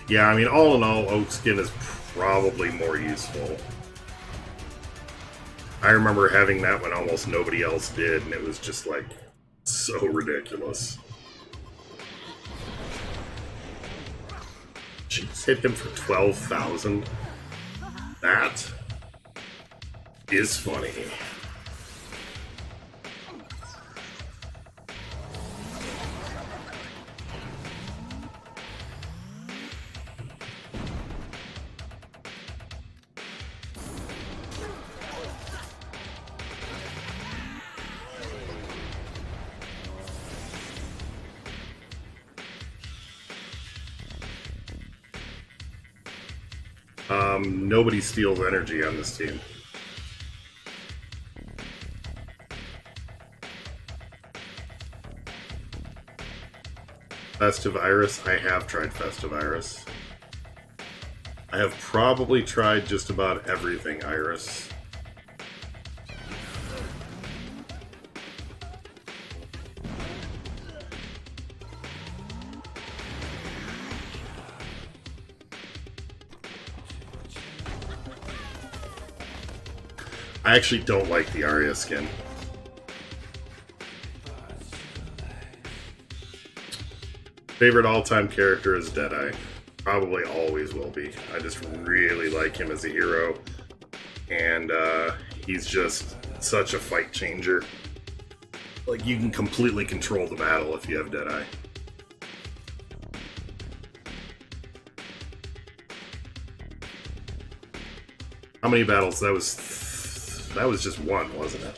Yeah, I mean, all in all, oak skin is probably more useful. I remember having that when almost nobody else did, and it was just, like, so ridiculous. Jeez, hit him for 12,000? That is funny. Nobody steals energy on this team. Festive Iris, I have tried Festive Iris. I have probably tried just about everything Iris. I actually don't like the Arya skin. Favorite all-time character is Deadeye. Probably always will be. I just really like him as a hero. And he's just such a fight changer. Like, you can completely control the battle if you have Deadeye. How many battles? That was just one, wasn't it?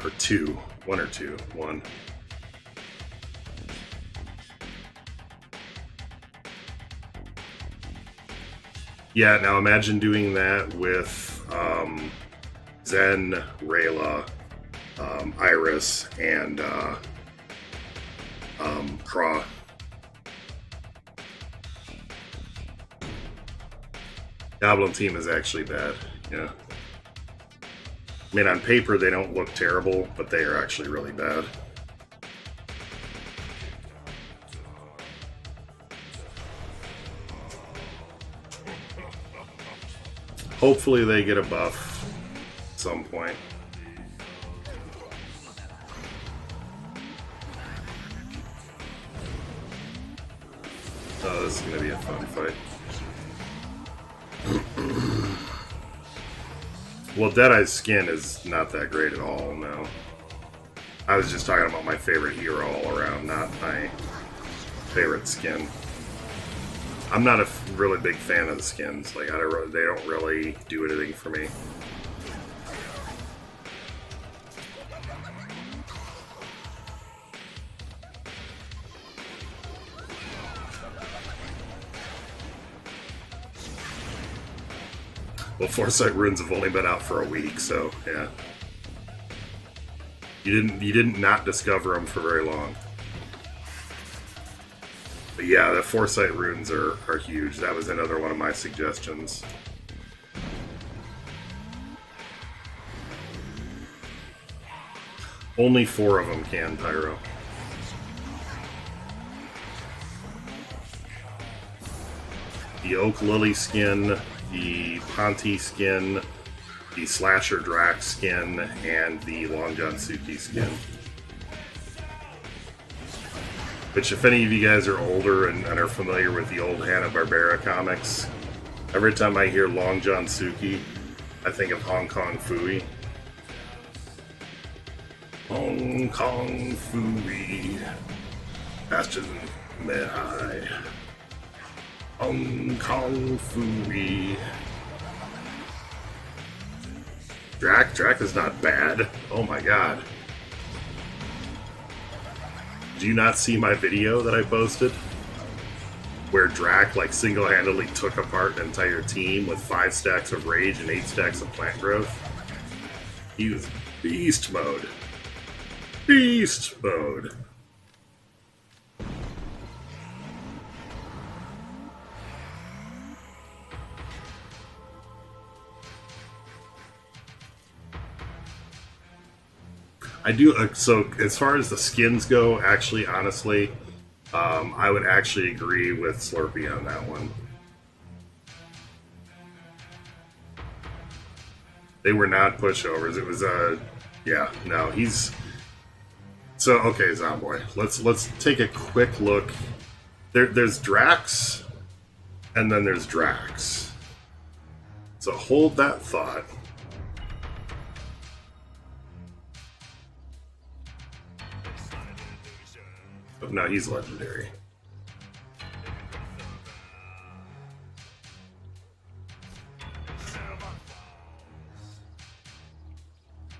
Or two. One or two. One. Yeah, now imagine doing that with Zen, Rayla, Iris, and Kra. Goblin team is actually bad, yeah. I mean, on paper they don't look terrible, but they are actually really bad. Hopefully they get a buff at some point. Oh, this is going to be a fun fight. Well, Deadeye's skin is not that great at all, no. I was just talking about my favorite hero all around, not my favorite skin. I'm not a really big fan of the skins. Like, they don't really do anything for me. Well, Foresight runes have only been out for a week, so yeah. You didn't not discover them for very long. But yeah, the Foresight runes are huge. That was another one of my suggestions. Only 4 of them can, Pyro. The Oak Lily skin, the Ponti skin, the Slasher Drax skin, and the Long John Suki skin. Which, if any of you guys are older and are familiar with the old Hanna-Barbera comics, every time I hear Long John Suki, I think of Hong Kong Phooey. Hong Kong Phooey, faster than mid high. Hong Kong Phooey. Drac is not bad. Oh my god. Did you not see my video that I posted? Where Drac, like, single-handedly took apart an entire team with 5 stacks of rage and 8 stacks of plant growth? He was beast mode. Beast mode. I do, so as far as the skins go, actually, honestly, I would actually agree with Slurpee on that one. They were not pushovers. It was yeah, no, he's so okay, Zomboy. Let's take a quick look. There's Drax, and then there's Drax. So hold that thought. Oh, no, he's legendary.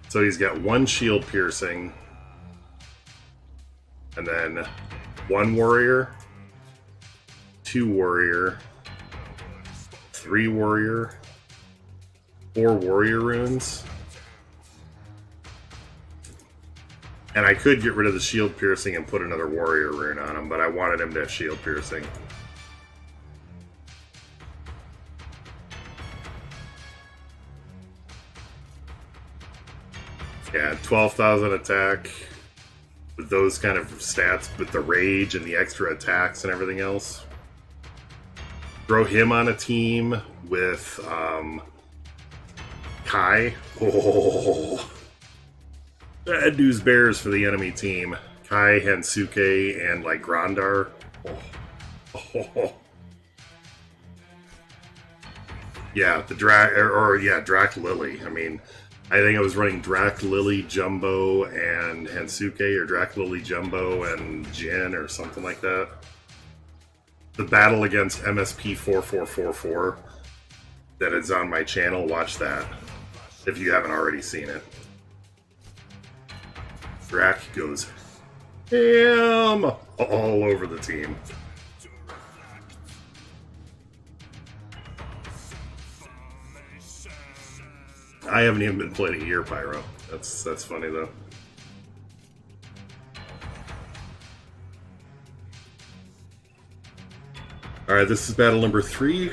So he's got one shield piercing, and then one warrior, 2 warrior, 3 warrior, 4 warrior runes. And I could get rid of the shield piercing and put another warrior rune on him, but I wanted him to have shield piercing. Yeah, 12,000 attack with those kind of stats, with the rage and the extra attacks and everything else. Throw him on a team with Kai. Oh, bad news bears for the enemy team. Kai, Hansuke, and like Grandar. Oh. Yeah, the Drac Lily. I mean, I think I was running Drac Lily Jumbo and Hansuke, or Drac Lily Jumbo and Jin, or something like that. The battle against MSP 4444 that is on my channel. Watch that if you haven't already seen it. Drac goes ham all over the team. I haven't even been playing a year, Pyro. That's funny though. All right, this is battle number 3.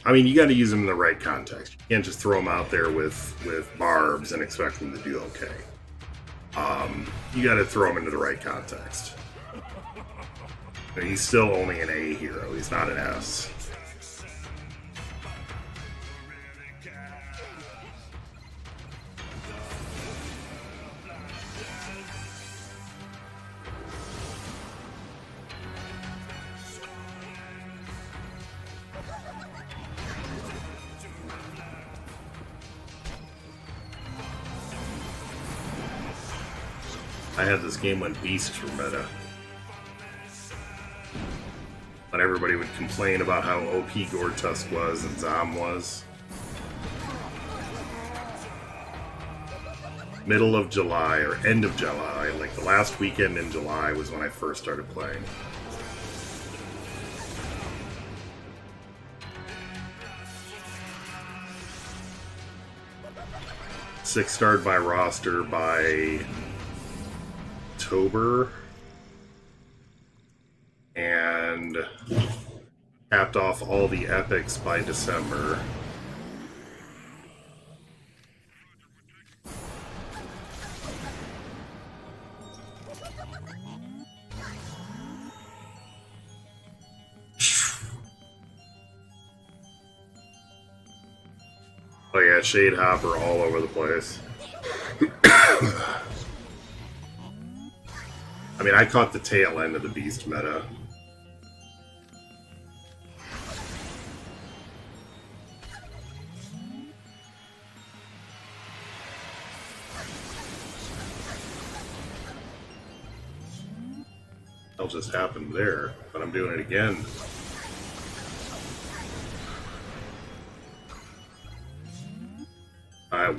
I mean, you got to use them in the right context. You can't just throw them out there with barbs and expect them to do okay. You got to throw them into the right context. He's still only an A hero. He's not an S. I had this game when Beasts were meta. When everybody would complain about how OP Gortusk was and Zom was. Middle of July, or end of July, like the last weekend in July was when I first started playing. Six-starred my roster by October, and capped off all the epics by December. Oh yeah, Shade Hopper all over the place. I mean, I caught the tail end of the Beast meta. That just happened there, but I'm doing it again.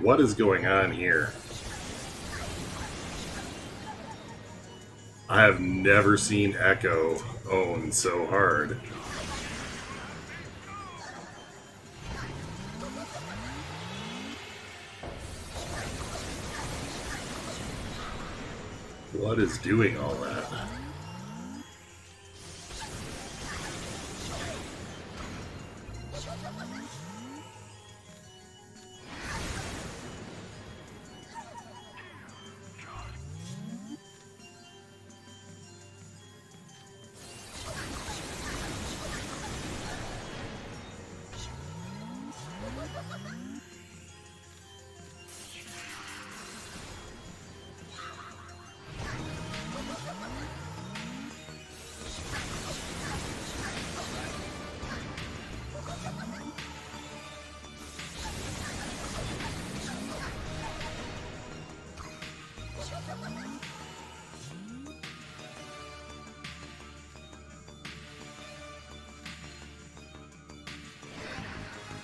What is going on here? I have never seen Echo own so hard. What is doing all that?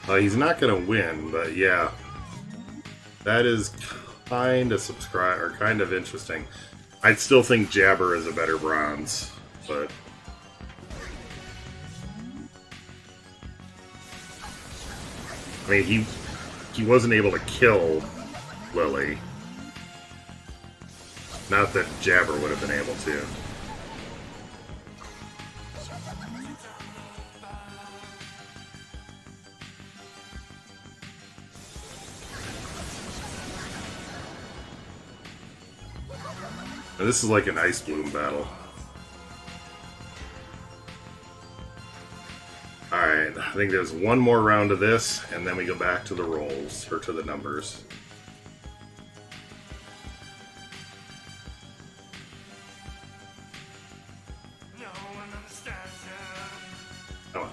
He's not going to win, but yeah. That is kind of interesting. I'd still think Jabber is a better bronze, but... I mean, he wasn't able to kill Lily. Not that Jabber would have been able to. And this is like an Ice Bloom battle. Alright, I think there's one more round of this, and then we go back to the rolls, or to the numbers. Come on.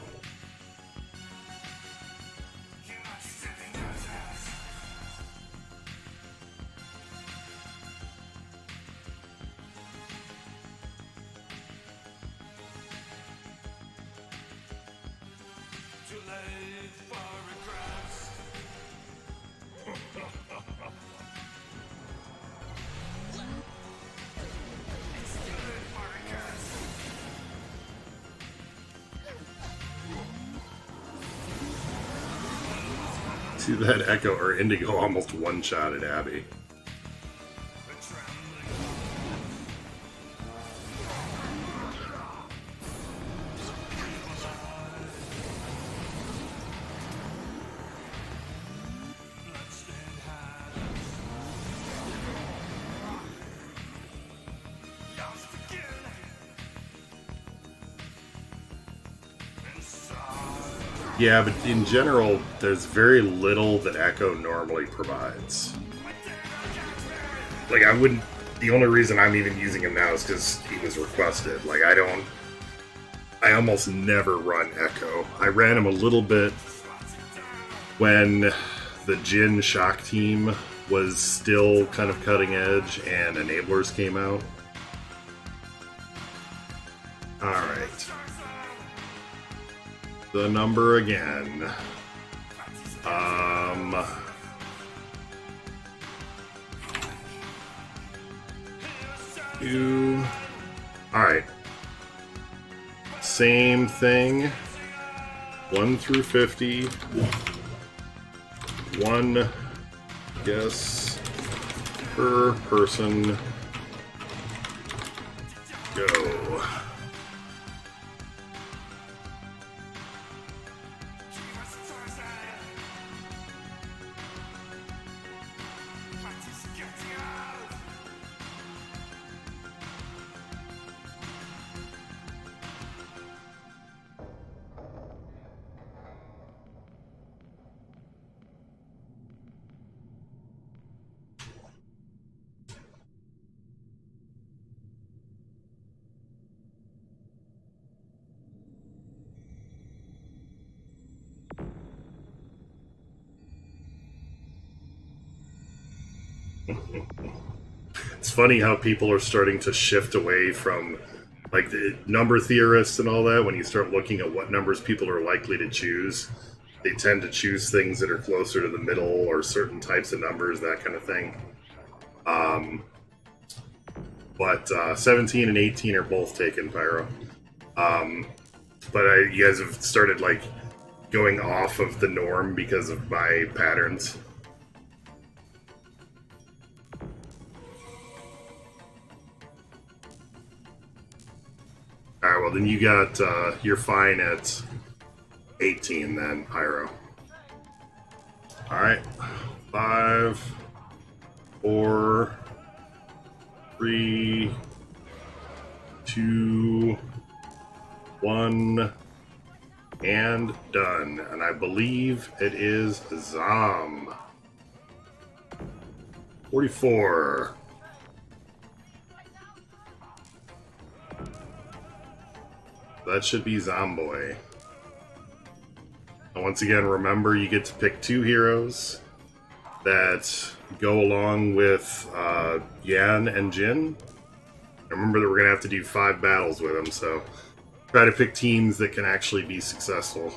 See that Echo or Indigo almost one-shotted Abby. Yeah, but in general, there's very little that Echo normally provides. Like, I wouldn't... The only reason I'm even using him now is because he was requested. Like, I almost never run Echo. I ran him a little bit when the Jin Shock team was still kind of cutting edge and Enablers came out. Alright. The number again. Alright. Same thing. 1 through 50. One guess per person. Go. It's funny how people are starting to shift away from like the number theorists and all that. When you start looking at what numbers people are likely to choose, they tend to choose things that are closer to the middle or certain types of numbers, that kind of thing. But 17 and 18 are both taken, Pyro. But you guys have started like going off of the norm because of my patterns. Alright, well then you got, you're fine at 18 then, Pyro. Alright. 5, 4, 3, 2, 1, and done. And I believe it is Zom. 44. That should be Zomboy. And once again, remember you get to pick 2 heroes that go along with Yan and Jin. Remember that we're going to have to do 5 battles with them, so try to pick teams that can actually be successful.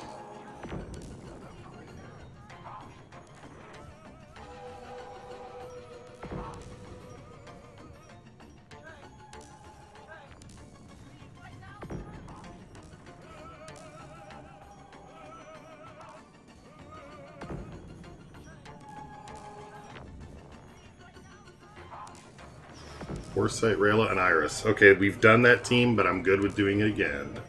Foresight, Rayla, and Iris. Okay, we've done that team, but I'm good with doing it again.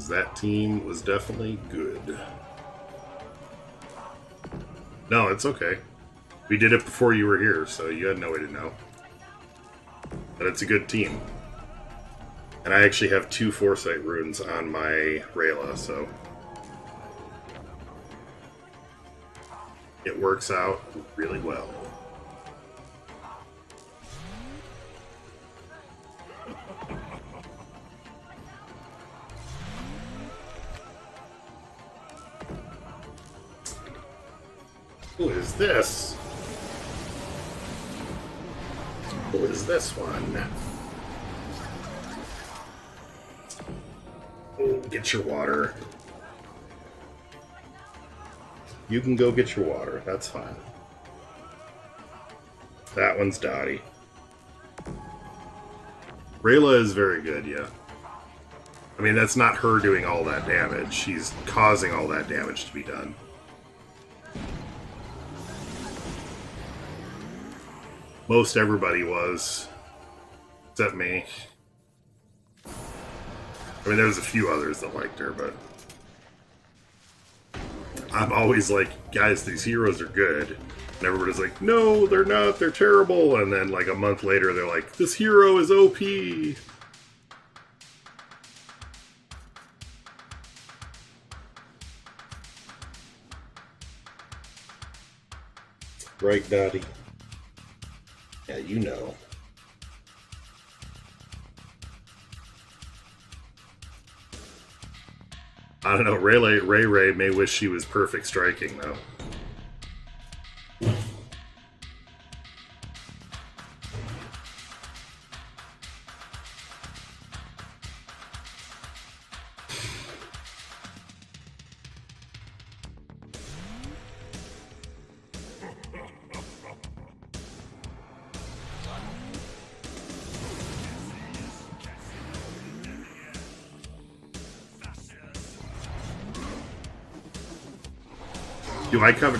That team was definitely good. No, it's okay. We did it before you were here, so you had no way to know. But it's a good team. And I actually have 2 Foresight runes on my Rayla, so it works out really well. Who is this? Who is this one? Oh, get your water. You can go get your water. That's fine. That one's Dottie. Rayla is very good, yeah. I mean, that's not her doing all that damage. She's causing all that damage to be done. Most everybody was, except me. I mean, there's a few others that liked her, but I'm always like, guys, these heroes are good. And everybody's like, no, they're not, they're terrible. And then like a month later, they're like, this hero is OP. Right, Dottie? Yeah, you know. I don't know, Ray may wish she was perfect striking, though.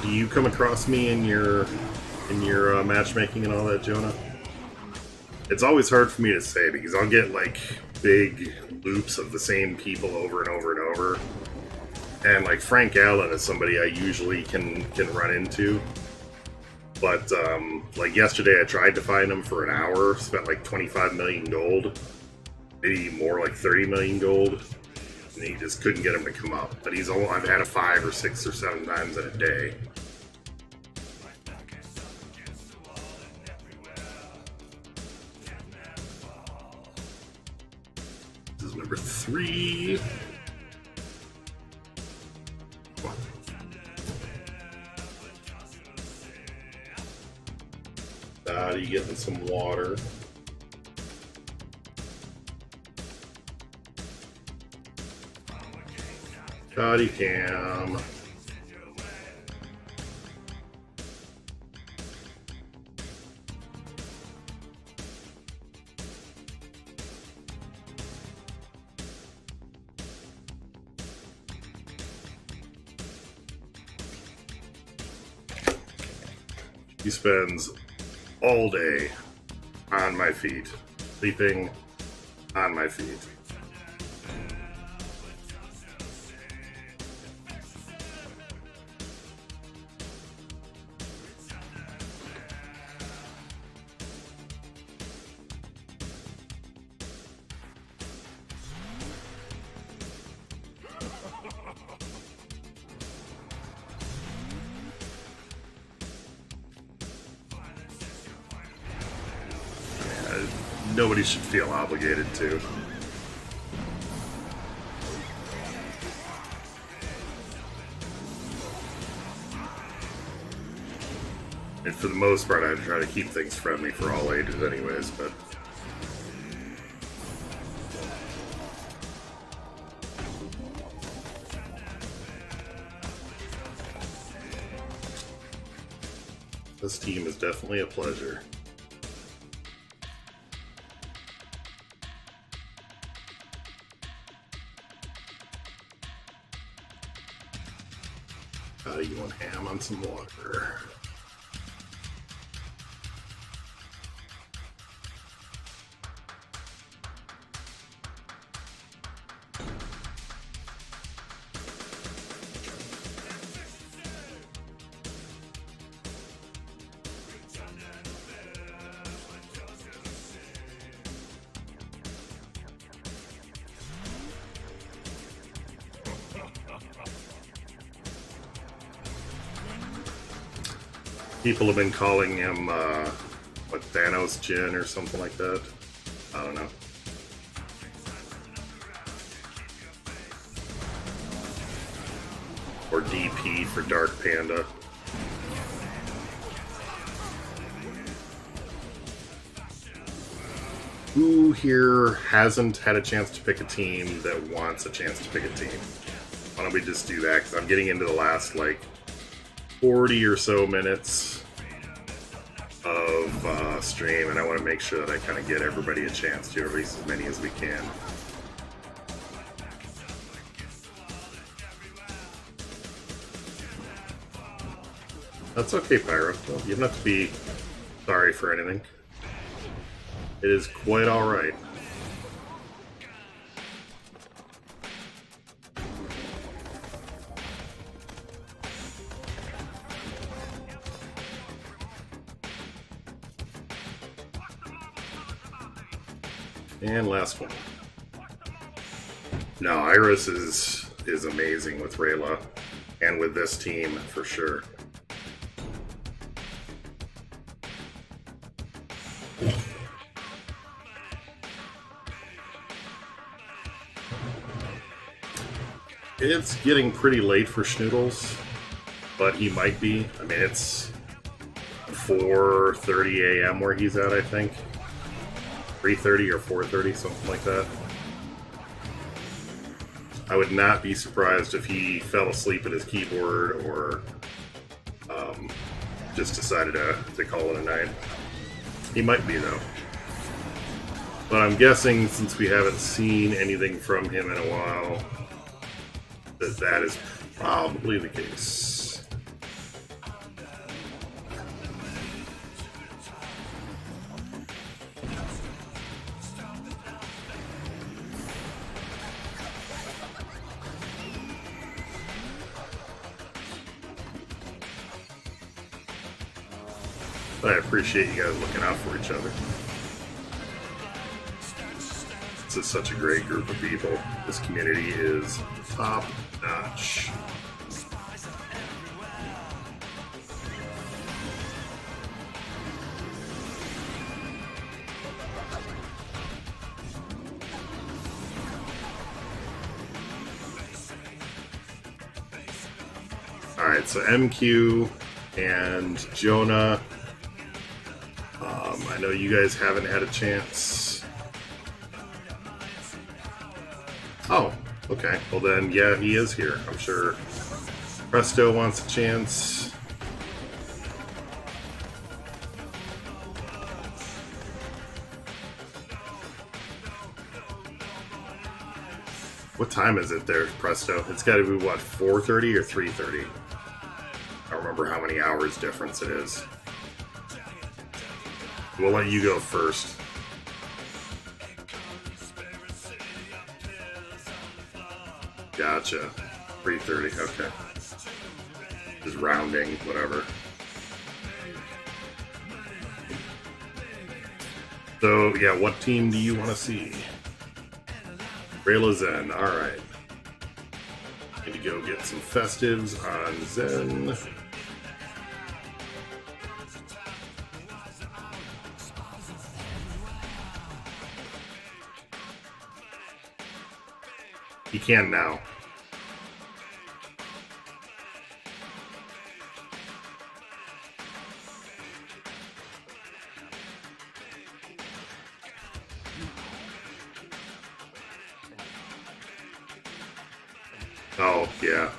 Do you come across me in your matchmaking and all that, Jonah? It's always hard for me to say because I'll get like big loops of the same people over and over and over. And like Frank Allen is somebody I usually can run into. But like yesterday I tried to find him for an hour, spent like 25 million gold. Maybe more, like 30 million gold. And he just couldn't get him to come up. But I've had it 5 or 6 or 7 times in a day. This is number 3. Dottie getting some water. Dottie cam. He spends all day on my feet, sleeping on my feet. Nobody should feel obligated to. And for the most part, I try to keep things friendly for all ages anyways, but... this team is definitely a pleasure. You want ham on some water. People have been calling him, what, Thanos Jin or something like that. I don't know. Or DP for Dark Panda. Who here hasn't had a chance to pick a team that wants a chance to pick a team? Why don't we just do that? Because I'm getting into the last, like, 40 or so minutes of stream, and I want to make sure that I kind of get everybody a chance to, or at least as many as we can. That's okay, Pyro. Well, you don't have to be sorry for anything. It is quite alright. And last one. No, Iris is amazing with Rayla, and with this team for sure. It's getting pretty late for Schnoodles, but he might be. I mean, it's 4:30 a.m. where he's at, I think. 3:30 or 4:30, something like that. I would not be surprised if he fell asleep at his keyboard or just decided to call it a night. He might be, though. But I'm guessing, since we haven't seen anything from him in a while, that is probably the case. I appreciate you guys looking out for each other. This is such a great group of people. This community is top notch. Alright, so MQ and Jonah. I know you guys haven't had a chance. Oh, okay. Well then, yeah, he is here. I'm sure Presto wants a chance. What time is it there, Presto? It's got to be, what, 4:30 or 3:30? I don't remember how many hours difference it is. We'll let you go first. Gotcha. 3:30, okay. Just rounding, whatever. So, yeah, what team do you want to see? Rayla Zen, alright. Need to go get some festives on Zen. He can now. Oh, yeah.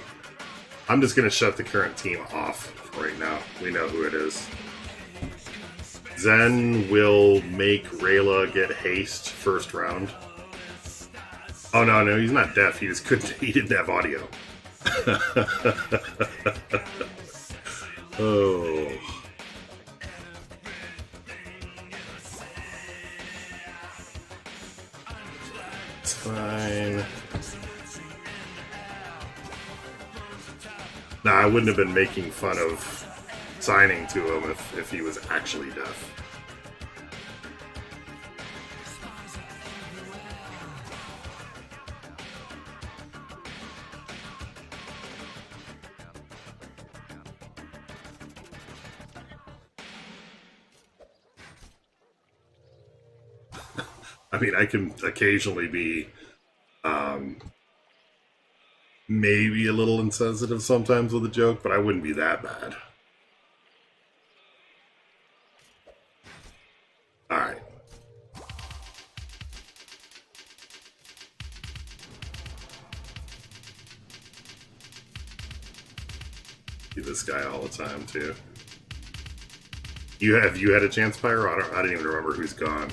I'm just going to shut the current team off right now. We know who it is. Zen will make Rayla get haste first round. Oh, no, he's not deaf. He just couldn't. He didn't have audio. Oh. It's fine. Nah, I wouldn't have been making fun of signing to him if he was actually deaf. I mean, I can occasionally be maybe a little insensitive sometimes with a joke, but I wouldn't be that bad. Alright. Do this guy all the time, too. You had a chance, Pyro? I don't even remember who's gone.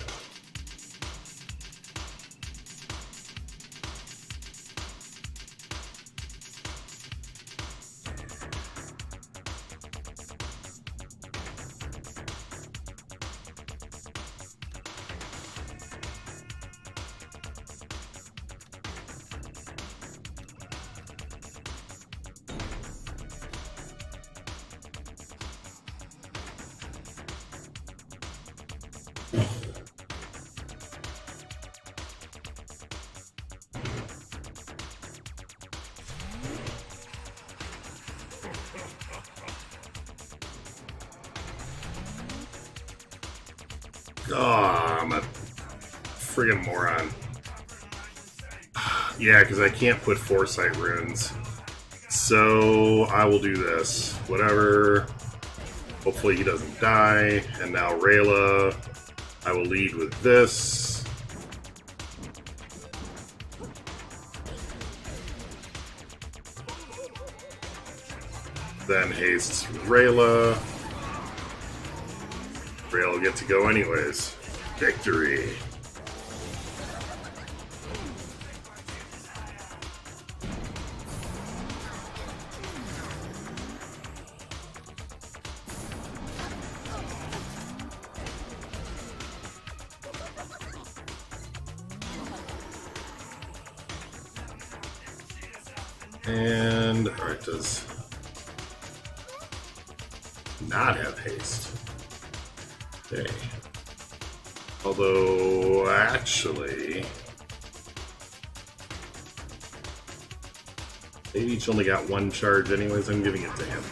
Oh, I'm a friggin' moron. Yeah, because I can't put Foresight runes. So I will do this. Whatever. Hopefully he doesn't die. And now Rayla, I will lead with this. Then hastes Rayla. Rayla will get to go anyways. Victory. And alright, does not have haste. Okay. Although, actually, they each only got one charge anyways, I'm giving it to him.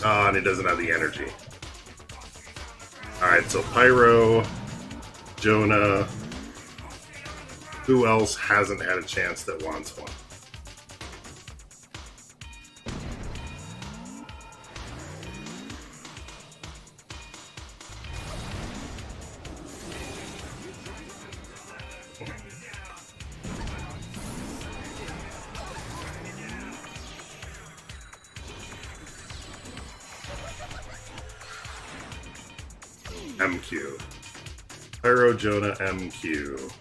Ah, and it doesn't have the energy. Alright, so Pyro, Jonah, who else hasn't had a chance that wants one? MQ. Pyro, Jonah, MQ.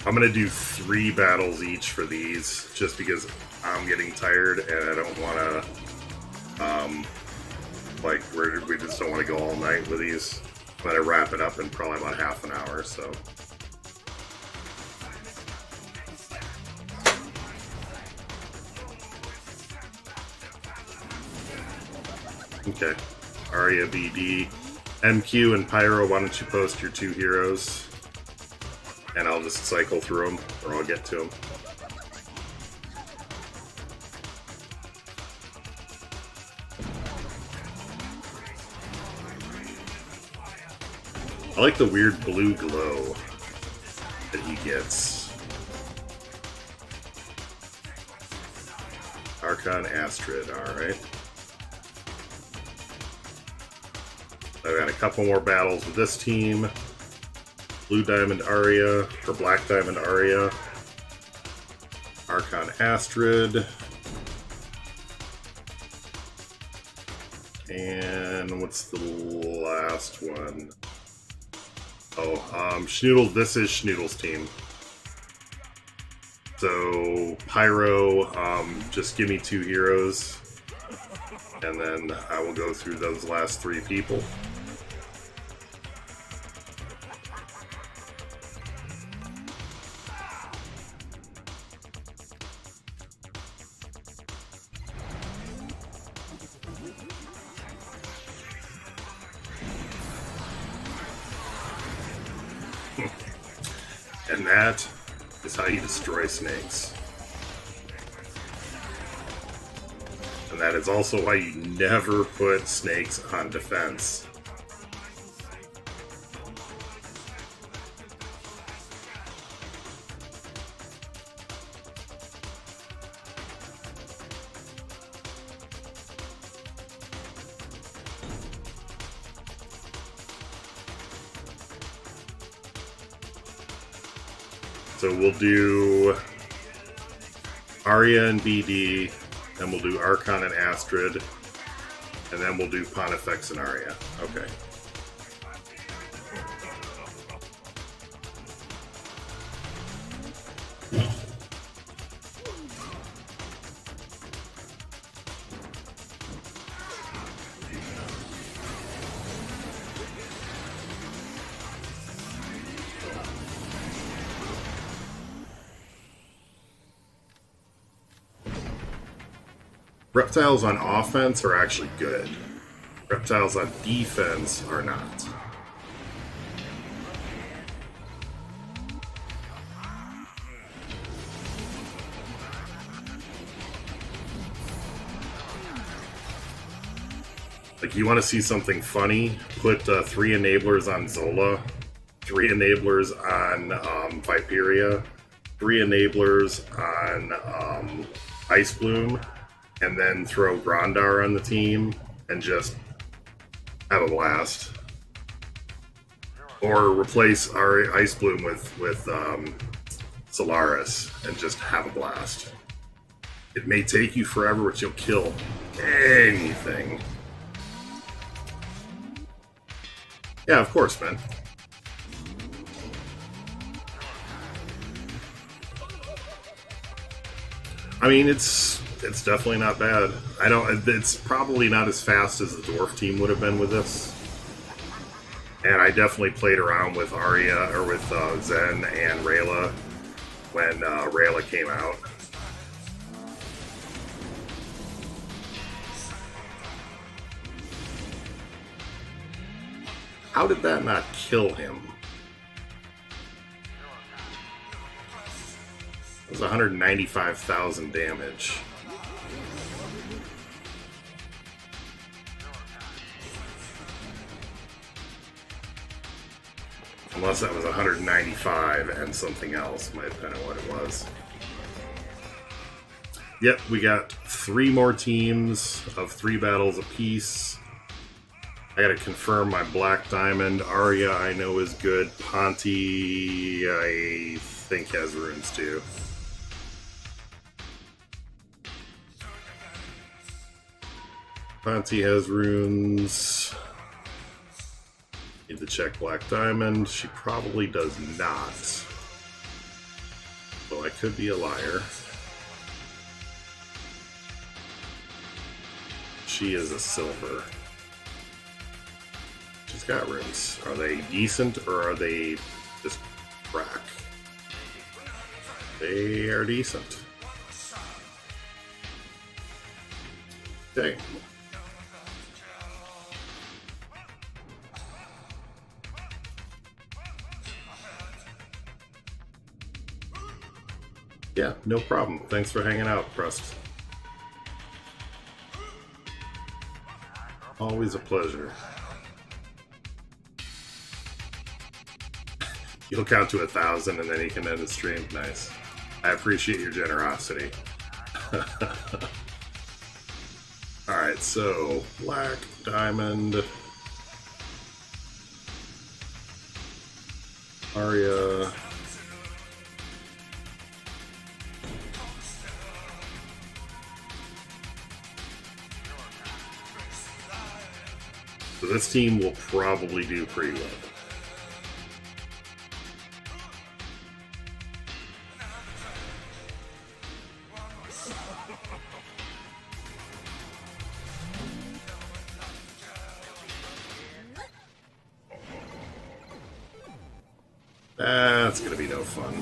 I'm gonna do 3 battles each for these, just because I'm getting tired and I don't wanna, like, we just don't want to go all night with these. I'm gonna wrap it up in probably about half an hour, so. Okay. Arya, BD, MQ, and Pyro, why don't you post your 2 heroes? And I'll just cycle through them, or I'll get to them. I like the weird blue glow that he gets. Archon Astrid, alright. I've got a couple more battles with this team. Blue Diamond Arya, or Black Diamond Arya. Archon Astrid. And what's the last one? Oh, Schnoodles, this is Schnoodles' team. So, Pyro, just give me 2 heroes, and then I will go through those last 3 people. And that is how you destroy snakes. And that is also why you never put snakes on defense. So we'll do Arya and BD, then we'll do Archon and Astrid, and then we'll do Pontifex and Arya. Okay. Reptiles on offense are actually good. Reptiles on defense are not. Like, you want to see something funny? Put 3 enablers on Zola, 3 enablers on Viperia, 3 enablers on Ice Bloom, and then throw Grondar on the team and just have a blast. Or replace our Ice Bloom with Solaris and just have a blast. It may take you forever, but you'll kill anything. Yeah, of course, man. I mean, it's definitely not bad. It's probably not as fast as the Dwarf team would have been with this. And I definitely played around with Arya, or with Zen and Rayla when Rayla came out. How did that not kill him? It was 195,000 damage. Unless that was 195 and something else might have been what it was. Yep, we got 3 more teams of 3 battles apiece. I gotta confirm my Black Diamond. Arya I know is good. Ponty I think has runes too. Ponty has runes. Need to check Black Diamond. She probably does not. So I could be a liar. She is a silver. She's got runes. Are they decent or are they just crack? They are decent. Okay. Yeah, no problem. Thanks for hanging out, Crust. Always a pleasure. You'll count to 1,000 and then you can end the stream. Nice. I appreciate your generosity. Alright, so Black Diamond, Arya. So this team will probably do pretty well. That's gonna be no fun.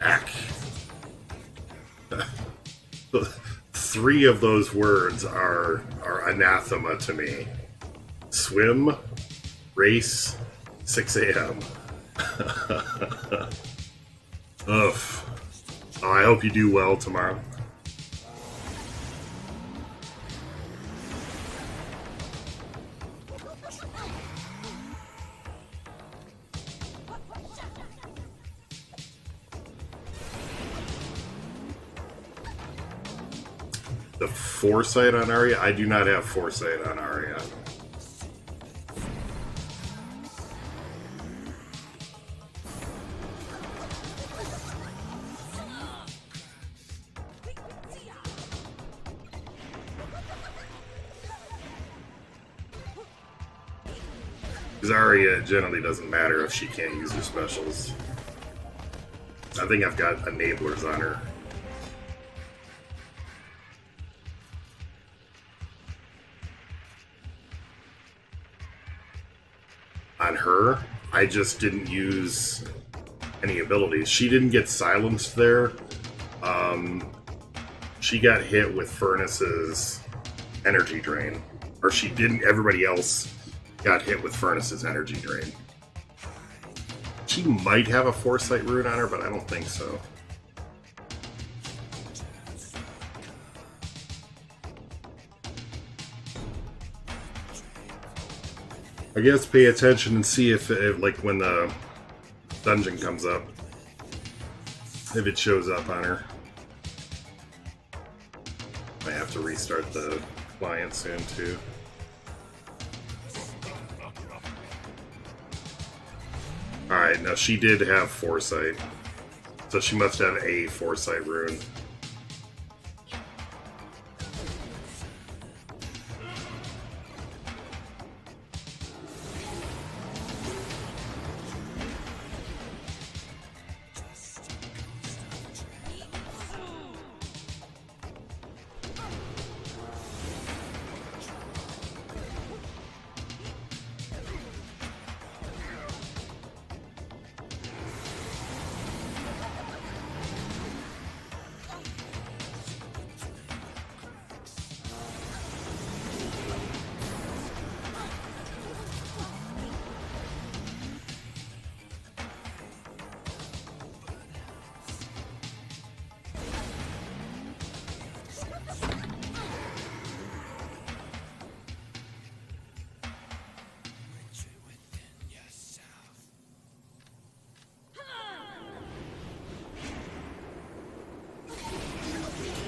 Ack. 3 of those words are anathema to me. Swim, race, 6 a.m. Ugh. Oh, I hope you do well tomorrow. The foresight on Arya? I do not have foresight on Arya. Because Arya generally doesn't matter if she can't use her specials. I think I've got enablers on her. On her, I just didn't use any abilities. She didn't get silenced there. She got hit with Furnace's energy drain. Or she didn't, everybody else got hit with Furnace's energy drain. She might have a Foresight rune on her, but I don't think so. I guess pay attention and see if like when the dungeon comes up, if it shows up on her. I have to restart the client soon too. Alright, now she did have Foresight, so she must have a Foresight rune.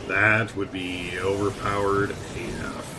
That would be overpowered AF.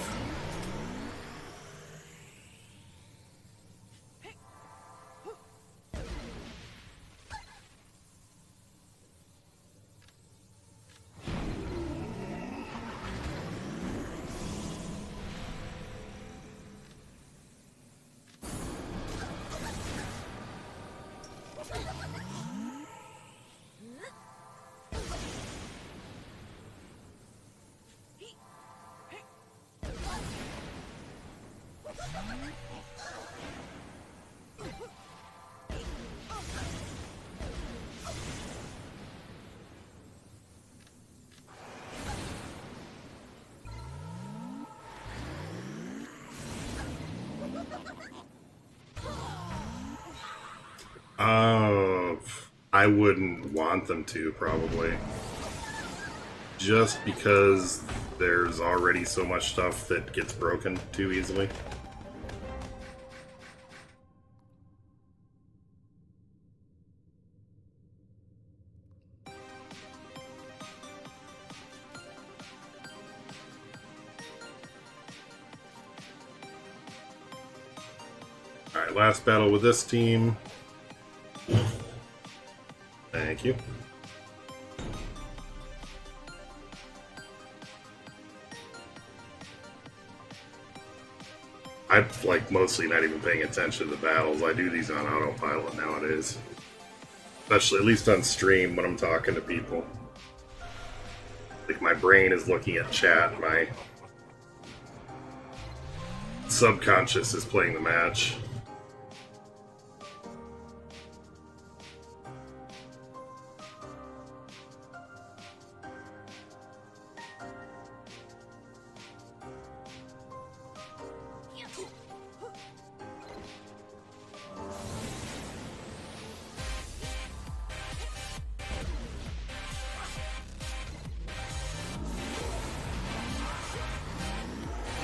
I wouldn't want them to, probably. Just because there's already so much stuff that gets broken too easily. Alright, last battle with this team. Thank you. I'm like mostly not even paying attention to the battles. I do these on autopilot nowadays. Especially, at least on stream when I'm talking to people. Like my brain is looking at chat, my subconscious is playing the match.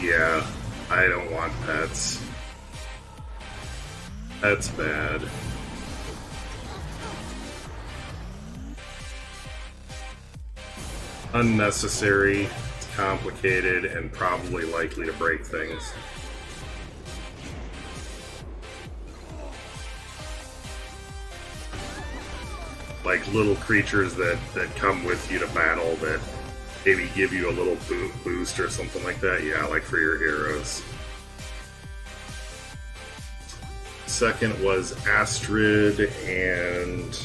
Yeah, I don't want pets. That's bad. Unnecessary, it's complicated, and probably likely to break things. Like little creatures that come with you to battle that maybe give you a little boost or something like that. Yeah, like for your heroes. Second was Astrid and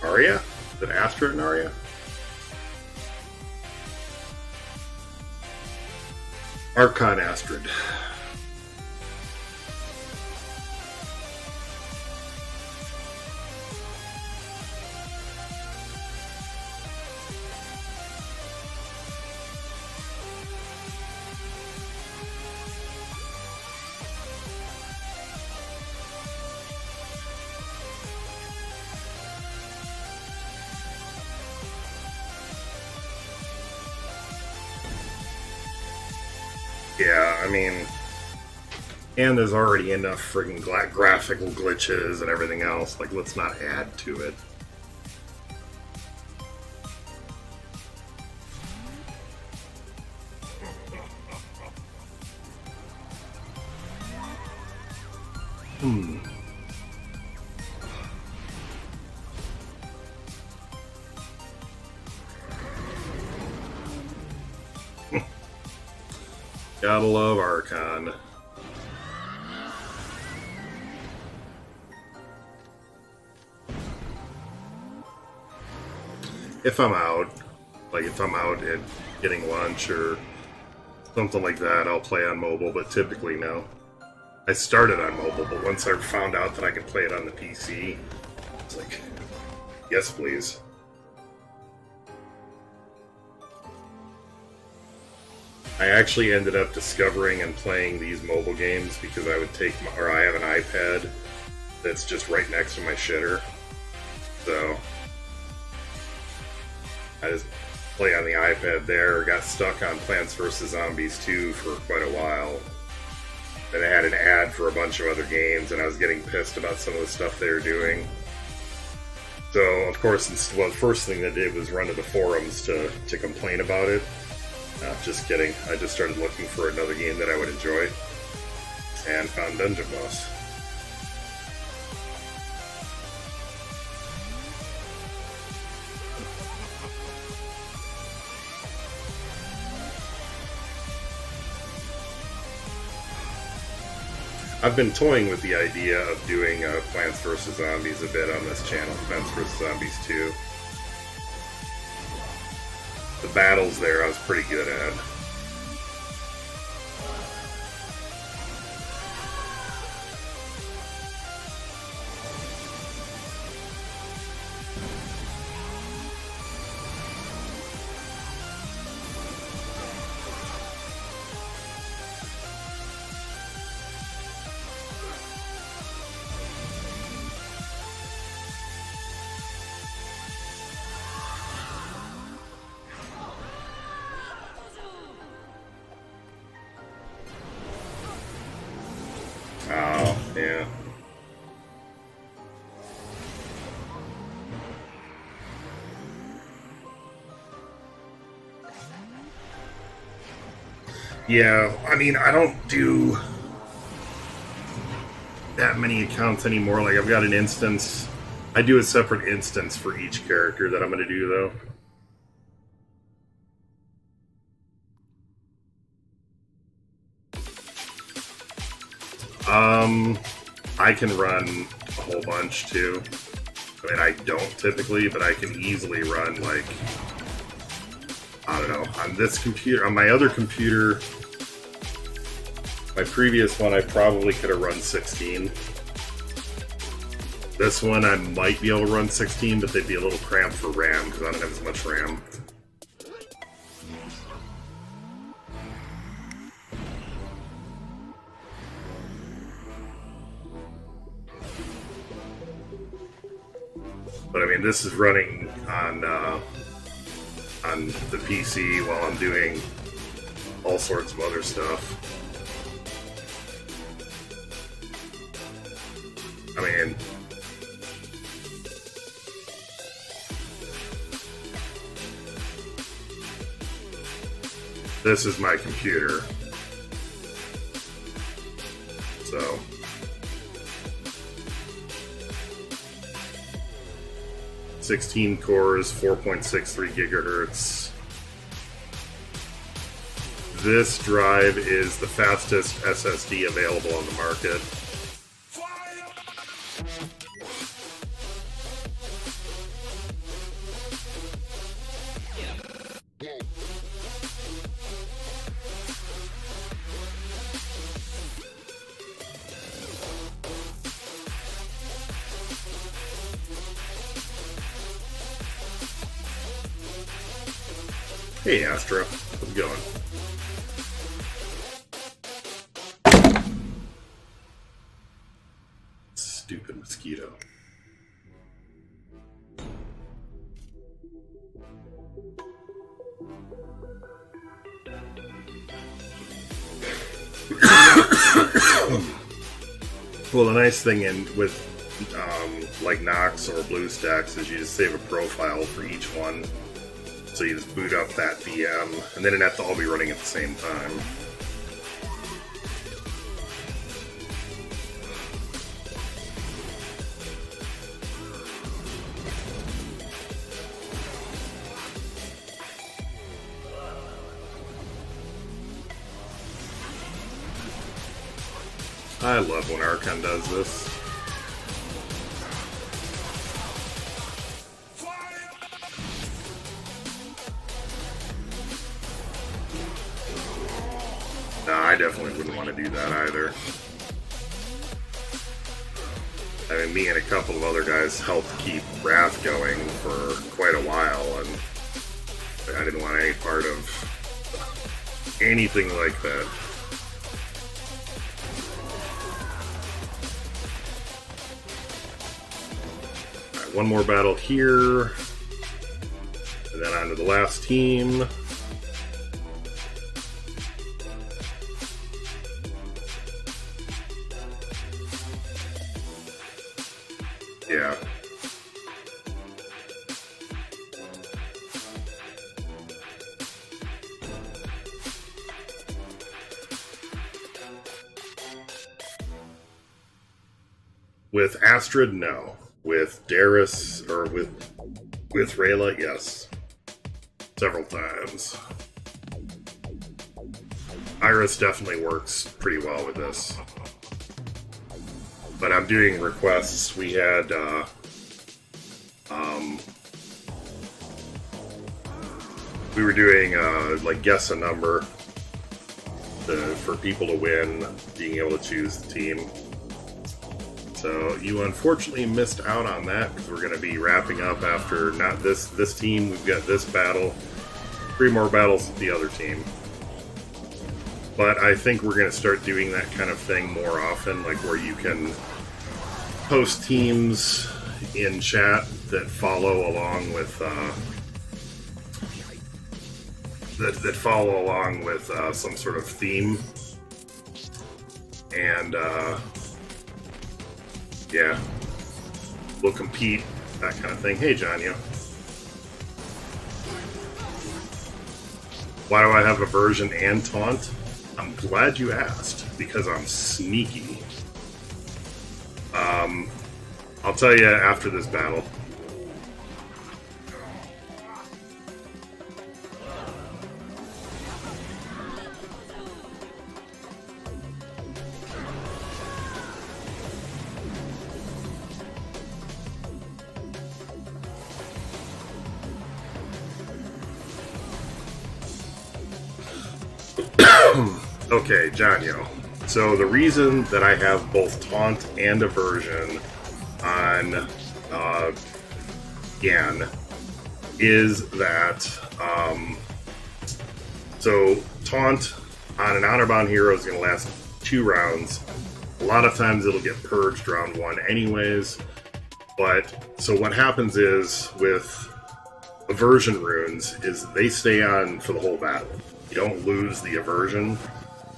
Arya? Is it Astrid and Arya? Archon Astrid. Yeah, I mean, and there's already enough friggin' graphical glitches and everything else. Like, let's not add to it. Gotta love Archon. If I'm out, like if I'm out and getting lunch or something like that, I'll play on mobile, but typically no. I started on mobile, but once I found out that I could play it on the PC, it's like, yes please. I actually ended up discovering and playing these mobile games because I would take my, or I have an iPad that's just right next to my shitter. So I just play on the iPad there. Got stuck on Plants vs. Zombies 2 for quite a while. Then I had an ad for a bunch of other games and I was getting pissed about some of the stuff they were doing. So, of course, well, the first thing I did was run to the forums to complain about it. Just kidding. I just started looking for another game that I would enjoy and found Dungeon Boss. I've been toying with the idea of doing Plants vs. Zombies a bit on this channel, Plants vs. Zombies 2. The battles there I was pretty good at. Yeah, I mean, I don't do that many accounts anymore. Like, I've got an instance. I do a separate instance for each character that I'm going to do, though. I can run a whole bunch, too. I mean, I don't typically, but I can easily run, like, I don't know, on this computer, on my other computer, my previous one, I probably could have run 16. This one, I might be able to run 16, but they'd be a little cramped for RAM, because I don't have as much RAM. But I mean, this is running on the PC while I'm doing all sorts of other stuff. I mean, this is my computer. So, "16 cores, 4.63 gigahertz. This drive is the fastest SSD available on the market. Hey, Astra. How's it going? Stupid mosquito. Well, the nice thing with like Nox or BlueStacks is you just save a profile for each one. So you just boot up that VM, and then it'd have to all be running at the same time. I love when Archon does this. I definitely wouldn't want to do that either. I mean, me and a couple of other guys helped keep Wrath going for quite a while, and I didn't want any part of anything like that. Alright, one more battle here, and then on to the last team. Yeah. With Astrid, no. With Darius, or with Rayla, yes. Several times. Iris definitely works pretty well with this. But I'm doing requests. We had, we were doing, like, guess a number for people to win, being able to choose the team. So you unfortunately missed out on that, because we're going to be wrapping up after not this team. We've got this battle, 3 more battles with the other team. But I think we're going to start doing that kind of thing more often, like where you can post teams in chat that follow along with that follow along with some sort of theme, and yeah, we'll compete, that kind of thing. Hey, Janyo. Why do I have aversion and taunt? I'm glad you asked, because I'm sneaky. I'll tell you after this battle. Okay, Jonyo. So the reason that I have both Taunt and Aversion on Yan is that so Taunt on an Honor-Bound hero is going to last 2 rounds. A lot of times it'll get purged round 1 anyways. But so what happens is with Aversion runes is they stay on for the whole battle. You don't lose the Aversion.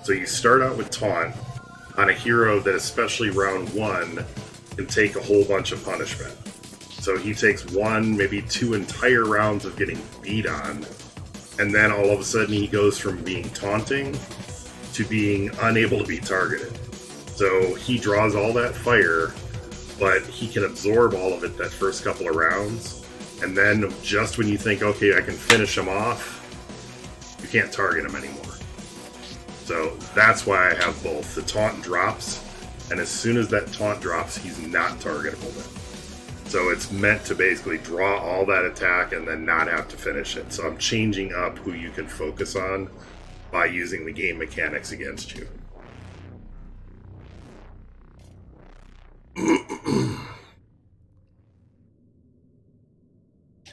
So you start out with Taunt on a hero that, especially round 1, can take a whole bunch of punishment. So he takes 1, maybe 2 entire rounds of getting beat on, and then all of a sudden he goes from being taunting to being unable to be targeted. So he draws all that fire, but he can absorb all of it that first couple of rounds, and then just when you think, okay, I can finish him off, you can't target him anymore. So that's why I have both. The taunt drops, and as soon as that taunt drops, he's not targetable then. So it's meant to basically draw all that attack and then not have to finish it. So I'm changing up who you can focus on by using the game mechanics against you.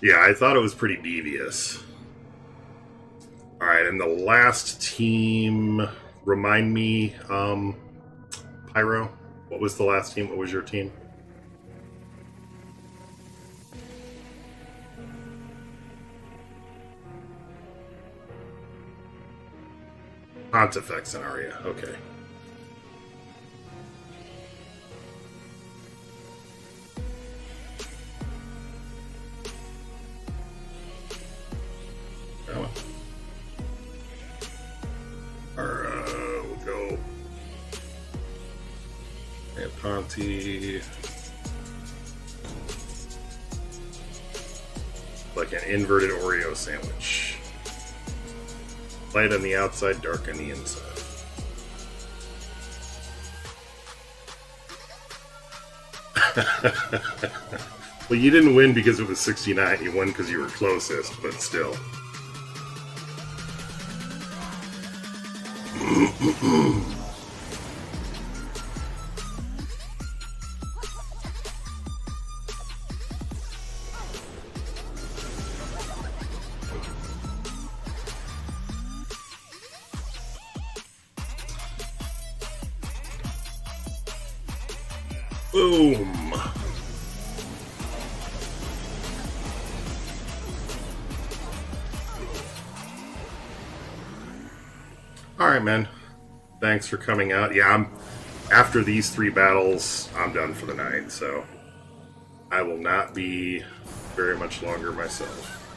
Yeah, I thought it was pretty devious. Alright, and the last team, remind me, Pyro, what was the last team? What was your team? Pontifex and Arya, okay. We'll go and Ponty, like an inverted Oreo sandwich. Light on the outside, dark on the inside. Well, you didn't win because it was 69. You won because you were closest, but still. Boom. Alright, man. Thanks for coming out. Yeah, after these 3 battles, I'm done for the night, so I will not be very much longer myself.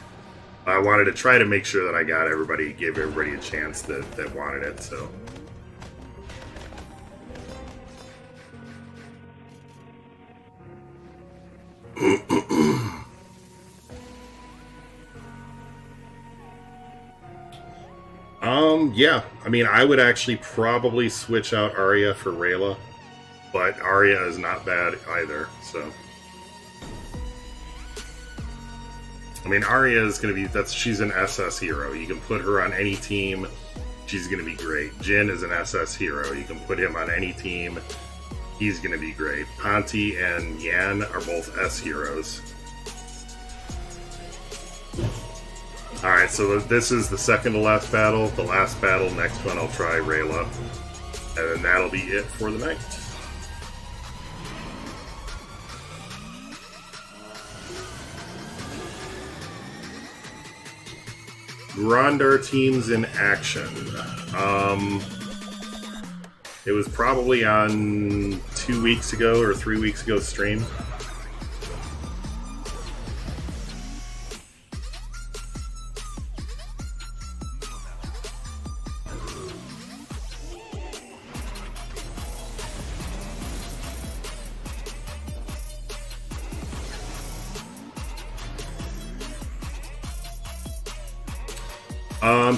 I wanted to try to make sure that I got everybody, gave everybody a chance that wanted it, so. Yeah, I mean, I would actually probably switch out Arya for Rayla, but Arya is not bad either, so. I mean, Arya is going to be, she's an SS hero. You can put her on any team, she's going to be great. Jin is an SS hero. You can put him on any team, he's going to be great. Ponty and Yan are both S heroes. Alright, so this is the second to last battle. The last battle, next one I'll try Rayla. And then that'll be it for the night. Grandar teams in action. It was probably on 2 weeks ago or 3 weeks ago stream.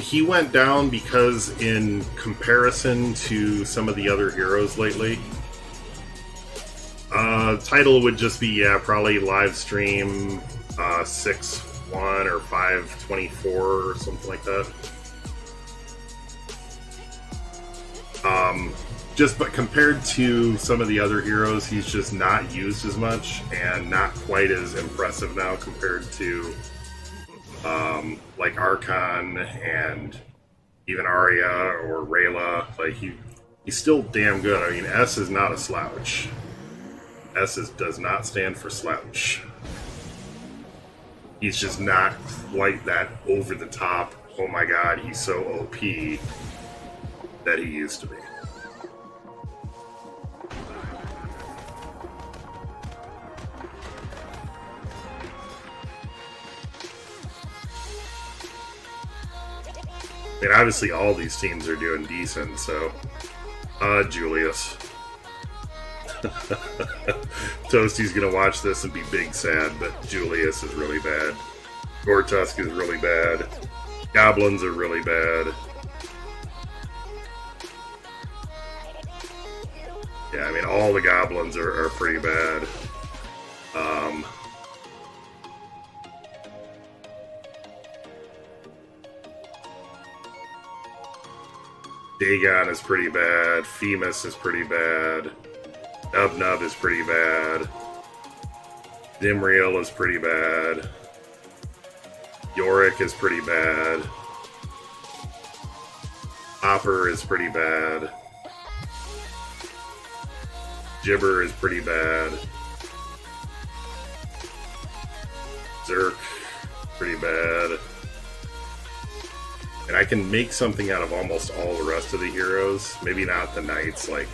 He went down because in comparison to some of the other heroes lately, title would just be, yeah, probably live stream 6-1 or 5-24 or something like that. But compared to some of the other heroes, he's just not used as much and not quite as impressive now compared to like Archon and even Arya or Rayla. Like he's still damn good. I mean, S is not a slouch. Does not stand for slouch. He's just not quite that over the top, oh my god, he's so OP that he used to be. I mean, obviously all these teams are doing decent, so... Julius. Toasty's gonna watch this and be big sad, but Julius is really bad. Gortusk is really bad. Goblins are really bad. Yeah, I mean, all the goblins are pretty bad. Dagon is pretty bad. Femus is pretty bad. Nub is pretty bad. Dimriel is pretty bad. Yorick is pretty bad. Hopper is pretty bad. Gibber is pretty bad. Zerk, pretty bad. And I can make something out of almost all the rest of the heroes. Maybe not the knights like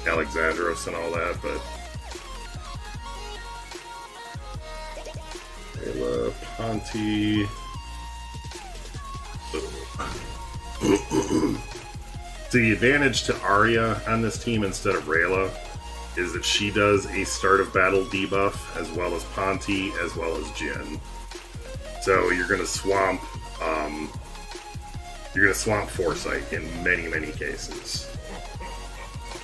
Alexandros and all that, but... Ayla, Ponti... So the advantage to Arya on this team instead of Rayla is that she does a start of battle debuff as well as Ponti as well as Jhin. So you're gonna swamp Foresight in many cases.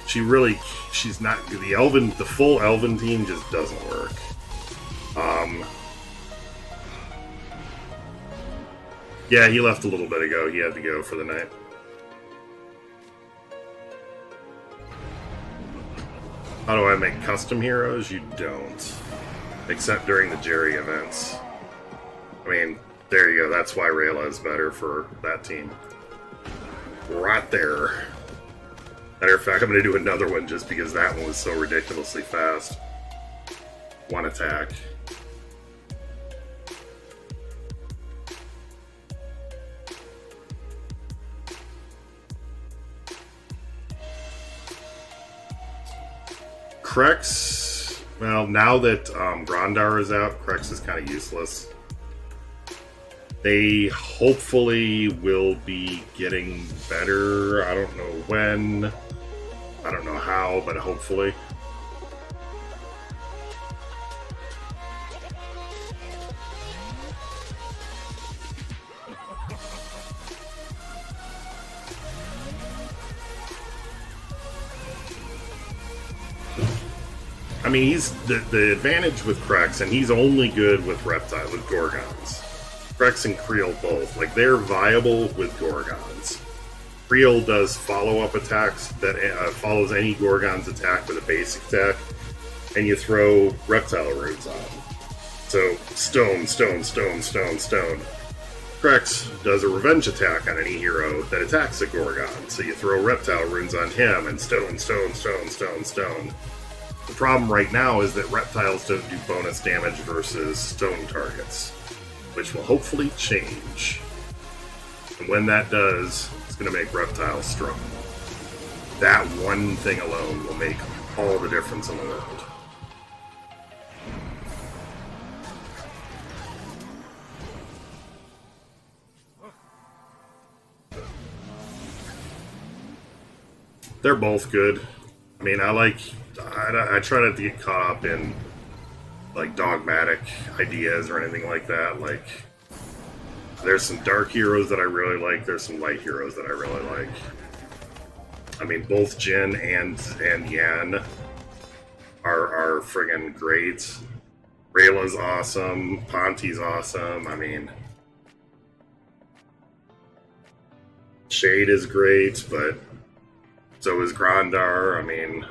She's not the full Elven team just doesn't work. Yeah, he left a little bit ago. He had to go for the night. How do I make custom heroes? You don't. Except during the Jerry events. I mean, there you go. That's why Rayla is better for that team. Right there. Matter of fact, I'm going to do another one just because that one was so ridiculously fast. One attack. Krex, well, now that Grandar is out, Krex is kind of useless. They hopefully will be getting better. I don't know when. I don't know how, but hopefully. I mean, he's the advantage with Krex, and he's only good with Gorgons. Krex and Creel both. Like, they're viable with Gorgons. Creel does follow-up attacks that follows any Gorgon's attack with a basic attack, and you throw Reptile Runes on. So, stone. Krex does a revenge attack on any hero that attacks a Gorgon, so you throw Reptile Runes on him, and stone. The problem right now is that reptiles don't do bonus damage versus stone targets, which will hopefully change. And when that does, it's going to make reptiles strong. That one thing alone will make all the difference in the world. They're both good. I mean, I try not to get caught up in, like, dogmatic ideas or anything like that. Like, There's some dark heroes that I really like. There's some light heroes that I really like. I mean, both Jin and Yan are friggin' great. Rayla's awesome. Ponti's awesome. I mean, Shade is great, but so is Grandar. I mean,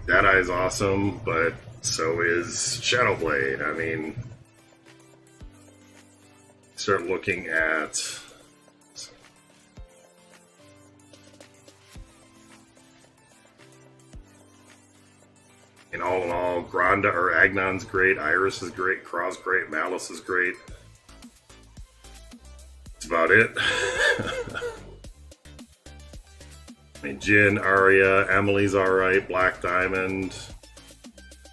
Deadeye's awesome, but so is Shadowblade. I mean, start looking at in all, Granda or Agnon's great, Iris is great, Kraw's great, Malice is great. That's about it. I mean, Jin, Arya, Emily's alright, Black Diamond,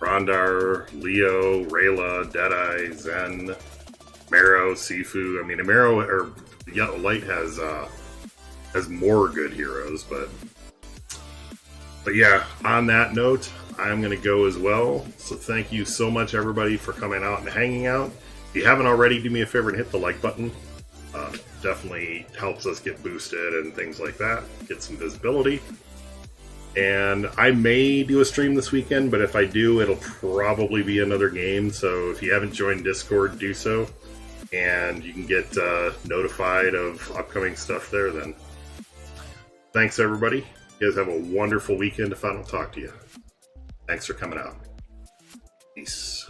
Rondar, Leo, Rayla, Deadeye, Zen, Marrow, Sifu. I mean, Marrow or Yellow Light has more good heroes, but yeah. On that note, I'm gonna go as well. So thank you so much, everybody, for coming out and hanging out. If you haven't already, do me a favor and hit the like button. Definitely helps us get boosted and things like that. Get some visibility. And I may do a stream this weekend, but if I do, it'll probably be another game. So if you haven't joined Discord, do so. And you can get notified of upcoming stuff there then. Thanks, everybody. You guys have a wonderful weekend if I don't talk to you. Thanks for coming out. Peace.